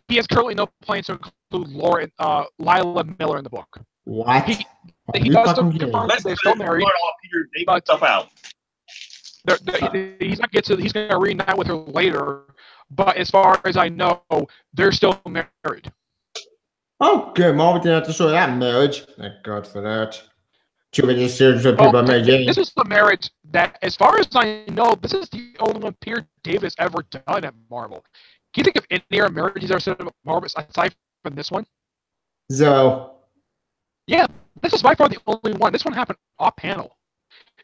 he has currently no plans to include Lila Miller in the book. What? He does still confirm that they're still married. But stuff out. He's going to reunite with her later. But as far as I know, they're still married. Oh, good. Mom didn't have to show that marriage. Thank God for that. Too many series of people married. This is the marriage that, as far as I know, this is the only one Peter Davis ever done at Marvel. Can you think of any other marriage he's ever said at Marvel aside from this one? So. Yeah, this is by far the only one. This one happened off panel.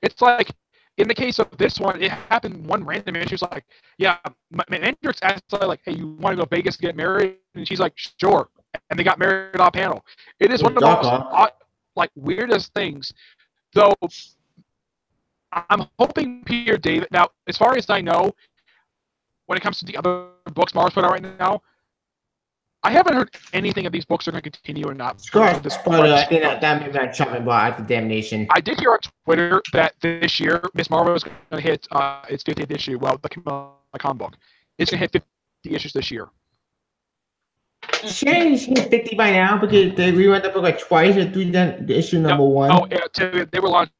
It's like, in the case of this one, it happened one random issue. She's like, yeah, Hendrix asked her, like, hey, you want to go to Vegas to get married? And she's like, sure. And they got married off panel. It is one of the most weirdest things. Though I'm hoping Peter David. Now, as far as I know, when it comes to the other books Marvel's put out right now, I haven't heard anything of these books are going to continue or not. I think that made that chopping block after Damnation. I did hear on Twitter that this year Miss Marvel is going to hit its 50th issue. Well, the comic book, it's going to hit 50 issues this year. Shouldn't hit 50 by now because they reread the book like twice or 3 issue number 1? Oh, yeah, they were launched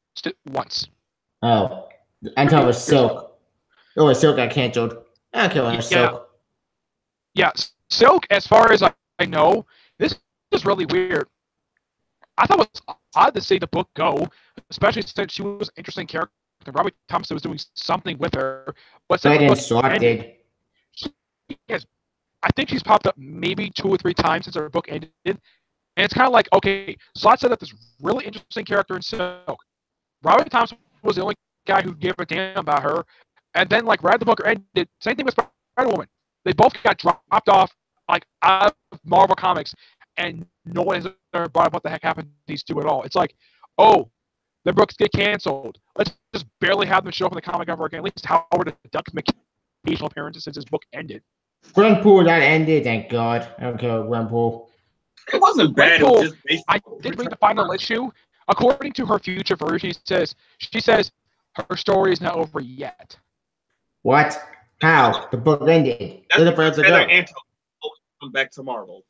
once. Oh, until it was Silk. Oh, Silk got canceled. I don't care about Silk. Yeah, Silk, as far as I know, this is really weird. I thought it was odd to see the book go, especially since she was an interesting character. Robert Thompson was doing something with her. But since the book ended, I think she's popped up maybe 2 or 3 times since her book ended. And it's kind of like, okay, Slott set up this really interesting character in Silk. Robert Thompson was the only guy who gave a damn about her. And then, like, right at the book ended, same thing with Spider-Woman. They both got dropped off, like, out of Marvel Comics, and no one has ever brought up what the heck happened to these two at all. It's like, oh, the books get canceled. Let's just barely have them show up in the comic ever again. At least Howard and Duck make occasional appearances since his book ended. Gwenpool, that ended, thank God. I don't care about Gwenpool. It wasn't bad. It was just I did read the final issue. According to her future version, she says her story is not over yet. What? How? The book ended. That's back to Marvel.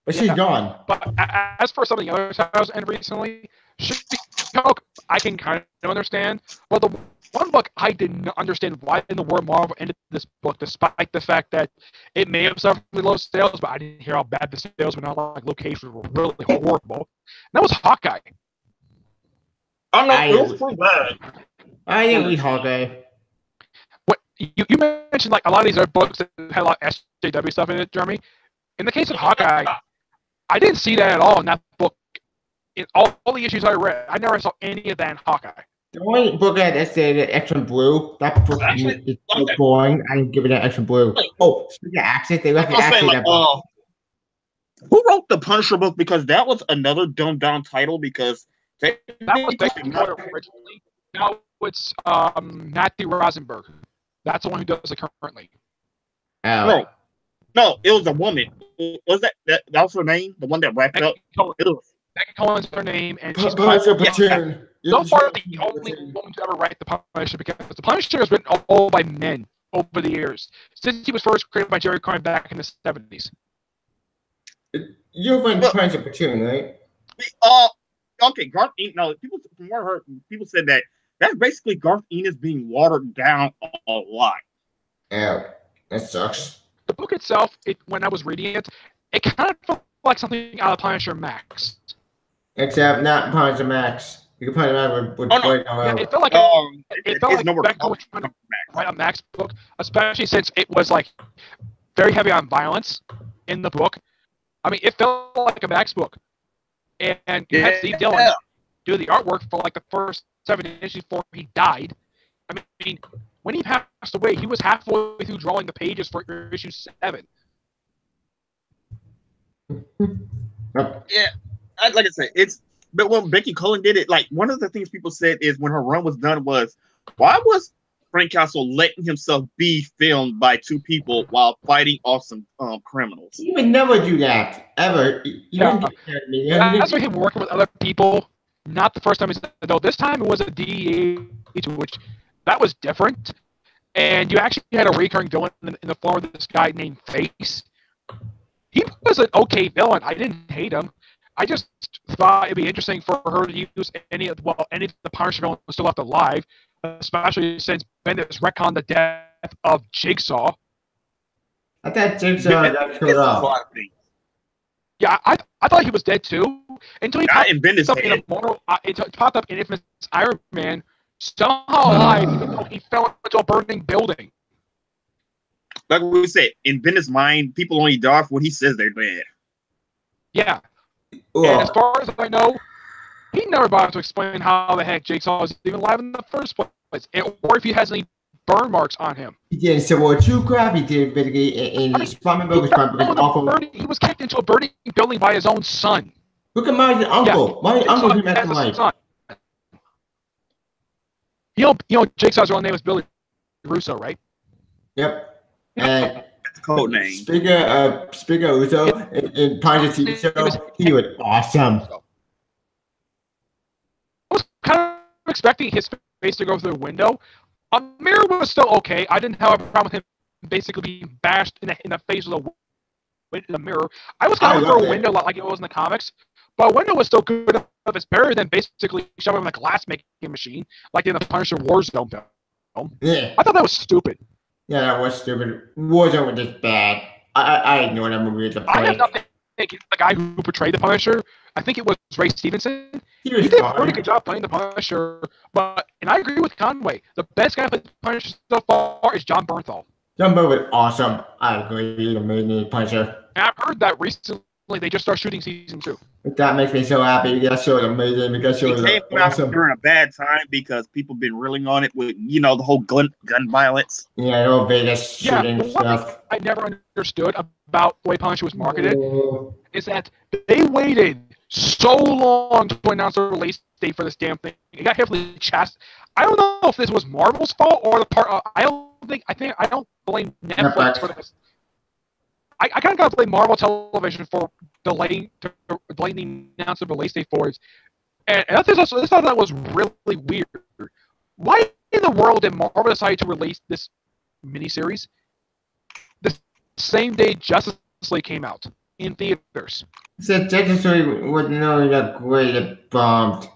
But she's gone. But as for some of the other titles and recently, She-Hulk, I can kind of understand. But the one book I didn't understand why in the world Marvel ended this book, despite the fact that it may have suffered low sales, but I didn't hear how bad the sales were. Not like locations were really horrible. And that was Hawkeye. Oh no, it was pretty bad. I didn't read Hawkeye. What you mentioned, like a lot of these other books that had a lot of SJW stuff in it, Jeremy. In the case of Hawkeye, I didn't see that at all in that book. In all the issues I read, I never saw any of that in Hawkeye. The only book I had that said extra blue, that book is so boring. I didn't give it an extra blue. Oh, speaking of accent, they left the accent in that book. Who wrote the Punisher book? Because that was another dumbed down title. Because that was basically originally. Now it's Matthew Rosenberg. That's the one who does it currently. Oh. No, it was a woman. Was that was her name? The one that wrapped up? Becky Cohen's her name, and she's Platoon. so far the only woman to ever write the Punisher, because the Punisher was written all by men over the years, since he was first created by Jerry Conway back in the 70s. You've been Punisher Platoon, right? Okay, Garth Ennis. No, people from what I heard, people said that's basically Garth Ennis being watered down a lot. Yeah, that sucks. The book itself, when I was reading it, it kind of felt like something out of Punisher Max. Except not Punisher Max. You can Punisher Max with it felt like it felt like Becca was trying to write a Max book, especially since it was like very heavy on violence in the book. I mean, it felt like a Max book, and you had Steve Dillon do the artwork for like the first 7 issues before he died. I mean, when he passed away, he was halfway through drawing the pages for issue 7. Yeah, like I said, but when Becky Cullen did it, like one of the things people said is when her run was done was, why was Frank Castle letting himself be filmed by 2 people while fighting off some criminals? He would never do that ever. That's why him working with other people. Not the first time he said though. This time it was a DEA, which that was different, and you actually had a recurring villain in the form of this guy named Face. He was an okay villain. I didn't hate him. I just thought it'd be interesting for her to use any of the Punisher villains still left alive, especially since Bendis retconned the death of Jigsaw. I thought Jigsaw got killed off. Yeah, I thought he was dead too until he popped up in Infamous Iron Man somehow alive, even though he fell into a burning building. Like we said, in Bendis' mind, people only die for what he says they're dead. Yeah. And as far as I know, he never bothered to explain how the heck Jigsaw was even alive in the first place, or if he has any burn marks on him. He did Civil War 2 crap. He did basically in his Spider-Man book. He was kicked into a burning building by his own son. Look at my uncle. Yeah. My uncle came back to life. You know, Jigsaw's real name was Billy Russo, right? Yep. And code name. Speaking of Russo in Punisher TV show, he was awesome. I was kind of expecting his face to go through the window. Amir was still okay. I didn't have a problem with him basically being bashed in the face with a mirror. I was kind of for a window like it was in the comics, but a window was still good enough. It's better than basically shoving him in a glass making machine like in the Punisher Warzone film. Yeah. I thought that was stupid. Yeah, that was stupid. Warzone was just bad. I ignore that movie as a play. I have nothing against the guy who portrayed the Punisher. I think it was Ray Stevenson. He did a pretty good job playing the Punisher. And I agree with Conway. The best guy to play the Punisher so far is John Bernthal. John Bernthal was awesome. I agree. He's amazing Punisher. And I've heard that recently they just started shooting season 2. That makes me so happy. That show is amazing. That show is awesome. During a bad time because people been reeling on it with, the whole gun violence. Yeah, the whole Vegas shooting stuff. I never understood about the way Punisher was marketed is that they waited so long to announce the release date for this damn thing. It got heavily chastised. I don't know if this was Marvel's fault or the part. I don't blame Netflix for this. I kind of got to blame Marvel Television for delaying the announcement of release date for it. And I thought that was really weird. Why in the world did Marvel decide to release this miniseries the same day Justice League came out in theaters. So Justice League was not that great. It bombed,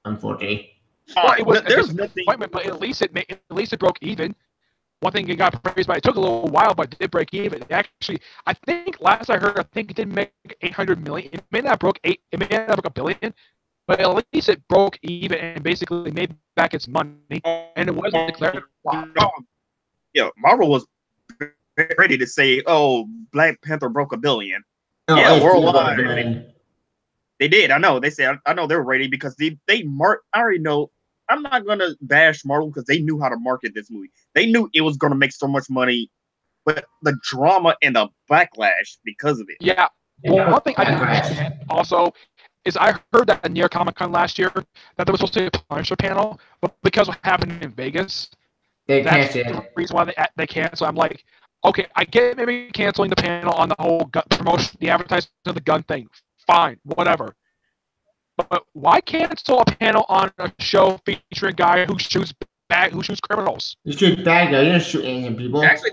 unfortunately. Well, it was a There's nothing. disappointment, but at least it broke even. One thing it got praised by, it took a little while, but it did break even. Actually, I think last I heard, I think it did make 800 million. It may not broke $1 billion, but at least it broke even and basically made back its money, and it wasn't declared a flop. Yeah, Marvel was ready to say, "Oh, Black Panther broke $1 billion." No, Yeah, it's worldwide. $2 billion. They did. I know. They said. I know they're ready because I already know. I'm not gonna bash Marvel because they knew how to market this movie. They knew it was gonna make so much money, but the drama and the backlash because of it. Yeah. Well, one thing I didn't understand also is I heard that near Comic-Con last year that there was supposed to be a Punisher panel, but because of what happened in Vegas, They that's canceled the it. reason why they canceled. I'm like, okay, I get maybe canceling the panel on the whole gun promotion, the advertisement of the gun thing. Fine, whatever. But why cancel a panel on a show featuring a guy who shoots criminals? You shoot bad guys. You don't shoot innocent people. Actually,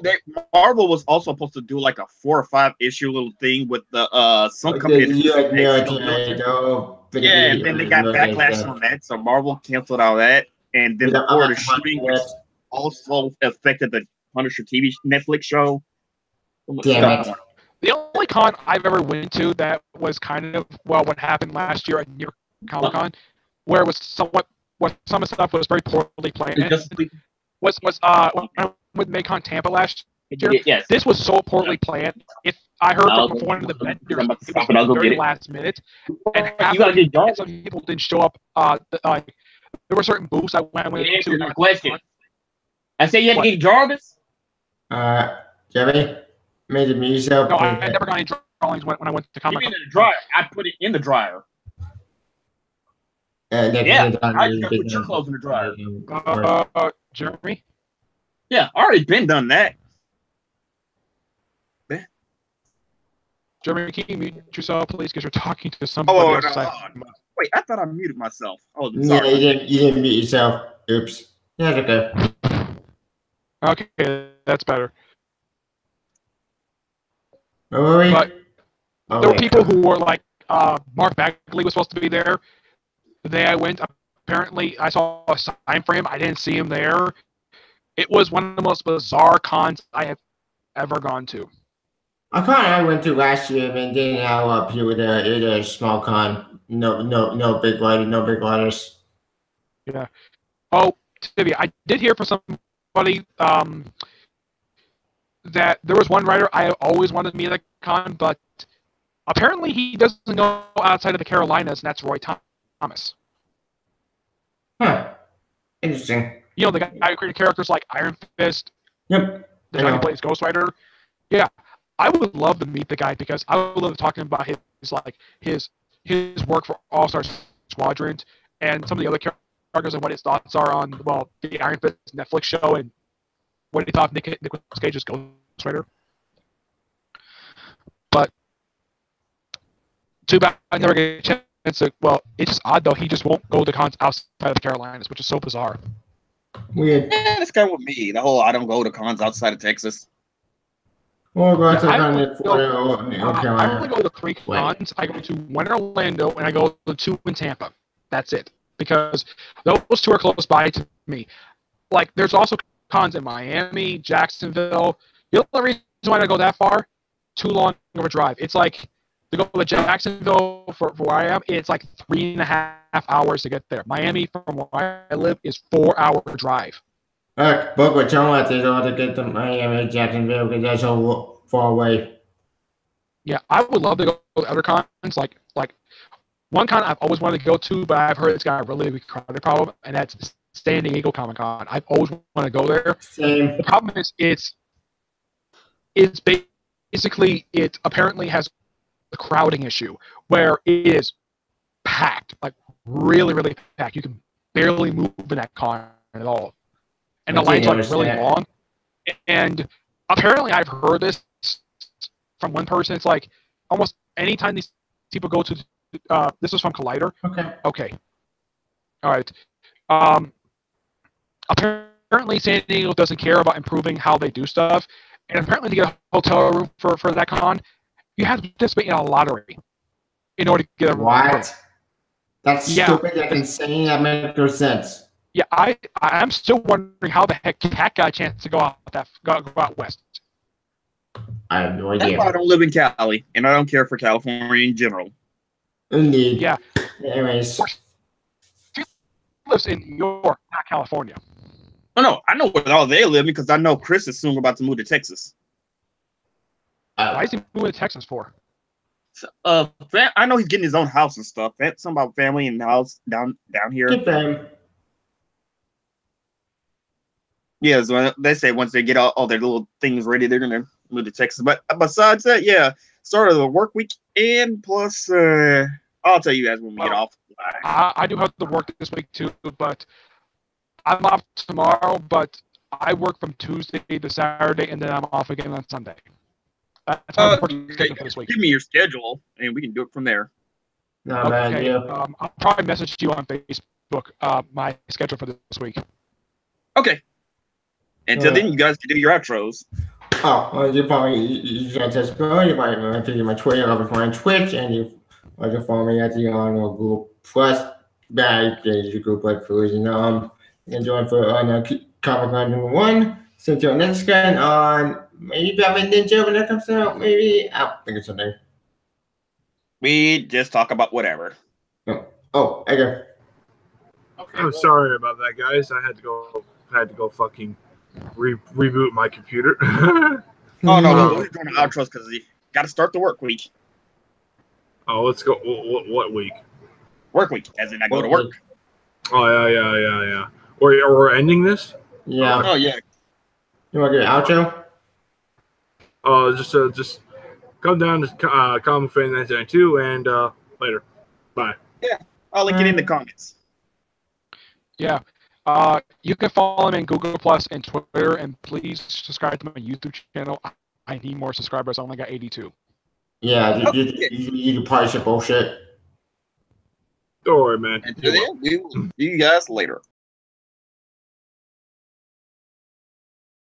Marvel was also supposed to do like a 4 or 5 issue little thing with the some company. Yeah, and then they got backlash on that, so Marvel canceled all that. And then before the shooting, which also affected the Punisher TV Netflix show. Damn it. The only con I've ever went to that was kind of what happened last year at New York Comic Con, where it was some of the stuff was very poorly planned. Was when I went with MayCon Tampa last year. Yes. This was so poorly planned. If I heard from one of the vendors, it was very last minute, and some people didn't show up. There were certain booths I went to. Question. I say you had to get Jarvis. Jeremy, made it yourself. No, I never got any drawings when I went to Comic Con. In the dryer. I put it in the dryer. I put your clothes in the dryer. Jeremy? Yeah, I already been done that. Jeremy, can you mute yourself, please? Because you're talking to somebody outside. Wait, I thought I muted myself. Oh, sorry. Yeah, you didn't mute yourself. Oops. Yeah, okay. Okay, that's better. But there were people who were like, Mark Bagley was supposed to be there. The day I went, apparently I saw a sign for him. I didn't see him there. It was one of the most bizarre cons I have ever gone to. A con I went to last year and didn't have up here with a small con. No big letters. Yeah. Oh, Tibi, I did hear from somebody that there was one writer I always wanted to meet at a con, but apparently he doesn't go outside of the Carolinas, and that's Roy Thomas. Huh. Interesting. You know, the guy who created characters like Iron Fist. Yep. The guy who plays Ghost Rider. Yeah. I would love to meet the guy because I would love talking about his work for All-Star Squadron and some of the other characters and what his thoughts are on, well, the Iron Fist Netflix show and what he thought of Nicolas Cage's Ghost Rider. But too bad I never get a chance to, well, it's just odd though, he just won't go to cons outside of the Carolinas, which is so bizarre. Weird. Yeah, that's kind of with me. The whole I don't go to cons outside of Texas. Well, I only go to 3 cons. I go to one in Orlando and I go to 2 in Tampa. That's it. Because those 2 are close by to me. Like, there's also cons in Miami, Jacksonville. The only reason why I go that far, too long of a drive. It's like, to go to Jacksonville for where I am, it's like 3.5 hours to get there. Miami, from where I live, is 4-hour drive. Book what you want to get to Miami, Jacksonville, because that's so far away. Yeah, I would love to go to other cons. Like one con I've always wanted to go to, but I've heard it's got a really big crowded problem, and that's San Diego Comic Con. I've always wanted to go there. Same. The problem is it's basically it apparently has a crowding issue where it is packed, like really, really packed. You can barely move in that con at all. And the lines are really long. And apparently I've heard this from one person. It's like almost any time these people go to this is from Collider. Okay. All right. Apparently San Diego doesn't care about improving how they do stuff. And apparently to get a hotel room for that con you have to participate in a lottery in order to get a What? That's Yeah. stupid. That's insane. That makes no sense. Yeah, I'm still wondering how the heck Cat got a chance to go out west. I have no That's idea. why I don't live in Cali, and I don't care for California in general. Indeed. Yeah, Anyways. she lives in New York, not California. Oh no, I know where all they live because I know Chris is soon about to move to Texas. Why is he moving to Texas for? I know he's getting his own house and stuff. Something about family and house down here. Good them. Yeah, so they say once they get all their little things ready, they're gonna move to Texas. But besides that, yeah, start of the work week and plus, I'll tell you guys when we get off. I do have to work this week too, but I'm off tomorrow. But I work from Tuesday to Saturday, and then I'm off again on Sunday. That's my work schedule for this week. Give me your schedule, and we can do it from there. No, man. Okay, Yeah. I'll probably message you on Facebook my schedule for this week. Okay. Until then, you guys can do your outros. Oh, well, you can just go. You might figure my Twitter, I'll be on Twitch, and you can follow me at the on Google Plus. Bad your group like foods, and you can join for Comic Con #1. Send you on next scan on maybe Batman Ninja when that comes out. Maybe I don't think it's something. We just talk about whatever. Oh, okay. I'm sorry about that, guys. I had to go fucking reboot my computer. Oh no, we're doing the outros because you got to start the work week. Oh, let's go. What week? Work week, as in I go to work. Oh yeah. Or we're ending this? Yeah. Oh yeah. You want to get an outro? Just come down to Comic Fan 1992 and later. Bye. Yeah, I'll link it in the comments. Yeah. You can follow me on Google Plus and Twitter, and please subscribe to my YouTube channel. I need more subscribers. I only got 82. Yeah, you can probably shit bullshit. Don't worry, man. Until then, we will see you guys later.